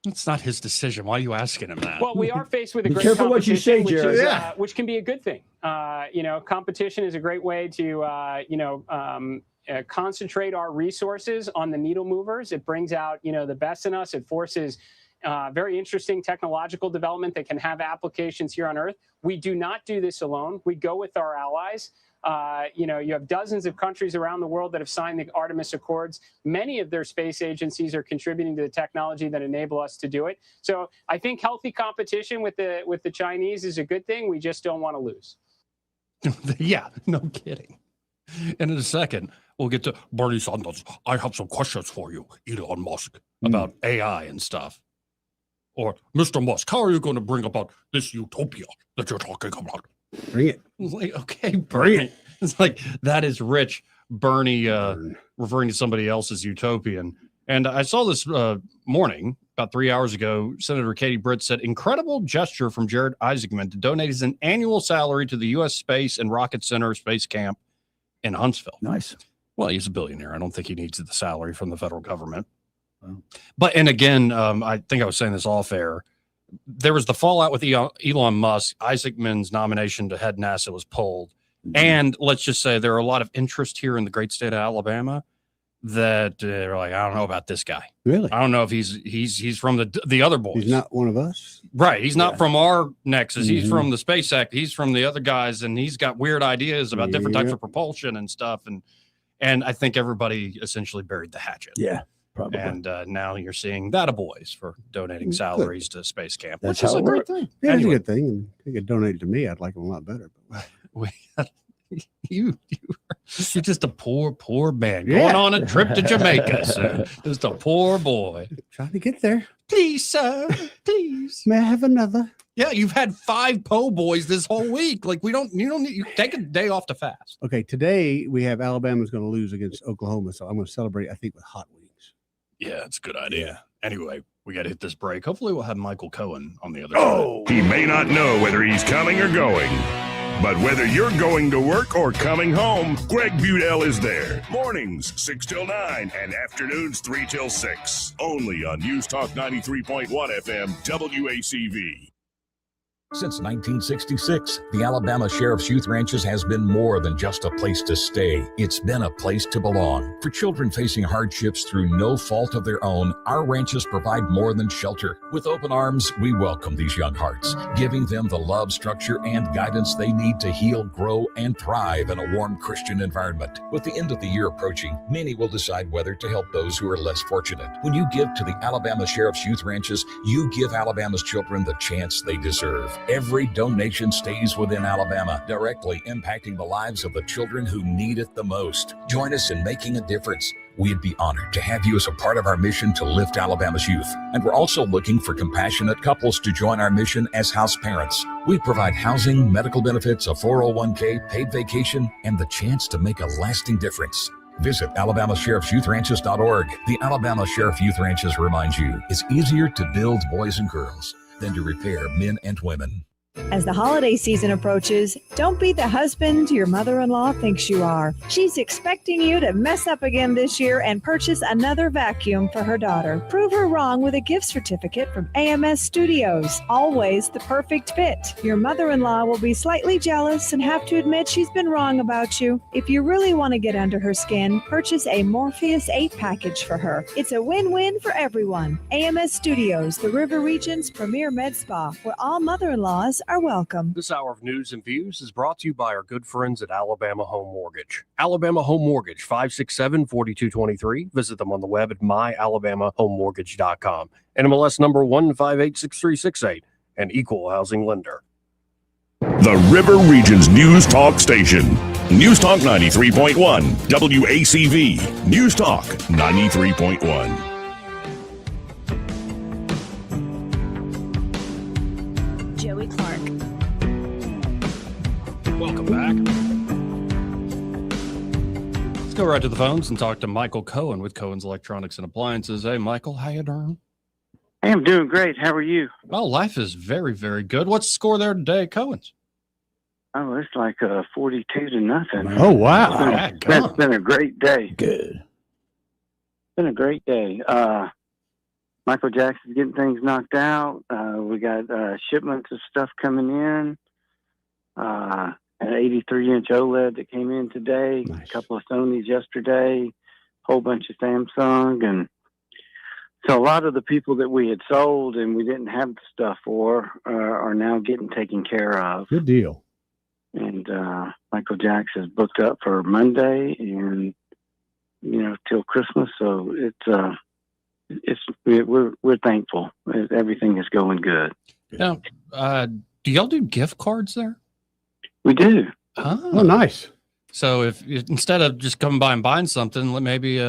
It's not his decision. Why are you asking him that? Well, we are faced with a Be great careful what you say, competition, Jared. which can be a good thing. Competition is a great way to, concentrate our resources on the needle movers. It brings out, the best in us. It forces very interesting technological development that can have applications here on Earth. We do not do this alone. We go with our allies. You have dozens of countries around the world that have signed the Artemis Accords. Many of their space agencies are contributing to the technology that enable us to do it. So I think healthy competition with the Chinese is a good thing. We just don't want to lose. Yeah, no kidding. And in a second, we'll get to Bernie Sanders. I have some questions for you, Elon Musk, about AI and stuff. Or, Mr. Musk, how are you going to bring about this utopia that you're talking about? Bring it. It's like, okay, Bernie. It's like, that is rich. Bernie referring to somebody else as utopian. And I saw this morning, about 3 hours ago, Senator Katie Britt said, incredible gesture from Jared Isaacman to donate his annual salary to the U.S. Space and Rocket Center Space Camp in Huntsville. Nice. Well, he's a billionaire. I don't think he needs the salary from the federal government. But, and again, I think I was saying this off air. There was the fallout with Elon Musk. Isaacman's nomination to head NASA was pulled. And let's just say there are a lot of interest here in the great state of Alabama that are like, I don't know about this guy. Really? I don't know if he's from the other boys. He's not one of us. Right. He's not from our nexus. He's from the space act. He's from the other guys, and he's got weird ideas about different types of propulsion and stuff. And I think everybody essentially buried the hatchet. Yeah. Probably. And now you're seeing that boys for donating salaries to space camp, That's which is how a it great works. thing. Yeah, Anyway, it's a good thing. And if they could donate to me, I'd like them a lot better. you're just a poor man going on a trip to Jamaica, sir. Just a poor boy. Trying to get there. Please, sir. Please. May I have another? Yeah, you've had 5 po' boys this whole week. Like you don't need, you take a day off to fast. Okay, today we have Alabama's going to lose against Oklahoma, so I'm going to celebrate, I think, with hot wings. Yeah, it's a good idea. Anyway, we got to hit this break. Hopefully we'll have Michael Cohen on the other side. He may not know whether he's coming or going, but whether you're going to work or coming home, Greg Budell is there. Mornings 6 till 9 and afternoons 3 till 6. Only on News Talk 93.1 FM WACV. Since 1966, the Alabama Sheriff's Youth Ranches has been more than just a place to stay. It's been a place to belong. For children facing hardships through no fault of their own, our ranches provide more than shelter. With open arms, we welcome these young hearts, giving them the love, structure, and guidance they need to heal, grow, and thrive in a warm Christian environment. With the end of the year approaching, many will decide whether to help those who are less fortunate. When you give to the Alabama Sheriff's Youth Ranches, you give Alabama's children the chance they deserve. Every donation stays within Alabama, directly impacting the lives of the children who need it the most. Join us in making a difference. We'd be honored to have you as a part of our mission to lift Alabama's youth. And we're also looking for compassionate couples to join our mission as house parents. We provide housing, medical benefits, a 401k, paid vacation, and the chance to make a lasting difference. Visit AlabamaSheriff'sYouthRanches.org. The Alabama Sheriff Youth Ranches reminds you it's easier to build boys and girls than to repair men and women. As the holiday season approaches, don't be the husband your mother-in-law thinks you are. She's expecting you to mess up again this year and purchase another vacuum for her daughter. Prove her wrong with a gift certificate from AMS Studios. Always the perfect fit. Your mother-in-law will be slightly jealous and have to admit she's been wrong about you. If you really want to get under her skin, purchase a Morpheus 8 package for her. It's a win-win for everyone. AMS Studios, the River Region's premier med spa, where all mother-in-laws are welcome. This hour of News and Views is brought to you by our good friends at Alabama Home Mortgage. Alabama Home Mortgage, 567-4223. Visit them on the web at myalabamahomemortgage.com. NMLS number 1586368, an equal housing lender. The River Region's News Talk Station. News Talk 93.1 WACV. News Talk 93.1. Joey Clark. Welcome back. Let's go right to the phones and talk to Michael Cohen with Cohen's Electronics and Appliances. Hey, Michael, how you doing? Hey, I'm doing great. How are you? Well, life is very, very good. What's the score there today, Cohen's? Oh, it's like 42-0. Oh, wow. It's been a great day. Good. Been a great day. Michael Jackson's getting things knocked out. We got shipments of stuff coming in. An 83-inch OLED that came in today. Nice. A couple of Sonys yesterday. Whole bunch of Samsung, and so a lot of the people that we had sold and we didn't have the stuff for are now getting taken care of. Good deal. And Michael Jackson's booked up for Monday and till Christmas. So we're thankful. Everything is going good. Now, do y'all do gift cards there? We do. Oh, nice. So if instead of just coming by and buying something, maybe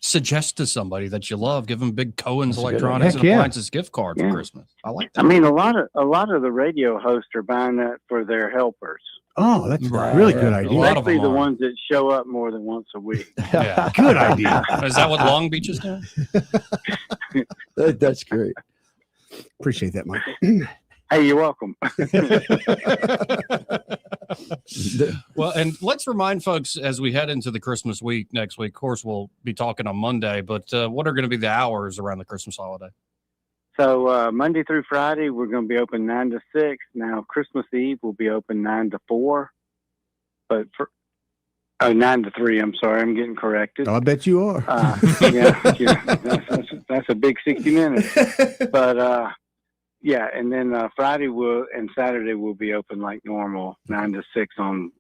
suggest to somebody that you love, give them big Cohen's Electronics and Appliances gift card for Christmas. I like that. I mean, a lot of the radio hosts are buying that for their helpers. Oh, that's a really good idea. Especially the ones that show up more than once a week. Yeah, good idea. Is that what Long Beach is doing? That's great. Appreciate that, Michael. Hey, you're welcome. Well, and let's remind folks as we head into the Christmas week next week. Of course, we'll be talking on Monday, but what are going to be the hours around the Christmas holiday? So Monday through Friday, we're going to be open 9 to 6. Now, Christmas Eve will be open 9 to 4. But 9 to 3. I'm sorry, I'm getting corrected. I bet you are. That's a big 60 minutes. But yeah, and then Friday and Saturday will be open like normal, 9 to 6 on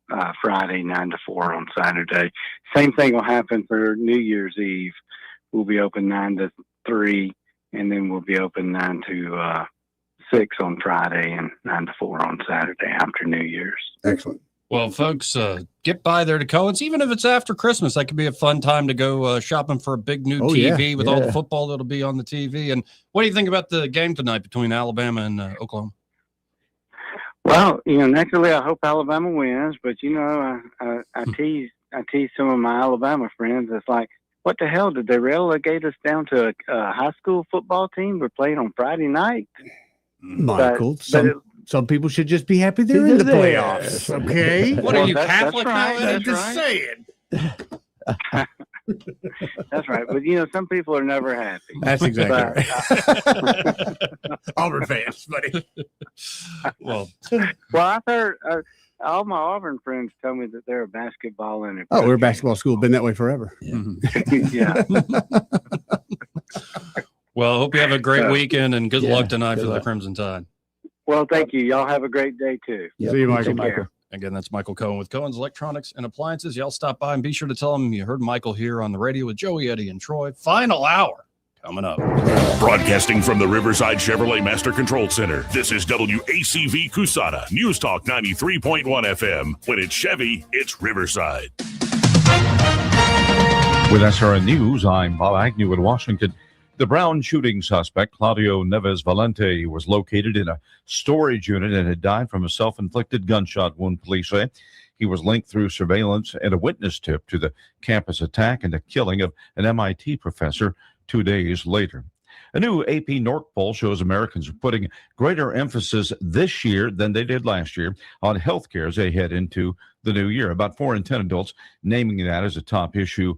Friday, 9 to 4 on Saturday. Same thing will happen for New Year's Eve. We'll be open 9 to 3, and then we'll be open 9 to 6 on Friday and 9 to 4 on Saturday after New Year's. Excellent. Well, folks, get by there to Cohen's. Even if it's after Christmas, that could be a fun time to go shopping for a big new TV with all the football that'll be on the TV. And what do you think about the game tonight between Alabama and Oklahoma? Well, naturally, I hope Alabama wins, but I tease some of my Alabama friends. It's like, what the hell? Did they relegate us down to a high school football team? We're playing on Friday night. Michael, some people should just be happy they're in the playoffs. Okay. What are you, Catholic now? I'm just saying. That's right. But, some people are never happy. That's exactly right. Auburn fans, buddy. Well, I've heard all my Auburn friends tell me that they're a basketball and we're a basketball school. Been that way forever. Yeah. Well, I hope you have a great weekend and good luck tonight for the Crimson Tide. Well, thank you. Y'all have a great day, too. See you, Michael. Again, that's Michael Cohen with Cohen's Electronics and Appliances. Y'all stop by and be sure to tell them you heard Michael here on the radio with Joey, Eddie, and Troy. Final hour coming up. Broadcasting from the Riverside Chevrolet Master Control Center, this is WACV Cusana, News Talk 93.1 FM. When it's Chevy, it's Riverside. With SRN News, I'm Bob Agnew in Washington. The Brown shooting suspect, Claudio Neves Valente, was located in a storage unit and had died from a self-inflicted gunshot wound, police say. He was linked through surveillance and a witness tip to the campus attack and the killing of an MIT professor 2 days later. A new AP NORC poll shows Americans are putting greater emphasis this year than they did last year on health care as they head into the new year. About 4 in 10 adults naming that as a top issue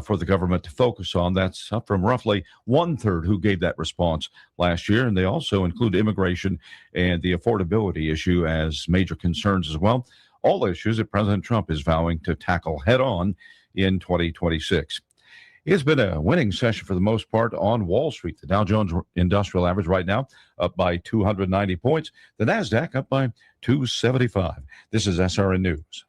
for the government to focus on. That's up from roughly 1/3 who gave that response last year. And they also include immigration and the affordability issue as major concerns as well. All issues that President Trump is vowing to tackle head on in 2026. It's been a winning session for the most part on Wall Street. The Dow Jones Industrial Average right now up by 290 points. The NASDAQ up by 275. This is SRN News.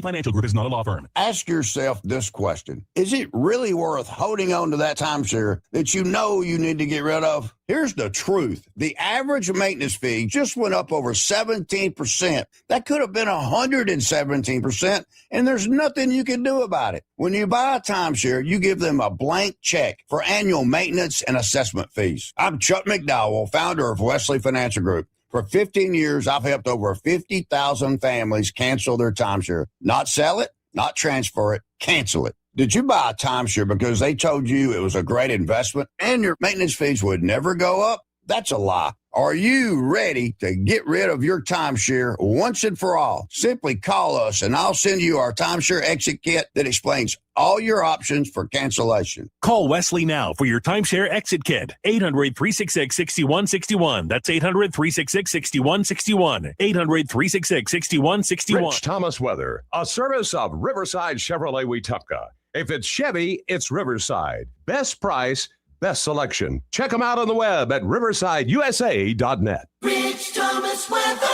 Financial Group is not a law firm. Ask yourself this question. Is it really worth holding on to that timeshare that you know you need to get rid of? Here's the truth. The average maintenance fee just went up over 17%. That could have been 117%, and there's nothing you can do about it. When you buy a timeshare, you give them a blank check for annual maintenance and assessment fees. I'm Chuck McDowell, founder of Wesley Financial Group. For 15 years, I've helped over 50,000 families cancel their timeshare. Not sell it, not transfer it, cancel it. Did you buy a timeshare because they told you it was a great investment and your maintenance fees would never go up? That's a lie. Are you ready to get rid of your timeshare once and for all? Simply call us and I'll send you our timeshare exit kit that explains all your options for cancellation. Call Wesley now for your timeshare exit kit. 800-366-6161. That's 800-366-6161. 800-366-6161. Rich Thomas Weather, a service of Riverside Chevrolet Wetumpka. If it's Chevy, it's Riverside. Best price, best selection. Check them out on the web at riversideusa.net. Rich Thomas Weather.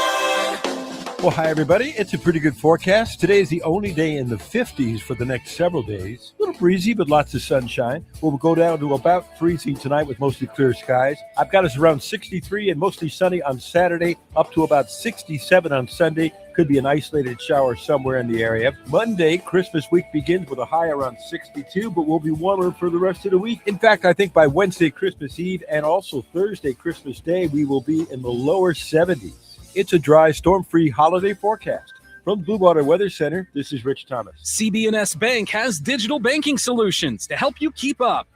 Well, hi, everybody. It's a pretty good forecast. Today is the only day in the 50s for the next several days. A little breezy, but lots of sunshine. We'll go down to about freezing tonight with mostly clear skies. I've got us around 63 and mostly sunny on Saturday, up to about 67 on Sunday. Could be an isolated shower somewhere in the area. Monday, Christmas week begins with a high around 62, but will be warmer for the rest of the week. In fact, I think by Wednesday, Christmas Eve, and also Thursday, Christmas Day, we will be in the lower 70s. It's a dry, storm-free holiday forecast. From the Blue Water Weather Center, this is Rich Thomas. CB&S Bank has digital banking solutions to help you keep up.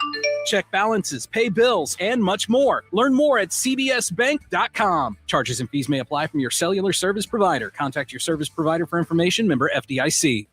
Check balances, pay bills, and much more. Learn more at cbsbank.com. Charges and fees may apply from your cellular service provider. Contact your service provider for information. Member FDIC.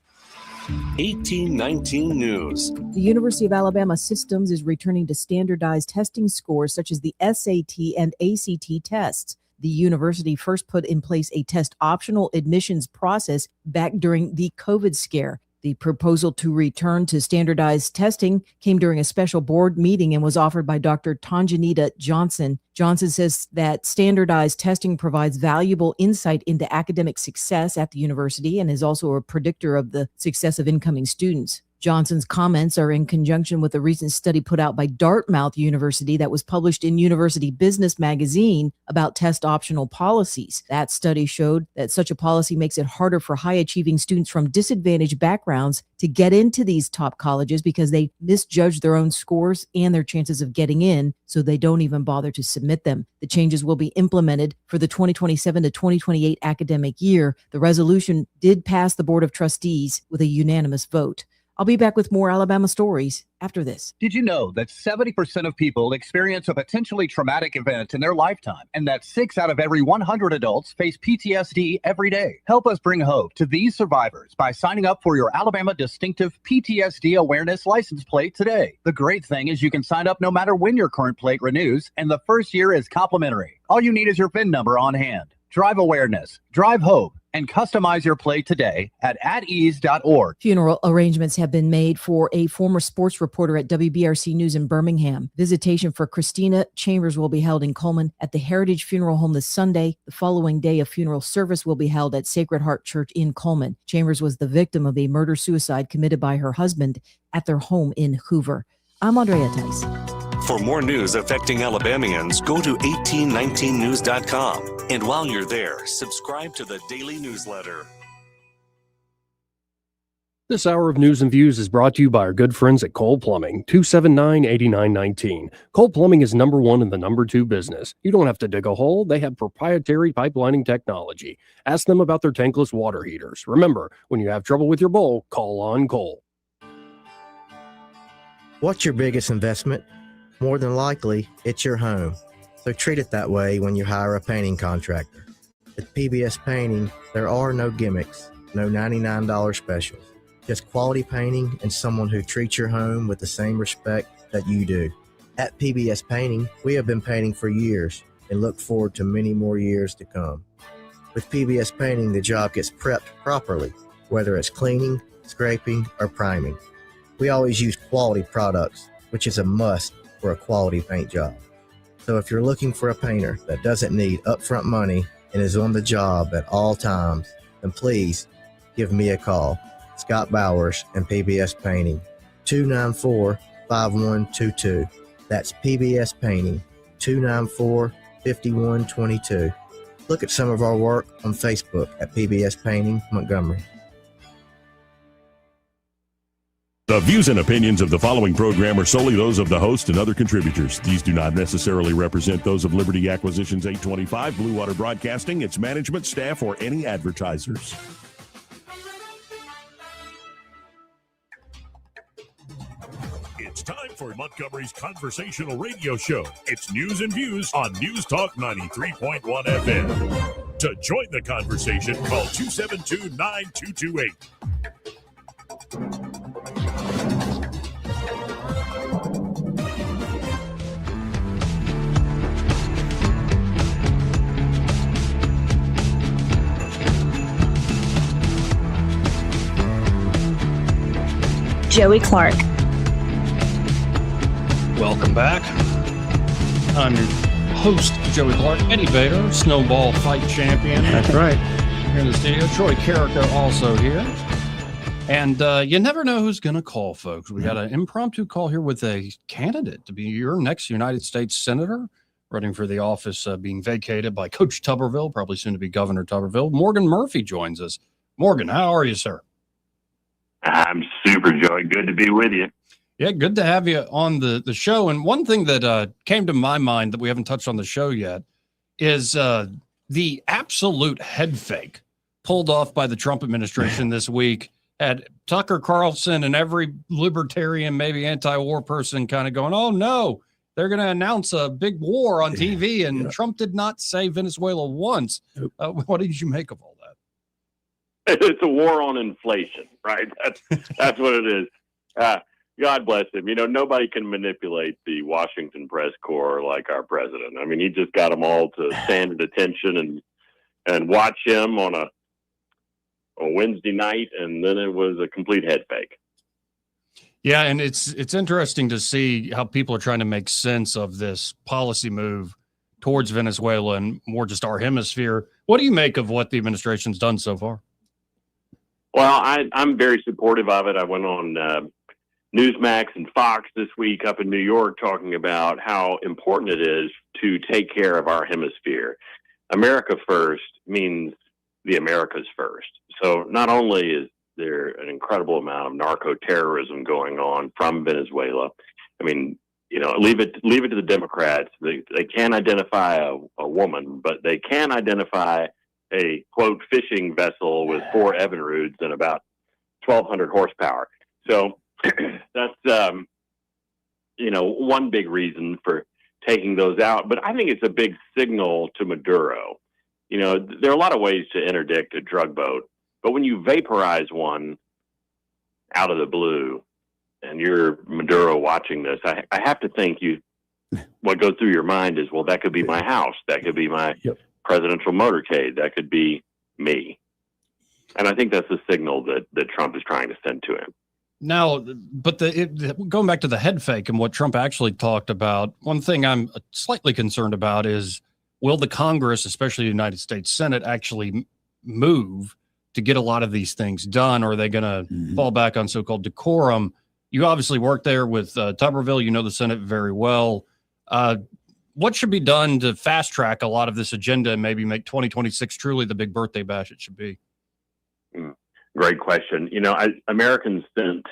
1819 News. The University of Alabama Systems is returning to standardized testing scores such as the SAT and ACT tests. The university first put in place a test-optional admissions process back during the COVID scare. The proposal to return to standardized testing came during a special board meeting and was offered by Dr. Tanjanita Johnson. Johnson says that standardized testing provides valuable insight into academic success at the university and is also a predictor of the success of incoming students. Johnson's comments are in conjunction with a recent study put out by Dartmouth University that was published in University Business Magazine about test optional policies. That study showed that such a policy makes it harder for high-achieving students from disadvantaged backgrounds to get into these top colleges because they misjudge their own scores and their chances of getting in, so they don't even bother to submit them. The changes will be implemented for the 2027 to 2028 academic year. The resolution did pass the Board of Trustees with a unanimous vote. I'll be back with more Alabama stories after this. Did you know that 70% of people experience a potentially traumatic event in their lifetime, and that 6 out of every 100 adults face PTSD every day? Help us bring hope to these survivors by signing up for your Alabama Distinctive PTSD Awareness License Plate today. The great thing is you can sign up no matter when your current plate renews, and the first year is complimentary. All you need is your VIN number on hand. Drive awareness, drive hope, and customize your plate today at atease.org. Funeral arrangements have been made for a former sports reporter at WBRC News in Birmingham. Visitation for Christina Chambers will be held in Coleman at the Heritage Funeral Home this Sunday. The following day, a funeral service will be held at Sacred Heart Church in Coleman. Chambers was the victim of a murder-suicide committed by her husband at their home in Hoover. I'm Andrea Tice. For more news affecting Alabamians, go to 1819news.com. And while you're there, subscribe to the daily newsletter. This hour of news and views is brought to you by our good friends at Cole Plumbing, 279-8919. Cole Plumbing is number one in the number two business. You don't have to dig a hole. They have proprietary pipelining technology. Ask them about their tankless water heaters. Remember, when you have trouble with your bowl, call on Cole. What's your biggest investment? More than likely, it's your home. So treat it that way when you hire a painting contractor. At PBS Painting, there are no gimmicks, no $99 specials. Just quality painting and someone who treats your home with the same respect that you do. At PBS Painting, we have been painting for years and look forward to many more years to come. With PBS Painting, the job gets prepped properly, whether it's cleaning, scraping, or priming. We always use quality products, which is a must for a quality paint job. So if you're looking for a painter that doesn't need upfront money and is on the job at all times, then please give me a call. Scott Bowers and PBS Painting, 294-5122. That's PBS Painting, 294-5122. Look at some of our work on Facebook at PBS Painting Montgomery. The views and opinions of the following program are solely those of the host and other contributors. These do not necessarily represent those of Liberty Acquisitions 825, Blue Water Broadcasting, its management, staff, or any advertisers. It's time for Montgomery's conversational radio show. It's news and views on News Talk 93.1 FM. To join the conversation, call 272-9228. Joey Clark. Welcome back. I'm your host, Joey Clark, Eddie Bader, snowball fight champion. That's right. Here in the studio. Troy Carrico also here. And you never know who's going to call, folks. We got an impromptu call here with a candidate to be your next United States Senator, running for the office being vacated by Coach Tuberville, probably soon to be Governor Tuberville. Morgan Murphy joins us. Morgan, how are you, sir? I'm super, Joey. Good to be with you. Yeah, good to have you on the show. And one thing that came to my mind that we haven't touched on the show yet is the absolute head fake pulled off by the Trump administration this week. Had Tucker Carlson and every libertarian, maybe anti-war person kind of going, oh, no, they're going to announce a big war on TV. And Trump did not say Venezuela once. What did you make of all that? It's a war on inflation, right? That's what it is. God bless him. You know, nobody can manipulate the Washington press corps like our president. I mean, he just got them all to stand at attention and watch him on a Wednesday night, and then it was a complete head fake. Yeah, and it's interesting to see how people are trying to make sense of this policy move towards Venezuela and more just our hemisphere. What do you make of what the administration's done so far? Well, I'm very supportive of it. I went on Newsmax and Fox this week up in New York talking about how important it is to take care of our hemisphere. America first means the Americas first. So not only is there an incredible amount of narco-terrorism going on from Venezuela, I mean, you know, leave it to the Democrats. They can't identify a woman, but they can identify a, quote, fishing vessel with 4 Evinrudes and about 1,200 horsepower. So that's, you know, one big reason for taking those out. But I think it's a big signal to Maduro. You know, there are a lot of ways to interdict a drug boat, but when you vaporize one out of the blue and you're Maduro watching this, I have to think what goes through your mind is, well, that could be my house. That could be my presidential motorcade. That could be me. And I think that's the signal that Trump is trying to send to him. Now, but going back to the head fake and what Trump actually talked about, one thing I'm slightly concerned about is, will the Congress, especially the United States Senate, actually move to get a lot of these things done? Or are they going to fall back on so-called decorum? You obviously worked there with Tuberville. You know the Senate very well. What should be done to fast track a lot of this agenda and maybe make 2026 truly the big birthday bash it should be? Great question. You know, Americans sent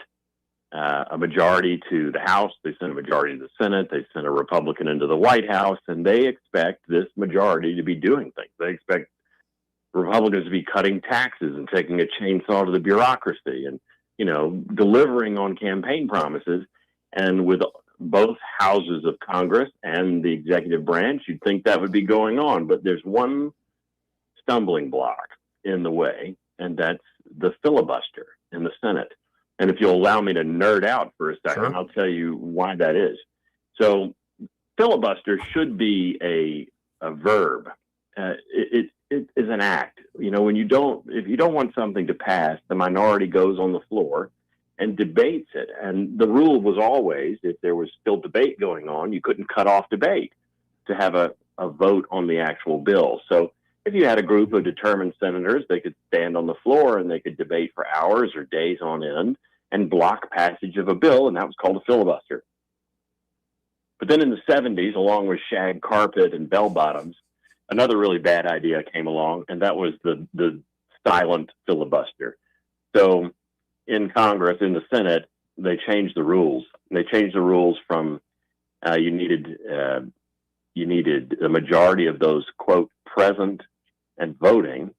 a majority to the House. They sent a majority to the Senate. They sent a Republican into the White House, and they expect this majority to be doing things. They expect Republicans to be cutting taxes and taking a chainsaw to the bureaucracy and, you know, delivering on campaign promises. And with both houses of Congress and the executive branch, you'd think that would be going on. But there's one stumbling block in the way, and that's the filibuster in the Senate. And if you'll allow me to nerd out for a second, I'll tell you why that is. So filibuster should be a verb. It is an act. You know, if you don't want something to pass, the minority goes on the floor and debates it. And the rule was always, if there was still debate going on, you couldn't cut off debate to have a vote on the actual bill. So if you had a group of determined senators, they could stand on the floor and they could debate for hours or days on end and block passage of a bill, and that was called a filibuster. But then in the 70s, along with shag carpet and bell bottoms, another really bad idea came along, and that was the silent filibuster. So in Congress, in the Senate, they changed the rules. They changed the rules from you needed a majority of those, quote, present and voting.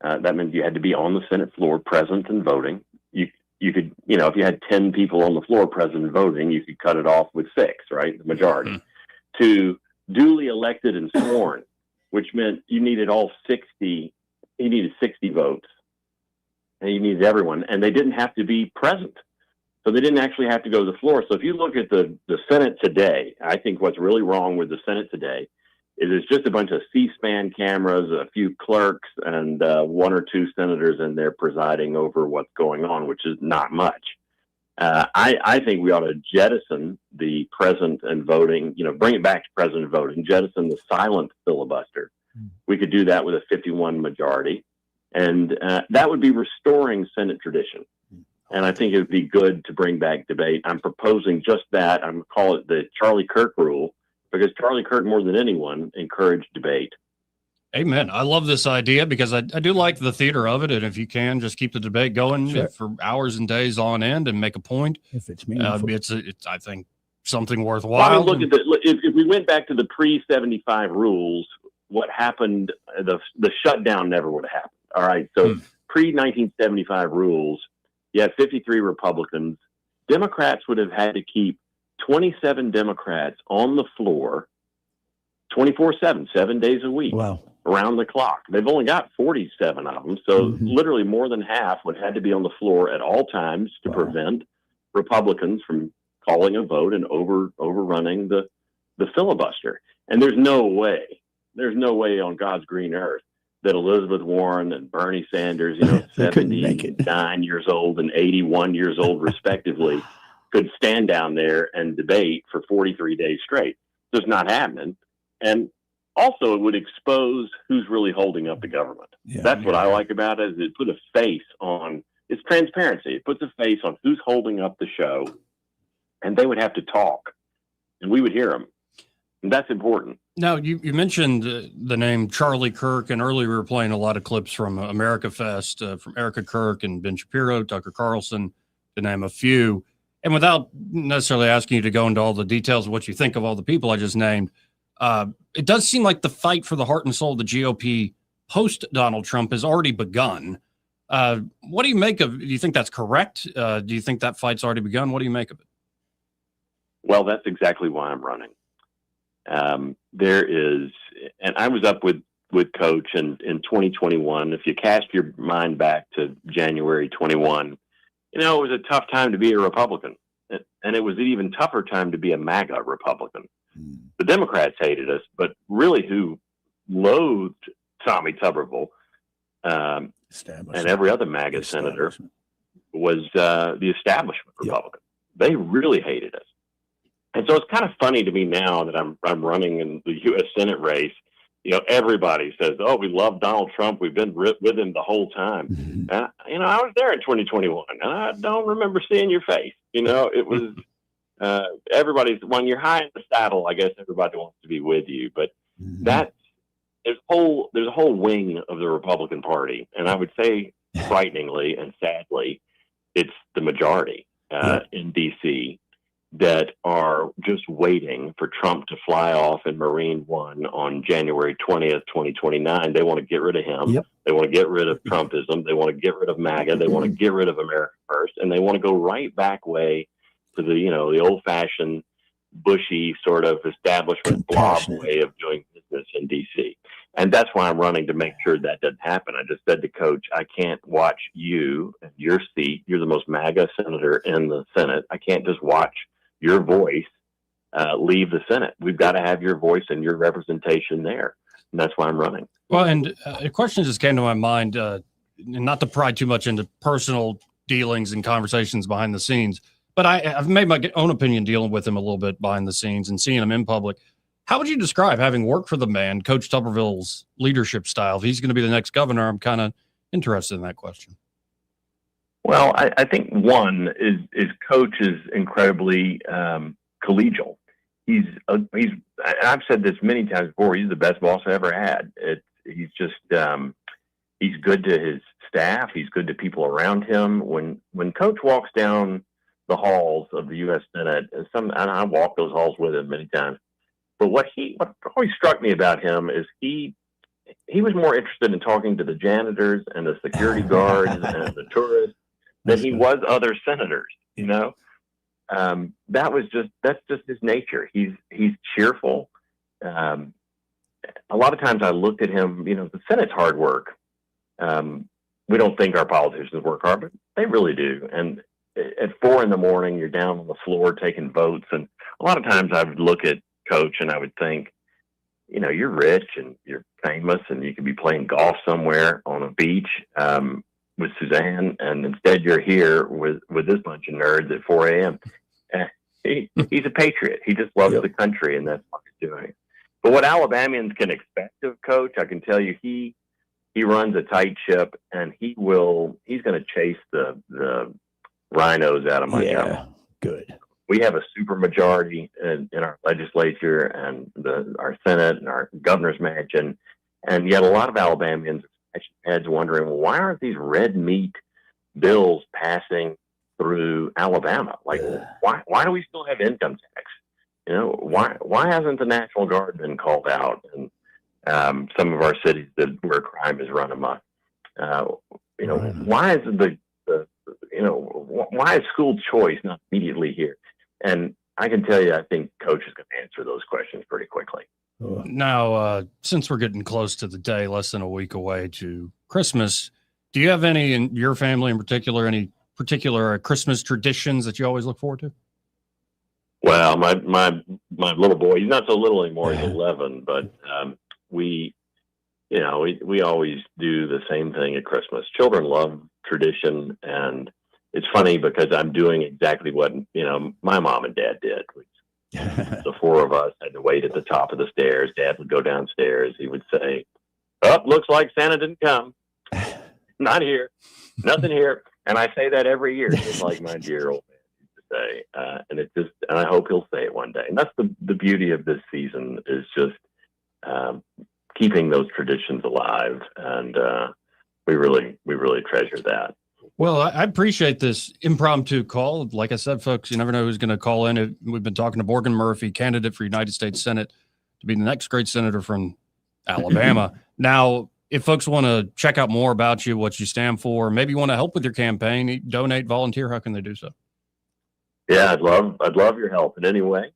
That meant you had to be on the Senate floor present and voting. you could, if you had 10 people on the floor present voting, you could cut it off with 6, right? The majority. To duly elected and sworn, which meant you needed 60 votes. And you needed everyone. And they didn't have to be present. So they didn't actually have to go to the floor. So if you look at the Senate today, I think what's really wrong with the Senate today is it's just a bunch of C-SPAN cameras, a few clerks, and 1 or 2 senators in there presiding over what's going on, which is not much. I think we ought to jettison the present and voting, bring it back to present and voting, jettison the silent filibuster. We could do that with a 51 majority. And that would be restoring Senate tradition. And I think it would be good to bring back debate. I'm proposing just that. I'm going to call it the Charlie Kirk rule, because Charlie Kirk, more than anyone, encouraged debate. Amen. I love this idea because I do like the theater of it. And if you can, just keep the debate going for hours and days on end and make a point. If it's meaningful. It's I think, something worthwhile. Well, if we went back to the pre-75 rules, what happened, the shutdown never would have happened. All right. So pre-1975 rules, you had 53 Republicans. Democrats would have had to keep 27 Democrats on the floor 24/7, 7 days a week, around the clock. They've only got 47 of them. So literally more than half would have to be on the floor at all times to prevent Republicans from calling a vote and overrunning the filibuster. And there's no way on God's green earth that Elizabeth Warren and Bernie Sanders, 79 years old and 81 years old, respectively, could stand down there and debate for 43 days straight. It's just not happening. And also, it would expose who's really holding up the government. That's what I like about it, is it put a face on, it's transparency. It puts a face on who's holding up the show, and they would have to talk, and we would hear them. And that's important. Now, you mentioned the name Charlie Kirk, and earlier we were playing a lot of clips from America Fest, from Erika Kirk and Ben Shapiro, Tucker Carlson, to name a few. And without necessarily asking you to go into all the details of what you think of all the people I just named, it does seem like the fight for the heart and soul of the GOP post-Donald Trump has already begun. What do you make of it? Do you think that's correct? Do you think that fight's already begun? What do you make of it? Well, that's exactly why I'm running. There is, and I was up with Coach in 2021. If you cast your mind back to January 21, it was a tough time to be a Republican, and it was an even tougher time to be a MAGA Republican. The Democrats hated us, but really who loathed Tommy Tuberville and every other MAGA senator was the establishment Republican. They really hated us. And so it's kind of funny to me now that I'm running in the U.S. Senate race. Everybody says, "Oh, we love Donald Trump. We've been with him the whole time." And I was there in 2021, and I don't remember seeing your face. It was everybody's, when you're high in the saddle, I guess everybody wants to be with you. But there's a whole wing of the Republican Party, and I would say, frighteningly and sadly, it's the majority in D.C. that are just waiting for Trump to fly off in Marine One on January 20th, 2029. They want to get rid of him. They want to get rid of Trumpism. They want to get rid of MAGA. They want to get rid of America First. And they want to go right back way to the old-fashioned, bushy sort of establishment blob way of doing business in D.C. And that's why I'm running, to make sure that doesn't happen. I just said to Coach, I can't watch you and your seat. You're the most MAGA senator in the Senate. I can't just watch your voice leave the Senate. We've got to have your voice and your representation there. And that's why I'm running. Well, and a question just came to my mind, not to pry too much into personal dealings and conversations behind the scenes, but I've made my own opinion dealing with him a little bit behind the scenes and seeing him in public. How would you describe, having worked for the man, Coach Tuberville's leadership style? If he's going to be the next governor, I'm kind of interested in that question. Well, I think one is Coach is incredibly collegial. I've said this many times before. He's the best boss I ever had. He's just he's good to his staff. He's good to people around him. When Coach walks down the halls of the U.S. Senate, and I walk those halls with him many times. But what always struck me about him is he was more interested in talking to the janitors and the security guards and the tourists than he was other senators. You know, that's just his nature. He's cheerful. A lot of times I looked at him. You know, the Senate's hard work. We don't think our politicians work hard, but they really do. And at 4 a.m, you're down on the floor taking votes. And a lot of times I would look at Coach and I would think, you know, you're rich and you're famous and you could be playing golf somewhere on a beach with Suzanne. And instead you're here with this bunch of nerds at 4 a.m. He's a patriot. He just loves the country, and that's what he's doing. But what Alabamians can expect of Coach, I can tell you, he runs a tight ship, and he's going to chase the rhinos out of Montgomery. Yeah, good. We have a super majority in our legislature and our Senate and our governor's mansion, and yet a lot of Alabamians are scratching heads wondering, well, why aren't these red meat bills passing through Alabama? Like, why do we still have income tax? You know, why hasn't the National Guard been called out in some of our cities where crime is run amok? You know, why is why is school choice not immediately here? And I can tell you, I think Coach is going to answer those questions pretty quickly. Now, since we're getting close to the day, less than a week away to Christmas, do you have any in your family in particular, any particular Christmas traditions that you always look forward to? Well, my little boy, he's not so little anymore. He's 11, but we always do the same thing at Christmas. Children love tradition, and it's funny because I'm doing exactly what, you know, my mom and dad did. The 4 of us had to wait at the top of the stairs. Dad would go downstairs. He would say, "Oh, looks like Santa didn't come. Not here. Nothing here." And I say that every year, just like my dear old man used to say. And I hope he'll say it one day. And that's the beauty of this season, is just keeping those traditions alive. And we really treasure that. Well, I appreciate this impromptu call. Like I said, folks, you never know who's going to call in. We've been talking to Morgan Murphy, candidate for United States Senate to be the next great senator from Alabama. Now, if folks want to check out more about you, what you stand for, maybe you want to help with your campaign, donate, volunteer, how can they do so? Yeah, I'd love your help in any way.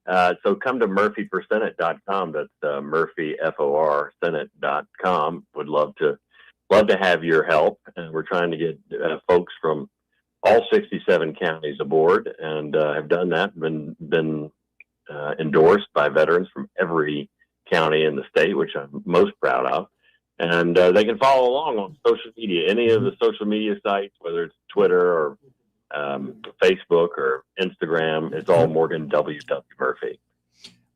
So come to murphyforsenate.com. That's Murphy, FOR, Senate.com. Would love to have your help. And we're trying to get folks from all 67 counties aboard, and have done that, been endorsed by veterans from every county in the state, which I'm most proud of. And they can follow along on social media, any of the social media sites, whether it's Twitter or Facebook or Instagram. It's all Morgan W.W. Murphy.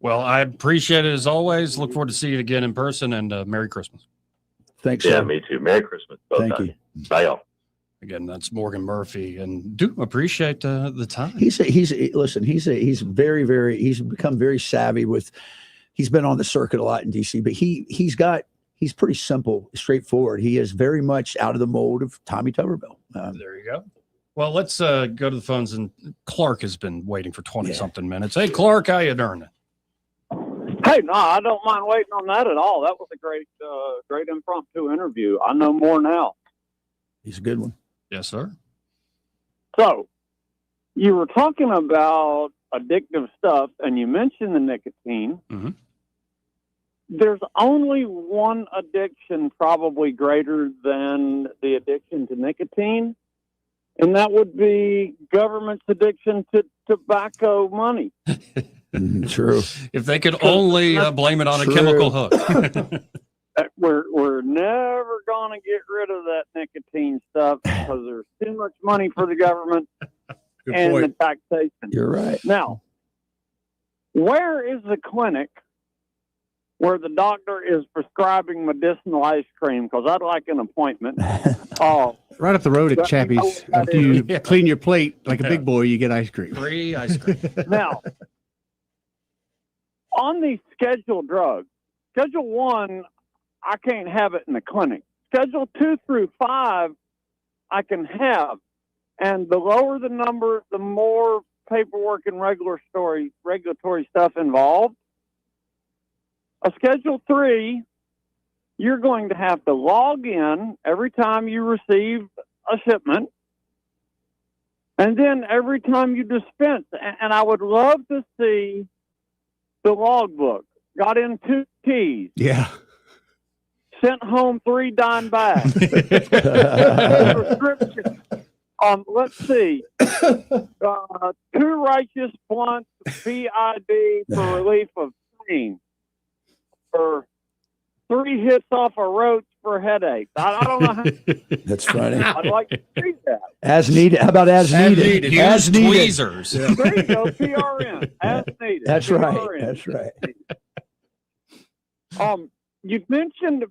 Well, I appreciate it as always. Look forward to seeing you again in person, and Merry Christmas. Thanks. Yeah, sir. me too. Merry Christmas. Thank you. Bye, y'all. Again, that's Morgan Murphy, and do appreciate the time. He's very, very, he's become very savvy with, he's been on the circuit a lot in DC, but he's pretty simple, straightforward. He is very much out of the mold of Tommy Tuberville. There you go. Well, let's go to the phones, and Clark has been waiting for 20-something minutes. Hey, Clark, how you doing? Hey, no, I don't mind waiting on that at all. That was a great impromptu interview. I know more now. He's a good one. Yes, sir. So, you were talking about addictive stuff, and you mentioned the nicotine. Mm-hmm. There's only one addiction probably greater than the addiction to nicotine, and that would be government's addiction to tobacco money. True. If they could only blame it on a chemical hook. We're never going to get rid of that nicotine stuff because there's too much money for the government and the taxation. You're right. Now, where is the clinic where the doctor is prescribing medicinal ice cream? Because I'd like an appointment. Right up the road at Chappie's. After you clean your plate like a big boy, you get ice cream. Free ice cream. Now, on these scheduled drugs, Schedule 1, I can't have it in the clinic. Schedule 2 through 5, I can have. And the lower the number, the more paperwork and regulatory stuff involved. A Schedule 3, you're going to have to log in every time you receive a shipment. And then every time you dispense, and I would love to see the logbook. Got in 2 keys. Yeah. Sent home 3 dime bags. Prescription. Let's see. 2 righteous blunts, PID for relief of pain. For 3 hits off a roach for headaches. I don't know how. That's funny. I'd like to see that. As needed. How about as needed? Use tweezers. There you go, PRN. As needed. That's PRN. right. That's right. You mentioned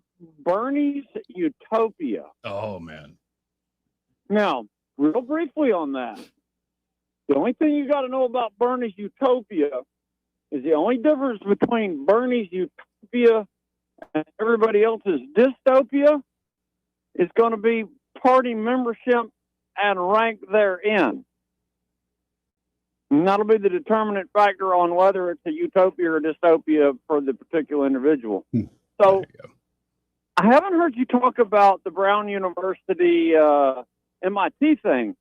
Bernie's Utopia. Oh, man. Now, real briefly on that, the only thing you got to know about Bernie's Utopia is the only difference between Bernie's Utopia and everybody else's dystopia is going to be party membership and rank therein. And that'll be the determinant factor on whether it's a utopia or dystopia for the particular individual. So I haven't heard you talk about the Brown University MIT thing.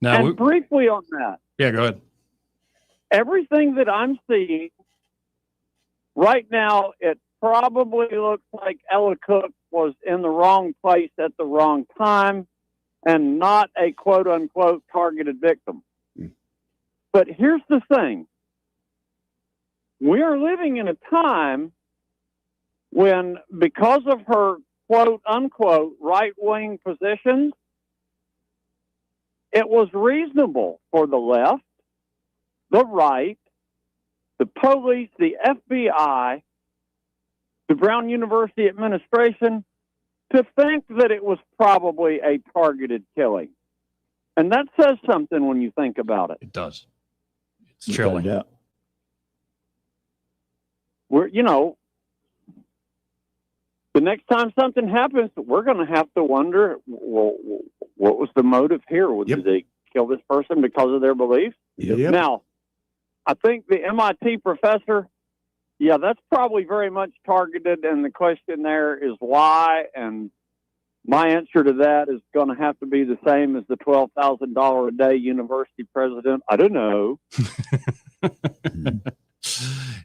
No, briefly on that. Yeah, go ahead. Everything that I'm seeing right now, it probably looks like Ella Cook was in the wrong place at the wrong time and not a quote-unquote targeted victim. But here's the thing. We are living in a time when, because of her quote-unquote right-wing positions, it was reasonable for the left, the right, the police, the FBI, the Brown University administration to think that it was probably a targeted killing. And that says something when you think about it. It does. It's chilling. Yeah. We're, the next time something happens, we're going to have to wonder, well, what was the motive here? Did they kill this person because of their beliefs? Yep. Now, I think the MIT professor, that's probably very much targeted, and the question there is why, and my answer to that is going to have to be the same as the $12,000 a day university president. I don't know.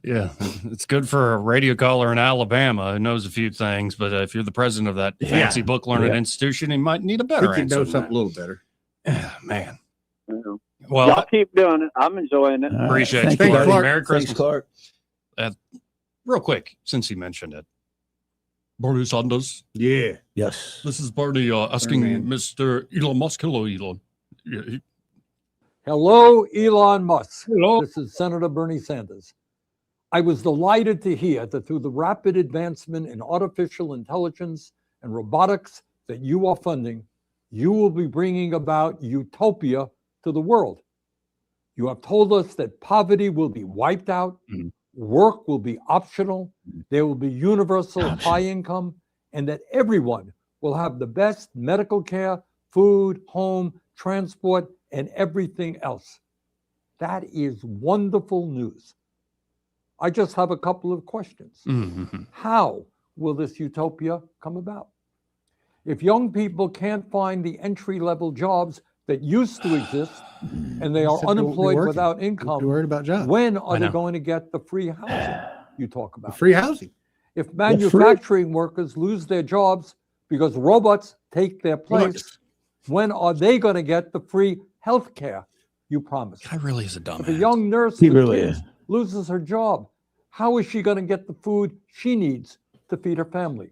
Yeah, it's good for a radio caller in Alabama who knows a few things, but if you're the president of that fancy book learning institution, you might need a better You answer. know something a little better. Man. Well, y'all keep doing it. I'm enjoying it. Appreciate you, Thank you, Clark. Merry Christmas. Thanks, Clark. Real quick, since he mentioned it, Bernie Sanders. Yeah. Yes. This is Bernie asking Mr. Elon Musk. Hello, Elon. Hello, Elon Musk. Hello. This is Senator Bernie Sanders. I was delighted to hear that through the rapid advancement in artificial intelligence and robotics that you are funding, you will be bringing about utopia to the world. You have told us that poverty will be wiped out, work will be optional, there will be universal high income, and that everyone will have the best medical care, food, home, transport, and everything else. That is wonderful news. I just have a couple of questions. How will this utopia come about? If young people can't find the entry-level jobs that used to exist and they are unemployed without income, when are they going to get the free housing you talk about? Free housing. If manufacturing workers lose their jobs because robots take their place, when are they going to get the free health care you promised? Guy really is a dumbass. If a young nurse loses her job, how is she going to get the food she needs to feed her family?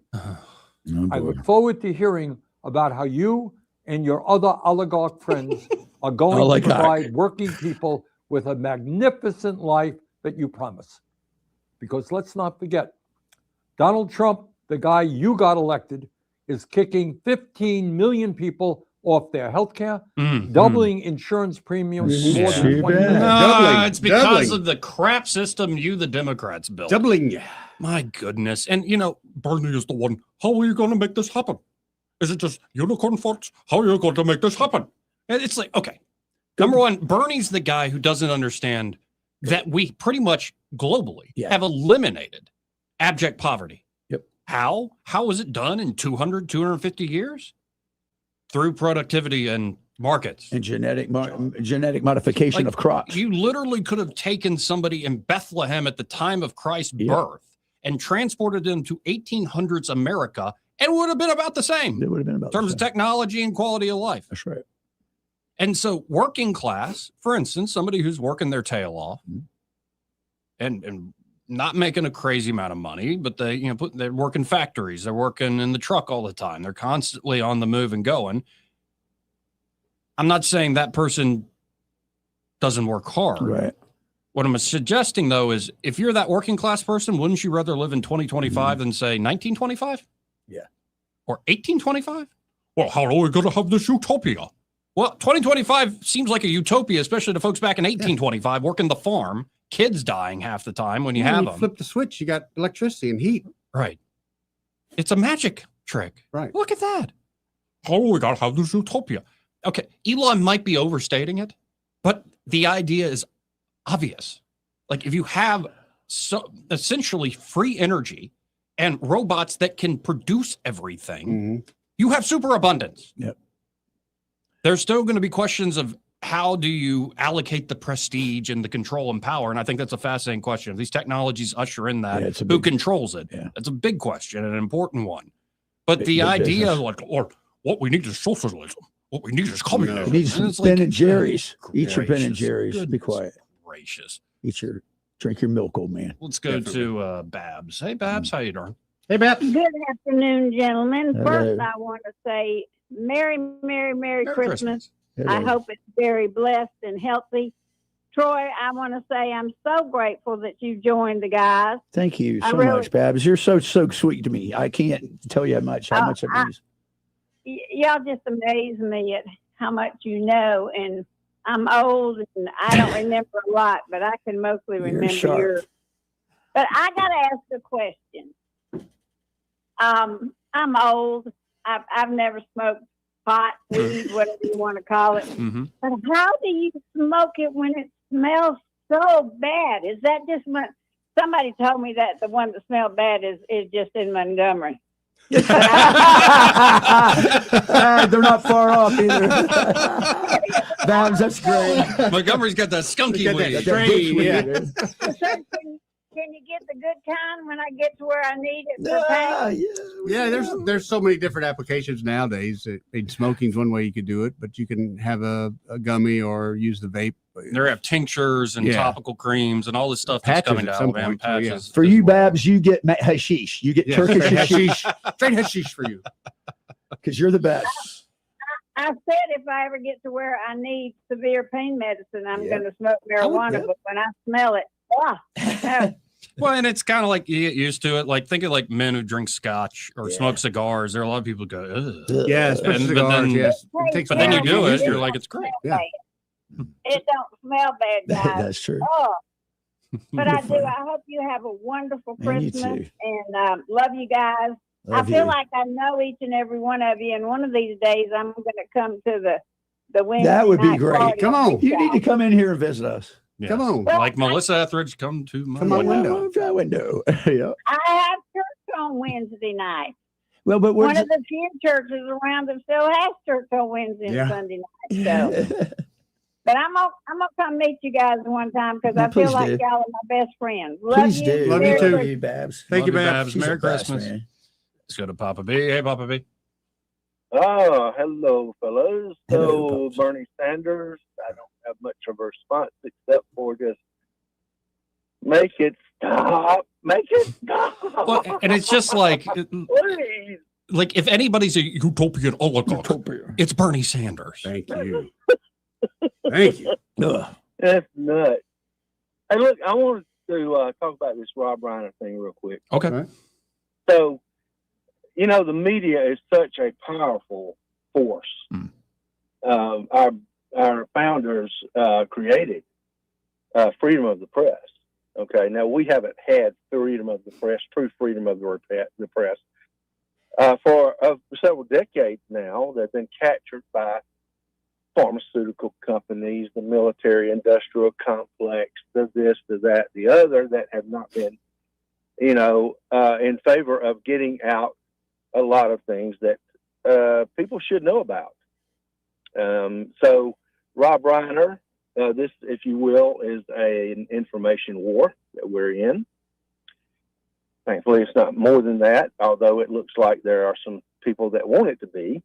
I look forward to hearing about how you and your other oligarch friends are going to provide working people with a magnificent life that you promise. Because let's not forget, Donald Trump, the guy you got elected, is kicking 15 million people off their health care, doubling insurance premiums more than 20 No, it's because of the crap system you, the Democrats, built. Doubling. My goodness. And, Bernie is the one. How are you going to make this happen? Is it just unicorn farts? How are you going to make this happen? And it's like, okay. Number one, Bernie's the guy who doesn't understand that we pretty much globally have eliminated abject poverty. Yep. How? How was it done in 250 years? Through productivity and markets and genetic modification of crops. You literally could have taken somebody in Bethlehem at the time of Christ's birth and transported them to 1800s America, and it would have been about the same. It would have been about in terms of technology and quality of life. That's right. And so working class, for instance, somebody who's working their tail off and not making a crazy amount of money, but they're working factories, they're working in the truck all the time, they're constantly on the move and going. I'm not saying that person doesn't work hard. Right. What I'm suggesting, though, is if you're that working class person, wouldn't you rather live in 2025 than say 1925? Yeah. Or 1825? Well, how are we going to have this utopia? Well, 2025 seems like a utopia, especially to folks back in 1825 working the farm, kids dying half the time when you have them. Flip the switch, you got electricity and heat. Right. It's a magic trick. Right. Look at that. How are we going to have this utopia? Okay, Elon might be overstating it, but the idea is obvious. Like if you have essentially free energy and robots that can produce everything, you have superabundance. Yep. There's still going to be questions of how do you allocate the prestige and the control and power? And I think that's a fascinating question. If these technologies usher in that, who controls it? Yeah. That's a big question, an important one. But the idea, or what we need is socialism. What we need is communism. It needs Ben and Jerry's. Eat your Ben and Jerry's. Goodness Be quiet. Gracious. Drink your milk, old man. Let's go to Babs. Hey, Babs, how you doing? Hey, Babs. Good afternoon, gentlemen. Hello. First, I want to say Merry Christmas. I hope it's very blessed and healthy. Troy, I want to say I'm so grateful that you joined the guys. Thank you so much, Babs. You're so sweet to me. I can't tell you how much I mean. Y'all just amaze me at how much you know, and I'm old and I don't remember a lot, but I can mostly remember your. But I got to ask a question. I'm old. I've never smoked pot, weed, whatever you want to call it. But how do you smoke it when it smells so bad? Is that just when somebody told me that the one that smelled bad is just in Montgomery? They're not far off either. Babs, that's great. Montgomery's got that skunky weed. Can you get the good kind when I get to where I need it for pain? Yeah, there's so many different applications nowadays. Smoking's one way you could do it, but you can have a gummy or use the vape. They have tinctures and topical creams and all this stuff that's coming to Alabama. Patches. For you, Babs, you get hashish. You get Turkish hashish. Straight hashish for you. Because you're the best. I said if I ever get to where I need severe pain medicine, I'm going to smoke marijuana. But when I smell it, well, and it's kind of like you get used to it. Like think of like men who drink scotch or smoke cigars. There are a lot of people who go, ugh. Yeah, especially cigars. Yes, but then you do it, you're like, it's great. Yeah. It don't smell bad, guys. That's true. Oh. But I do. I hope you have a wonderful Christmas and love you guys. I feel like I know each and every one of you, and one of these days I'm going to come to the Wednesday. That would be night great. party. Come on, you need to come in here and visit us. Yeah. Come on, like Melissa Etheridge, come to my window. Yeah. I have church on Wednesday night. Well, but one of the few churches around that still has church on Wednesday and Sunday night. So. But I'm gonna come meet you guys one time because I feel like y'all are my best friends. Love you. Love you too. Love you, Babs. Thank you, Babs. Merry Christmas. Let's go to Papa B. Hey, Papa B. Oh, hello, fellas. So, Bernie Sanders, I don't have much of a response except for just make it stop. Make it stop. Well, and it's just like, please. Like if anybody's a utopian oligarch, it's Bernie Sanders. Thank you. Thank you. That's nuts. Hey, look, I wanted to talk about this Rob Reiner thing real quick. Okay. Right. So, you know, the media is such a powerful force. Our founders created freedom of the press. Okay, now we haven't had freedom of the press, true freedom of the press, for several decades now. They've been captured by pharmaceutical companies, the military-industrial complex, the this, the that, the other, that have not been, in favor of getting out a lot of things that people should know about. So Rob Reiner, this, if you will, is an information war that we're in. Thankfully, it's not more than that, although it looks like there are some people that want it to be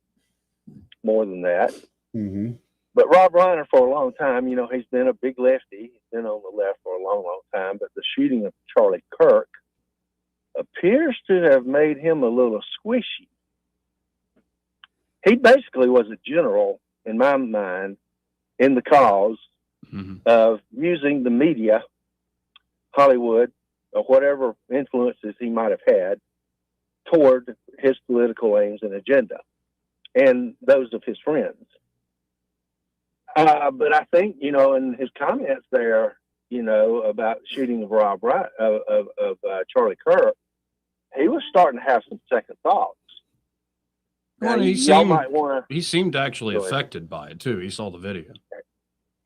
more than that. Mm-hmm. But Rob Reiner, for a long time, you know, he's been a big lefty. He's been on the left for a long, long time. But the shooting of Charlie Kirk appears to have made him a little squishy. He basically was a general, in my mind, in the cause of using the media, Hollywood, or whatever influences he might have had toward his political aims and agenda, and those of his friends. But I think, you know, in his comments there, you know, about the shooting of Charlie Kirk, he was starting to have some second thoughts. Well, he seemed actually affected by it too. He saw the video.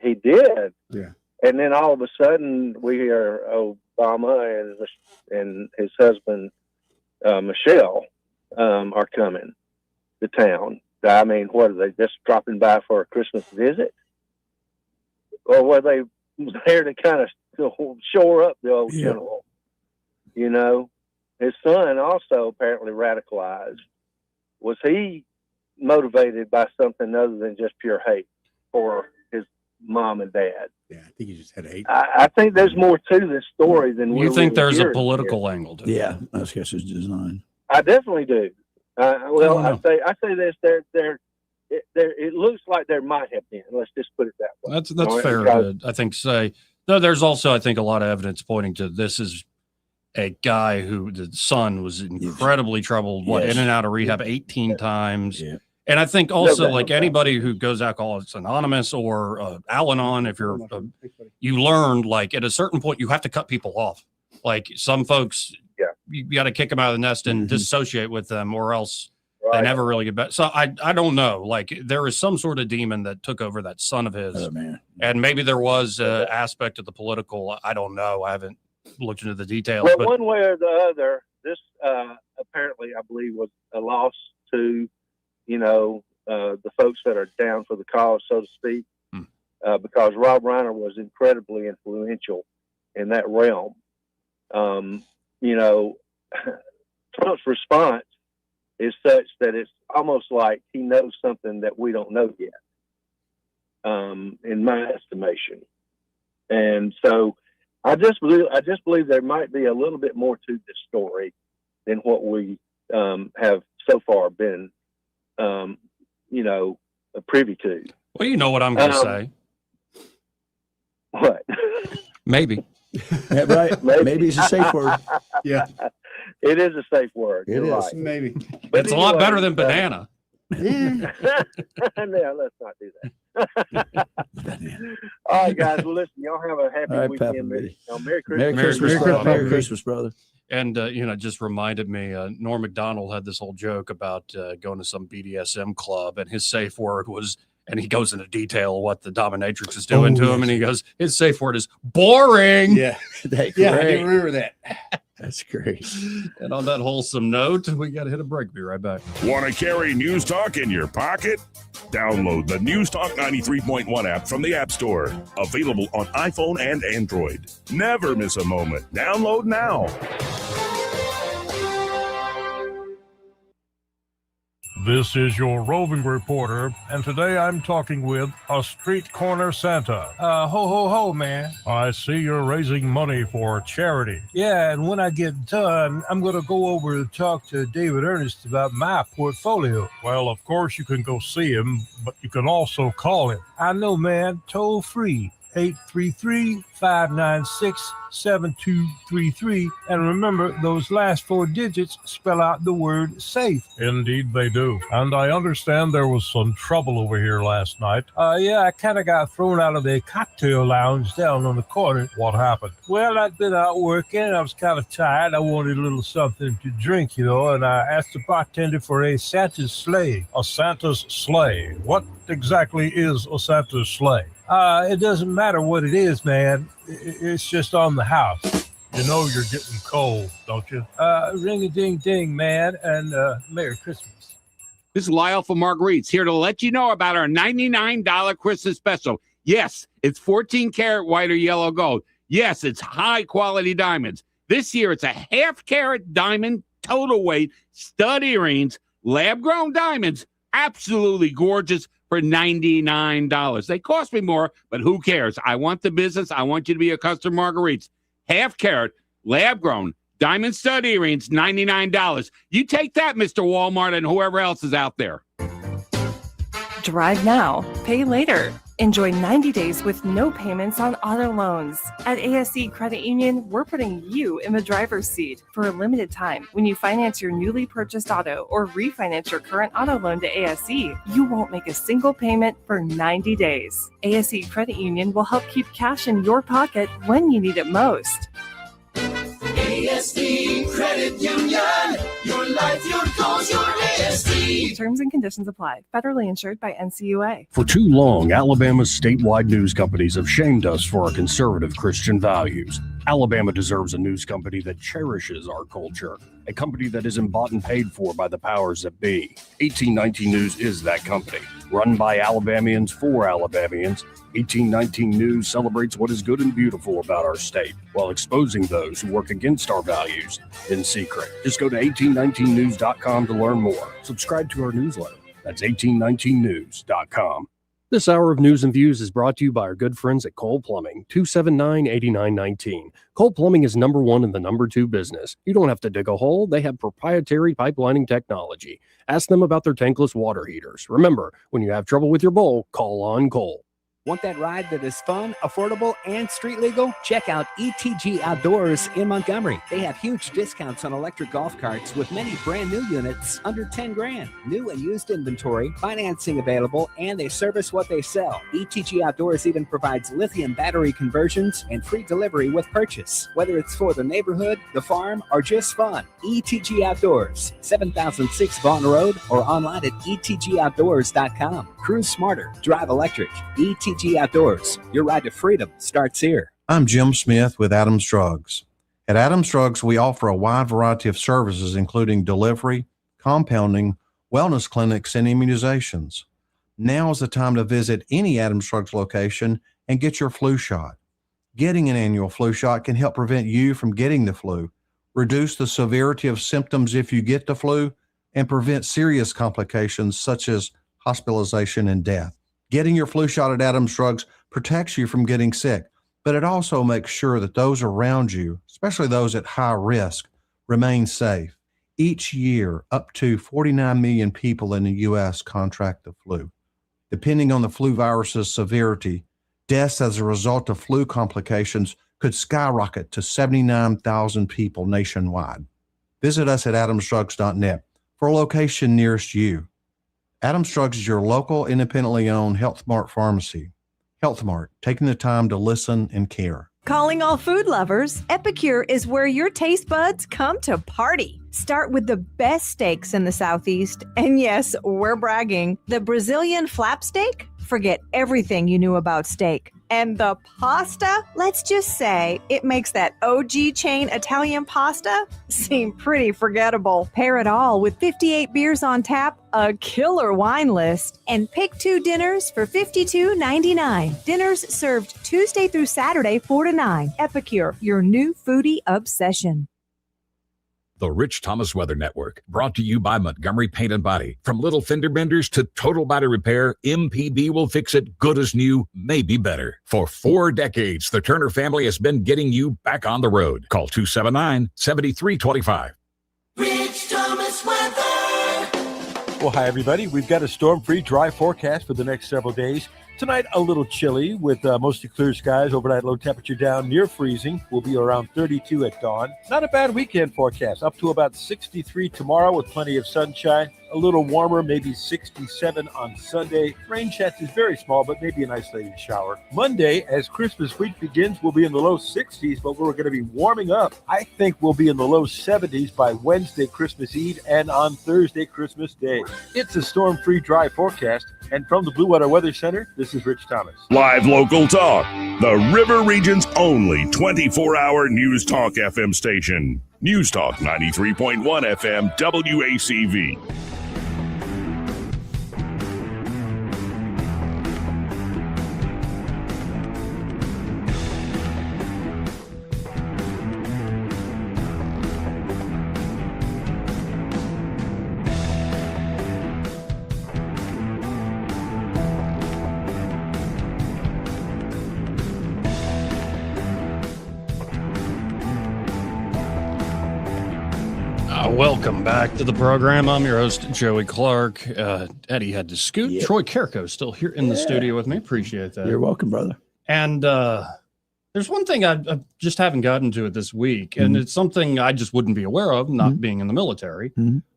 He did. Yeah. And then all of a sudden we hear Obama and his husband, Michelle, are coming to town. I mean, what are they, just dropping by for a Christmas visit? Or were they there to kind of shore up the old general? You know, his son also apparently radicalized. Was he motivated by something other than just pure hate for his mom and dad? Yeah, I think he just had hate. I think there's more to this story than you think there's a political angle to it. Yeah, I guess it's design. I definitely do. I say this. It looks like there might have been. Let's just put it that way. That's fair to, I think, say. Though there's also, I think, a lot of evidence pointing to this is a guy who the son was incredibly troubled, in and out of rehab 18 times. Yeah. And I think also, like anybody who goes Alcoholics Anonymous or Al-Anon, if you're, you learn, like, at a certain point, you have to cut people off. Like some folks, you got to kick them out of the nest and dissociate with them, or else they never really get back. So I don't know. Like there is some sort of demon that took over that son of his. Oh, man. And maybe there was an aspect of the political. I don't know. I haven't looked into the details. Well, but one way or the other, this apparently, I believe, was a loss to, you know, the folks that are down for the cause, so to speak, because Rob Reiner was incredibly influential in that realm. You know, Trump's response is such that it's almost like he knows something that we don't know yet, in my estimation. And so I just believe there might be a little bit more to this story than what we have so far been, you know, privy to. Well, you know what I'm going to say. What? Maybe. Yeah, right. Maybe it's a safe word. Yeah. It is a safe word. It is. Right. Maybe. But it's a lot better than banana. No, let's not do that. All right, guys. Well, listen, y'all have a happy weekend. Merry Christmas. Merry Christmas, brother. And, you know, just reminded me, Norm Macdonald had this whole joke about going to some BDSM club, and his safe word was, and he goes into detail what the dominatrix is doing to him, and he goes, his safe word is boring. Yeah. I do remember that. That's great. And on that wholesome note, we got to hit a break. Be right back. Want to carry News Talk in your pocket? Download the News Talk 93.1 app from the App Store. Available on iPhone and Android. Never miss a moment. Download now. This is your roving reporter, and today I'm talking with a street corner Santa. Ho, ho, ho, man. I see you're raising money for charity. Yeah, and when I get done, I'm going to go over to talk to David Ernest about my portfolio. Well, of course you can go see him, but you can also call him. I know, man. Toll free. 833-596-7233. And remember, those last 4 digits spell out the word safe. Indeed they do. And I understand there was some trouble over here last night. Yeah, I kind of got thrown out of the cocktail lounge down on the corner. What happened? Well, I'd been out working. I was kind of tired. I wanted a little something to drink, you know, and I asked the bartender for a Santa's sleigh. A Santa's sleigh? What exactly is a Santa's sleigh? It doesn't matter what it is, man. It's just on the house. You know you're getting cold, don't you? Ring-a-ding-ding, man, and Merry Christmas. This is Lyle from Marguerite's here to let you know about our $99 Christmas special. Yes, it's 14 karat white or yellow gold. Yes, it's high quality diamonds. This year, it's a half carat diamond total weight stud earrings, lab grown diamonds, absolutely gorgeous for $99. They cost me more, but who cares? I want the business. I want you to be a customer Marguerite's. Half carat, lab grown, diamond stud earrings, $99. You take that, Mr. Walmart, and whoever else is out there. Drive now, pay later. Enjoy 90 days with no payments on auto loans. At ASC Credit Union, we're putting you in the driver's seat for a limited time. When you finance your newly purchased auto or refinance your current auto loan to ASC, you won't make a single payment for 90 days. ASC Credit Union will help keep cash in your pocket when you need it most. ASD Credit Union. Your life, your goals, your ASD. Terms and conditions apply. Federally insured by NCUA. For too long, Alabama's statewide news companies have shamed us for our conservative Christian values. Alabama deserves a news company that cherishes our culture, a company that isn't bought and paid for by the powers that be. 1819 News is that company. Run by Alabamians for Alabamians, 1819 News celebrates what is good and beautiful about our state while exposing those who work against our values in secret. Just go to 1819news.com to learn more. Subscribe to our newsletter. That's 1819news.com. This hour of News and Views is brought to you by our good friends at Cole Plumbing, 279-8919. Cole Plumbing is number one in the number two business. You don't have to dig a hole. They have proprietary pipelining technology. Ask them about their tankless water heaters. Remember, when you have trouble with your bowl, call on Cole. Want that ride that is fun, affordable, and street legal? Check out ETG Outdoors in Montgomery. They have huge discounts on electric golf carts with many brand new units under 10 grand. New and used inventory, financing available, and they service what they sell. ETG Outdoors even provides lithium battery conversions and free delivery with purchase. Whether it's for the neighborhood, the farm, or just fun, ETG Outdoors, 7006 Vaughn Road, or online at etgoutdoors.com. Cruise smarter, drive electric. ETG Outdoors. Your ride to freedom starts here. I'm Jim Smith with Adams Drugs. At Adams Drugs, we offer a wide variety of services, including delivery, compounding, wellness clinics, and immunizations. Now is the time to visit any Adams Drugs location and get your flu shot. Getting an annual flu shot can help prevent you from getting the flu, reduce the severity of symptoms if you get the flu, and prevent serious complications such as hospitalization and death. Getting your flu shot at Adams Drugs protects you from getting sick, but it also makes sure that those around you, especially those at high risk, remain safe. Each year, up to 49 million people in the U.S. contract the flu. Depending on the flu virus's severity, deaths as a result of flu complications could skyrocket to 79,000 people nationwide. Visit us at adamsdrugs.net for a location nearest you. Adams Drugs is your local, independently owned Health Mart pharmacy. Health Mart, taking the time to listen and care. Calling all food lovers, Epicure is where your taste buds come to party. Start with the best steaks in the Southeast. And yes, we're bragging. The Brazilian flap steak? Forget everything you knew about steak. And the pasta? Let's just say it makes that OG chain Italian pasta seem pretty forgettable. Pair it all with 58 beers on tap, a killer wine list, and pick 2 dinners for $52.99. Dinners served Tuesday through Saturday, 4 to 9. Epicure, your new foodie obsession. The Rich Thomas Weather Network, brought to you by Montgomery Paint and Body. From little fender benders to total body repair, MPB will fix it good as new, maybe better. For 4 decades, the Turner family has been getting you back on the road. Call 279-7325. Rich Thomas Weather. Well, hi, everybody. We've got a storm-free, dry forecast for the next several days. Tonight, a little chilly with mostly clear skies. Overnight, low temperature down near freezing. Will be around 32 at dawn. Not a bad weekend forecast. Up to about 63 tomorrow with plenty of sunshine. A little warmer, maybe 67 on Sunday. Rain chance is very small, but maybe an isolated shower. Monday, as Christmas week begins, we'll be in the low 60s, but we're going to be warming up. I think we'll be in the low 70s by Wednesday, Christmas Eve, and on Thursday, Christmas Day. It's a storm-free, dry forecast. And from the Blue Water Weather Center, this is Rich Thomas. Live local talk, the River Region's only 24-hour News Talk FM station. News Talk 93.1 FM WACV. Welcome back to the program. I'm your host, Joey Clark. Eddie had to scoot. Yep. Troy Kerko still here in the studio with me. Appreciate that. You're welcome, brother. And there's one thing I just haven't gotten to it this week, and it's something I just wouldn't be aware of, not being in the military.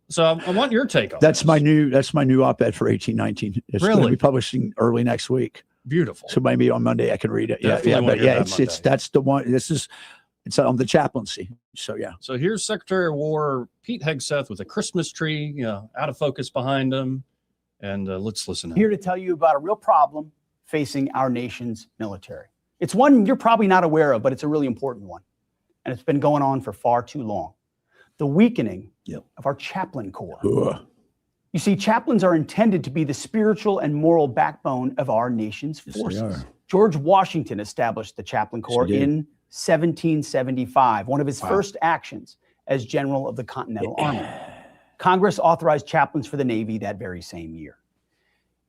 So I want your take on that's my new op-ed for 1819. It's going to be publishing early next week. Beautiful. So maybe on Monday I can read it. That's the one. It's on the chaplaincy. So yeah. So here's Secretary of War Pete Hegseth with a Christmas tree, out of focus behind him, and let's listen. Here to tell you about a real problem facing our nation's military. It's one you're probably not aware of, but it's a really important one, and it's been going on for far too long. The weakening of our chaplain corps. You see, chaplains are intended to be the spiritual and moral backbone of our nation's forces. George Washington established the chaplain corps in 1775, one of his first actions as general of the Continental Army. Congress authorized chaplains for the Navy that very same year.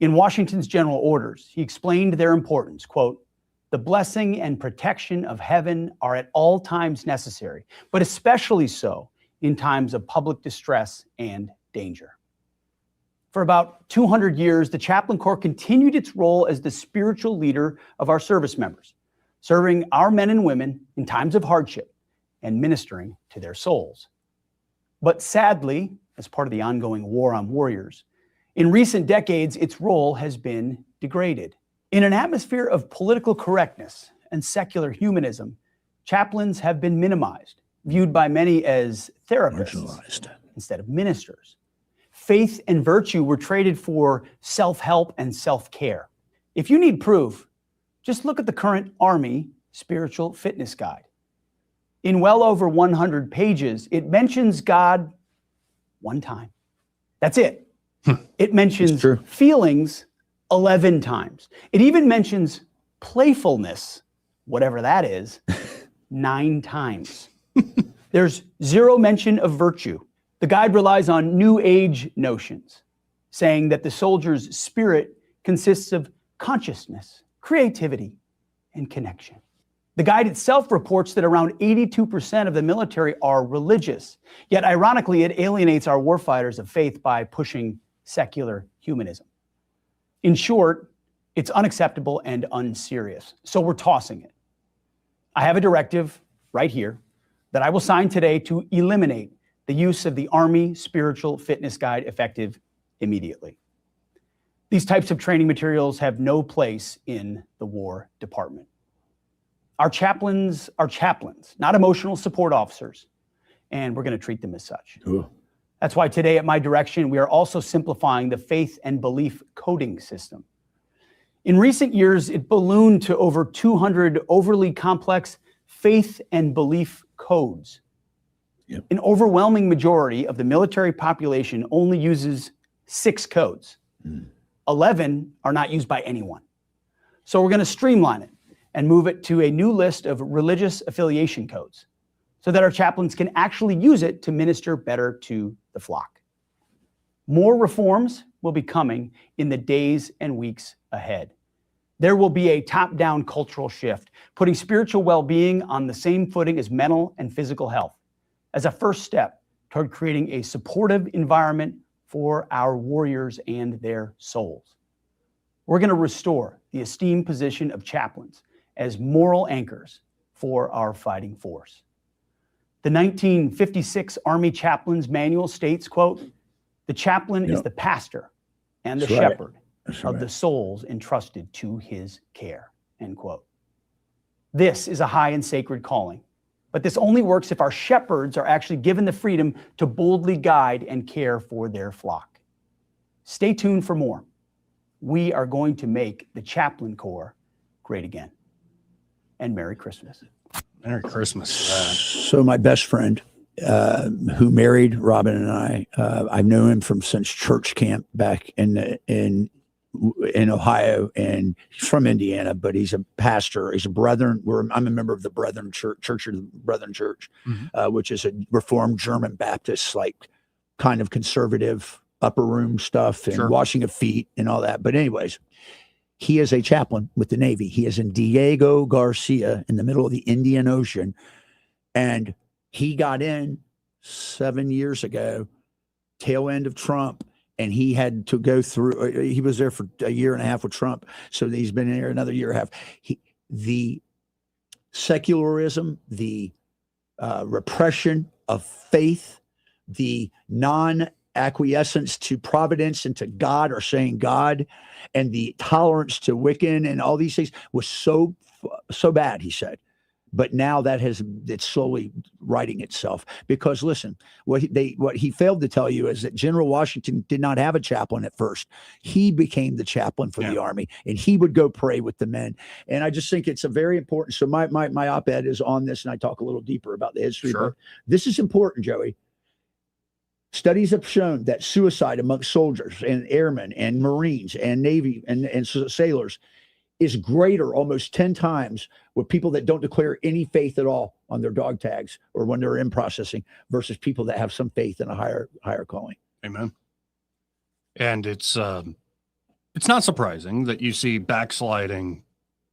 In Washington's general orders, he explained their importance, quote, "The blessing and protection of heaven are at all times necessary, but especially so in times of public distress and danger." For about 200 years, the Chaplain Corps continued its role as the spiritual leader of our service members, serving our men and women in times of hardship and ministering to their souls. But sadly, as part of the ongoing war on warriors, in recent decades, its role has been degraded. In an atmosphere of political correctness and secular humanism, chaplains have been minimized, viewed by many as therapists instead of ministers. Faith and virtue were traded for self-help and self-care. If you need proof, just look at the current Army Spiritual Fitness Guide. In well over 100 pages, it mentions God one time. That's it. It mentions feelings 11 times. It even mentions playfulness, whatever that is, 9 times. There's zero mention of virtue. The guide relies on New Age notions, saying that the soldier's spirit consists of consciousness, creativity, and connection. The guide itself reports that around 82% of the military are religious, yet ironically, it alienates our warfighters of faith by pushing secular humanism. In short, it's unacceptable and unserious, so we're tossing it. I have a directive right here that I will sign today to eliminate the use of the Army Spiritual Fitness Guide effective immediately. These types of training materials have no place in the War Department. Our chaplains are chaplains, not emotional support officers, and we're going to treat them as such. That's why today, at my direction, we are also simplifying the faith and belief coding system. In recent years, it ballooned to over 200 overly complex faith and belief codes. An overwhelming majority of the military population only uses 6 codes. 11 are not used by anyone. So we're going to streamline it and move it to a new list of religious affiliation codes so that our chaplains can actually use it to minister better to the flock. More reforms will be coming in the days and weeks ahead. There will be a top-down cultural shift, putting spiritual well-being on the same footing as mental and physical health, as a first step toward creating a supportive environment for our warriors and their souls. We're going to restore the esteemed position of chaplains as moral anchors for our fighting force. The 1956 Army Chaplains Manual states, quote, "The chaplain is the pastor and the shepherd of the souls entrusted to his care," end quote. This is a high and sacred calling. But this only works if our shepherds are actually given the freedom to boldly guide and care for their flock. Stay tuned for more. We are going to make the Chaplain Corps great again. And Merry Christmas. Merry Christmas. So my best friend, who married Robin and I've known him since church camp back in Ohio, and he's from Indiana, but he's a pastor. He's a Brethren. I'm a member of the Brethren Church of the Brethren Church, which is a Reformed German Baptist, like kind of conservative upper room stuff and washing of feet and all that. But anyways, he is a chaplain with the Navy. He is in Diego Garcia in the middle of the Indian Ocean, and he got in 7 years ago, tail end of Trump, and he had to go through. He was there for a year and a half with Trump, so he's been in there another year and a half. The secularism, the repression of faith, the non-acquiescence to providence and to God, or saying God, and the tolerance to Wiccan and all these things was so bad, he said. But now it's slowly righting itself, because listen, what he failed to tell you is that General Washington did not have a chaplain at first. He became the chaplain for the Army, and he would go pray with the men. And I just think it's a very important. So my op-ed is on this, and I talk a little deeper about the history. Sure. But this is important, Joey. Studies have shown that suicide amongst soldiers and airmen and Marines and Navy and sailors is greater, almost 10 times, with people that don't declare any faith at all on their dog tags or when they're in processing, versus people that have some faith in a higher calling. Amen. And it's not surprising that you see backsliding,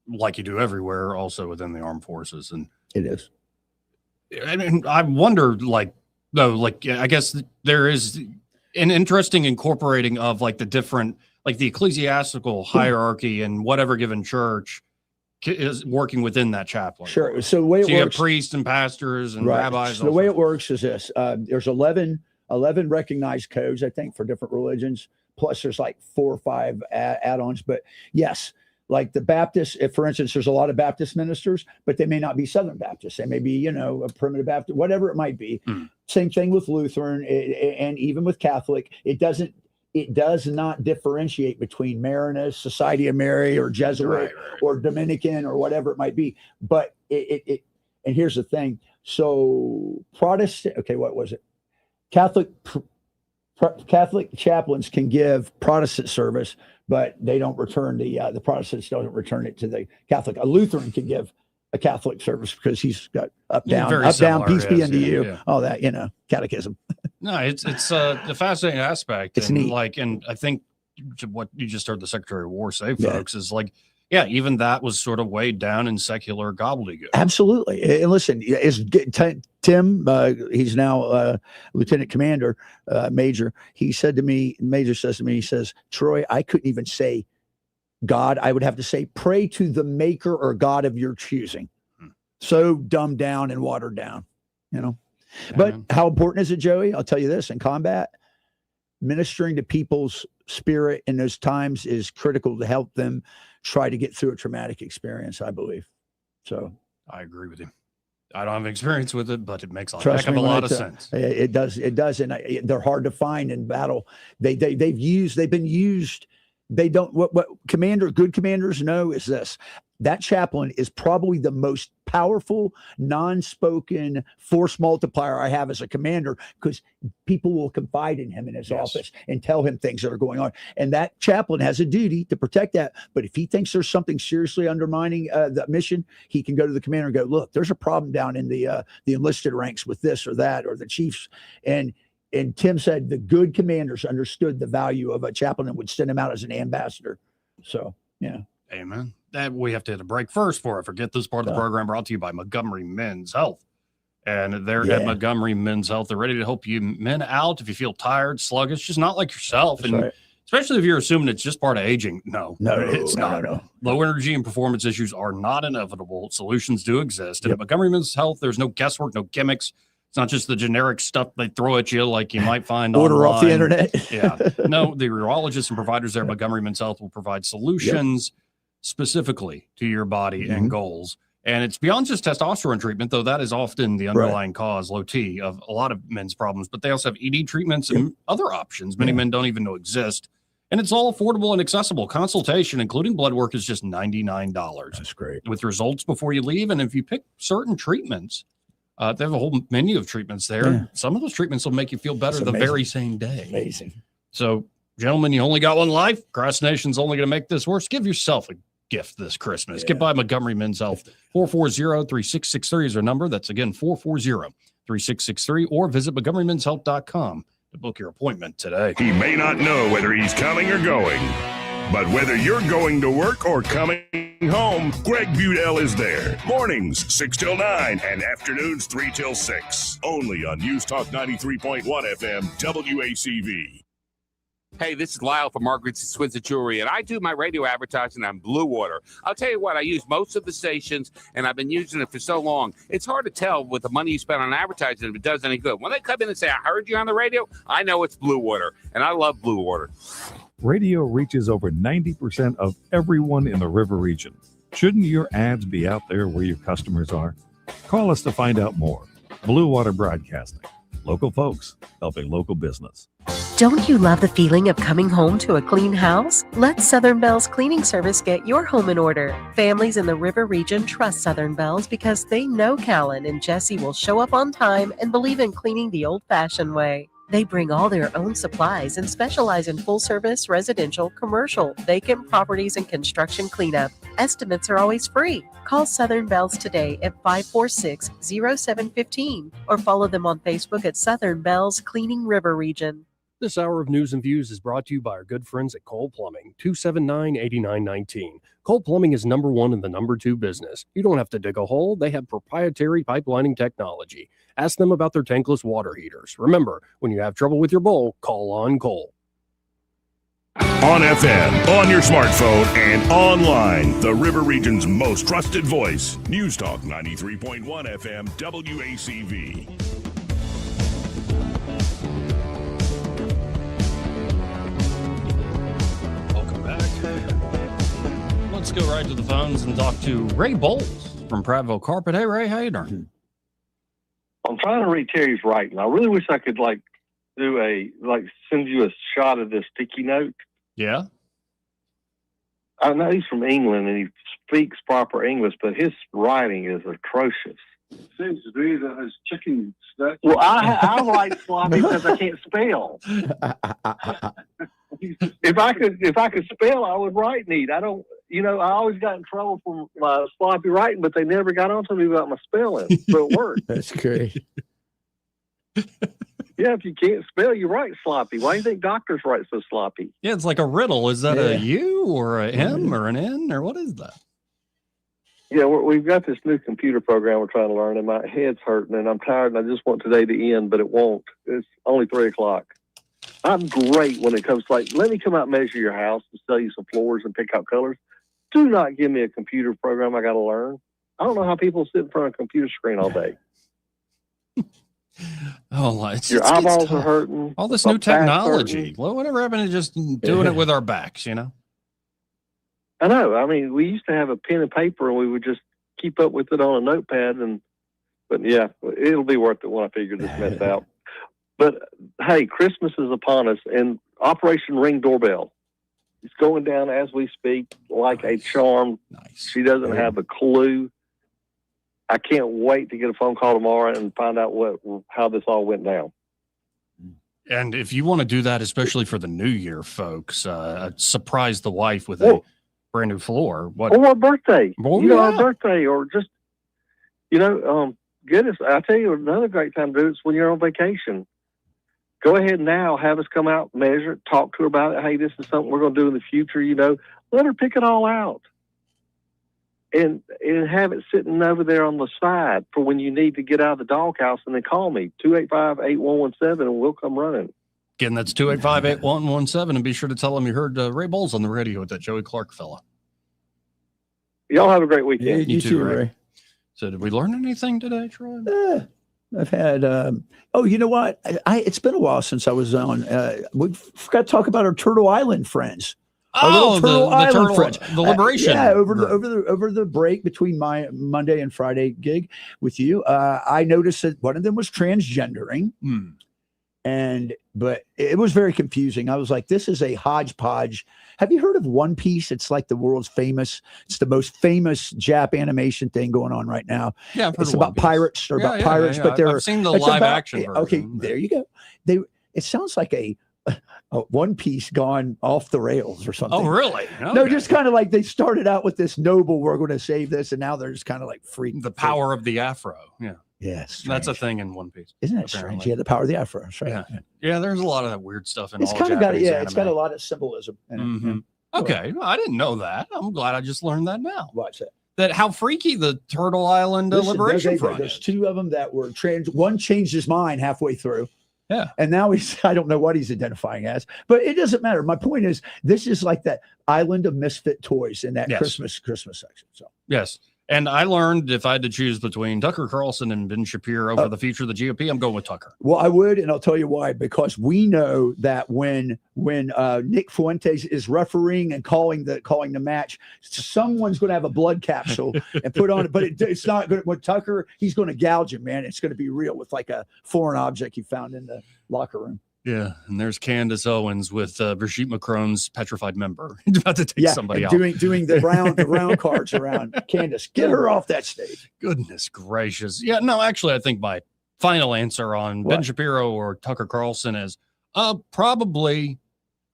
like you do everywhere, also within the armed forces. And it is. I mean, I wonder, I guess there is an interesting incorporating of like the different, like the ecclesiastical hierarchy in whatever given church is working within that chaplain. Sure. So the way it works, you have priests and pastors and rabbis. So the way it works is this: there's 11 recognized codes, I think, for different religions. Plus, there's like 4 or 5 add-ons. But yes, like the Baptists, if, for instance, there's a lot of Baptist ministers, but they may not be Southern Baptists. They may be, a primitive Baptist, whatever it might be. Same thing with Lutheran, and even with Catholic. It does not differentiate between Maronist, Society of Mary, or Jesuit, or Dominican, or whatever it might be. But and here's the thing. So Protestant, okay, what was it? Catholic chaplains can give Protestant service, but they don't return the Protestants don't return it to the Catholic. A Lutheran can give a Catholic service because he's got up, down, peace be unto you. Yeah. All that, catechism. No, it's a fascinating aspect. It's neat. neat. And I think what you just heard the Secretary of War say, folks, is even that was sort of weighed down in secular gobbledygook. Absolutely. And listen, Tim, he's now Lieutenant Commander, Major. He said to me, Major says to me, he says, Troy, I couldn't even say God. I would have to say, pray to the maker or God of your choosing. So dumbed down and watered down, But how important is it, Joey? I'll tell you this: in combat, ministering to people's spirit in those times is critical to help them try to get through a traumatic experience, I believe. So I agree with you. I don't have experience with it, but it makes a Trust heck of me a when lot of sense. It does. And they're hard to find in battle. They've been used. They don't, what good commanders know is this: that chaplain is probably the most powerful, non-spoken force multiplier I have as a commander, because people will confide in him in his office and tell him things that are going on. And that chaplain has a duty to protect that. But if he thinks there's something seriously undermining the mission, he can go to the commander and go, look, there's a problem down in the enlisted ranks with this or that, or the chiefs. And Tim said the good commanders understood the value of a chaplain and would send him out as an ambassador. So, Amen. That we have to hit a break first before I forget. This part of the program brought to you by Montgomery Men's Health. And they're at Montgomery Men's Health. They're ready to help you men out if you feel tired, sluggish, just not like yourself. That's and right. especially if you're assuming it's just part of aging. No, it's not. No. Low energy and performance issues are not inevitable. Solutions do exist. And at Montgomery Men's Health, there's no guesswork, no gimmicks. It's not just the generic stuff they throw at you like you might find Order online. off the internet. No, the urologists and providers there at Montgomery Men's Health will provide solutions specifically to your body and goals. And it's beyond just testosterone treatment, though that is often the underlying cause, low T, of a lot of men's problems. But they also have ED treatments and other options many men don't even know exist. And it's all affordable and accessible. Consultation, including blood work, is just $99. That's great. With results before you leave. And if you pick certain treatments, they have a whole menu of treatments there. Yeah. Some of those treatments will make you feel better the very same day. Amazing. So, gentlemen, you only got one life. Procrastination's only going to make this worse. Give yourself a gift this Christmas. Get by Montgomery Men's Health. 440-3663 is our number. That's, again, 440-3663. Or visit MontgomeryMen'sHealth.com to book your appointment today. He may not know whether he's coming or going, But whether you're going to work or coming home, Greg Budell is there. Mornings 6 till 9 and afternoons 3 till 6. Only on News Talk 93.1 FM WACV. Hey, this is Lyle from Margaret's Exquisite Jewelry, and I do my radio advertising on Blue Water. I'll tell you what, I use most of the stations, and I've been using it for so long. It's hard to tell with the money you spend on advertising if it does any good. When they come in and say, I heard you on the radio, I know it's Blue Water, and I love Blue Water. Radio reaches over 90% of everyone in the river region. Shouldn't your ads be out there where your customers are? Call us to find out more. Blue Water Broadcasting. Local folks helping local business. Don't you love the feeling of coming home to a clean house? Let Southern Bell's cleaning service get your home in order. Families in the river region trust Southern Bell's because they know Callan and Jesse will show up on time and believe in cleaning the old-fashioned way. They bring all their own supplies and specialize in full-service, residential, commercial, vacant properties, and construction cleanup. Estimates are always free. Call Southern Bells today at 546-0715 or follow them on Facebook at Southern Bells Cleaning River Region. This hour of News and Views is brought to you by our good friends at Cole Plumbing, 279-8919. Cole Plumbing is number one in the number two business. You don't have to dig a hole. They have proprietary pipelining technology. Ask them about their tankless water heaters. Remember, when you have trouble with your bowl, call on Cole. On FM, on your smartphone, and online, the River Region's most trusted voice. News Talk 93.1 FM WACV. Welcome back. Let's go right to the phones and talk to Ray Bowles from Prattville Carpet. Hey, Ray, how you doing? I'm trying to read Terry's writing. I really wish I could send you a shot of this sticky note. Yeah. I know he's from England and he speaks proper English, but his writing is atrocious. Seems to be that his chicken stuck. Well, I write sloppy because I can't spell. If I could spell, I would write neat. I don't. I always got in trouble for my sloppy writing, but they never got on to me about my spelling, so it worked. That's great. Yeah, if you can't spell, you write sloppy. Why do you think doctors write so sloppy? Yeah, it's like a riddle. Is that a U or a M or an N or what is that? Yeah, we've got this new computer program we're trying to learn, and my head's hurting, and I'm tired, and I just want today to end, but it won't. It's only 3 o'clock. I'm great when it comes to, let me come out and measure your house and sell you some floors and pick out colors. Do not give me a computer program I got to learn. I don't know how people sit in front of a computer screen all day. Your eyeballs are hurting. All this new technology. Well, whatever happened to just doing it with our backs, I know. I mean, we used to have a pen and paper, and we would just keep up with it on a notepad. But yeah, it'll be worth it when I figure this mess out. But hey, Christmas is upon us, and Operation Ring Doorbell is going down as we speak like a charm. Nice. She doesn't have a clue. I can't wait to get a phone call tomorrow and find out how this all went down. And if you want to do that, especially for the new year, folks, surprise the wife with a brand new floor. Or a birthday. Our birthday, or just, goodness, I tell you, another great time to do it is when you're on vacation. Go ahead now, have us come out, measure it, talk to her about it. Hey, this is something we're going to do in the future, Let her pick it all out. And have it sitting over there on the side for when you need to get out of the doghouse, and then call me, 285-8117, and we'll come running. Again, that's 285-8117, and be sure to tell them you heard Ray Bowles on the radio with that Joey Clark fella. Y'all have a great weekend. You too, Ray. So did we learn anything today, Troy? I've had, you know what? It's been a while since I was on. We forgot to talk about our Turtle Island friends. Oh, the Turtle friends. The Liberation. Over the break between my Monday and Friday gig with you, I noticed that one of them was transgendering. But it was very confusing. I was like, this is a hodgepodge. Have you heard of One Piece? It's like the most famous Jap animation thing going on right now. Yeah, it's about pirates but I've seen the live action version. Okay, there you go. It sounds like a One Piece gone off the rails or something. Oh, really? Okay. No, just kind of like they started out with this noble, we're going to save this, and now they're just kind of like freaking. The power of the afro. Yeah. Yes, that's a thing in One Piece. Isn't that strange? Yeah, the power of the afro. Right. Yeah, there's a lot of that weird stuff in it's all kind of Japanese got anime. it's got a lot of symbolism in it. Okay, well, I didn't know that. I'm glad I just learned that now. Watch that. That how freaky the Turtle Island Liberation Front There's is. 2 of them that were one changed his mind halfway through. Yeah. And now I don't know what he's identifying as, but it doesn't matter. My point is, this is like that island of misfit toys in that Christmas section. So yes. And I learned if I had to choose between Tucker Carlson and Ben Shapiro for the future of the GOP, I'm going with Tucker. Well, I would, and I'll tell you why. Because we know that when Nick Fuentes is refereeing and calling the match, someone's going to have a blood capsule and put on it. But it's not good. With Tucker, he's going to gouge him, man. It's going to be real with like a foreign object he found in the locker room. Yeah, and there's Candace Owens with Brigitte Macron's petrified member about to take somebody out. Doing the round cards around Candace. Get her off that stage. Goodness gracious. Yeah, no, actually, I think my final answer on Ben Shapiro or Tucker Carlson is probably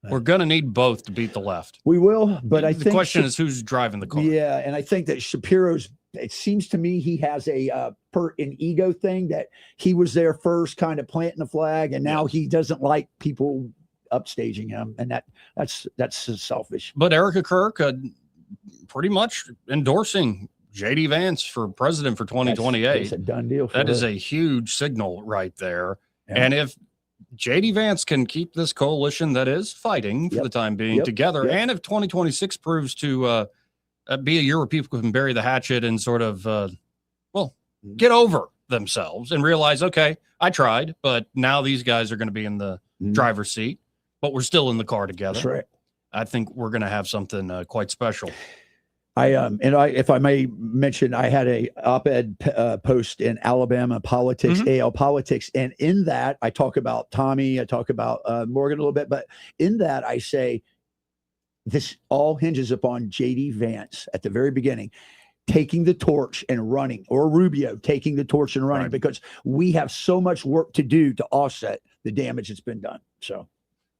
we're going to need both to beat the left. We will, but I think the question is who's driving the car. Yeah, and I think that Shapiro's, it seems to me he has an ego thing that he was there first kind of planting the flag, and now he doesn't like people upstaging him, and that's selfish. But Erika Kirk pretty much endorsing J.D. Vance for president for 2028. That's a done deal. That is a huge signal right there. Yeah. And if J.D. Vance can keep this coalition that is fighting for the time being together, and if 2026 proves to be a year where people can bury the hatchet and sort of, get over themselves and realize, okay, I tried, but now these guys are going to be in the driver's seat, but we're still in the car together. That's right. I think we're going to have something quite special. If I may mention, I had a op-ed post in Alabama politics, AL politics, and in that I talk about Tommy, I talk about Morgan a little bit, but in that I say this all hinges upon J.D. Vance at the very beginning taking the torch and running, or Rubio taking the torch and running, because we have so much work to do to offset the damage that's been done. So,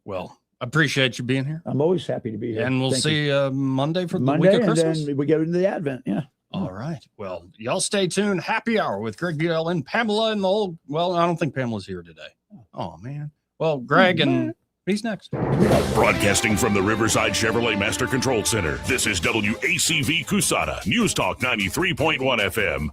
well, I appreciate you being here. I'm always happy to be here. And we'll see Monday for the Monday, week of Christmas. And then we go into the Advent. Yeah. All right. Well, y'all stay tuned. Happy hour with Greg Buell and Pamela and the whole. Well, I don't think Pamela's here today. Oh, man. Well, Greg and he's next. Broadcasting from the Riverside Chevrolet Master Control Center, this is WACV Cusana, News Talk 93.1 FM.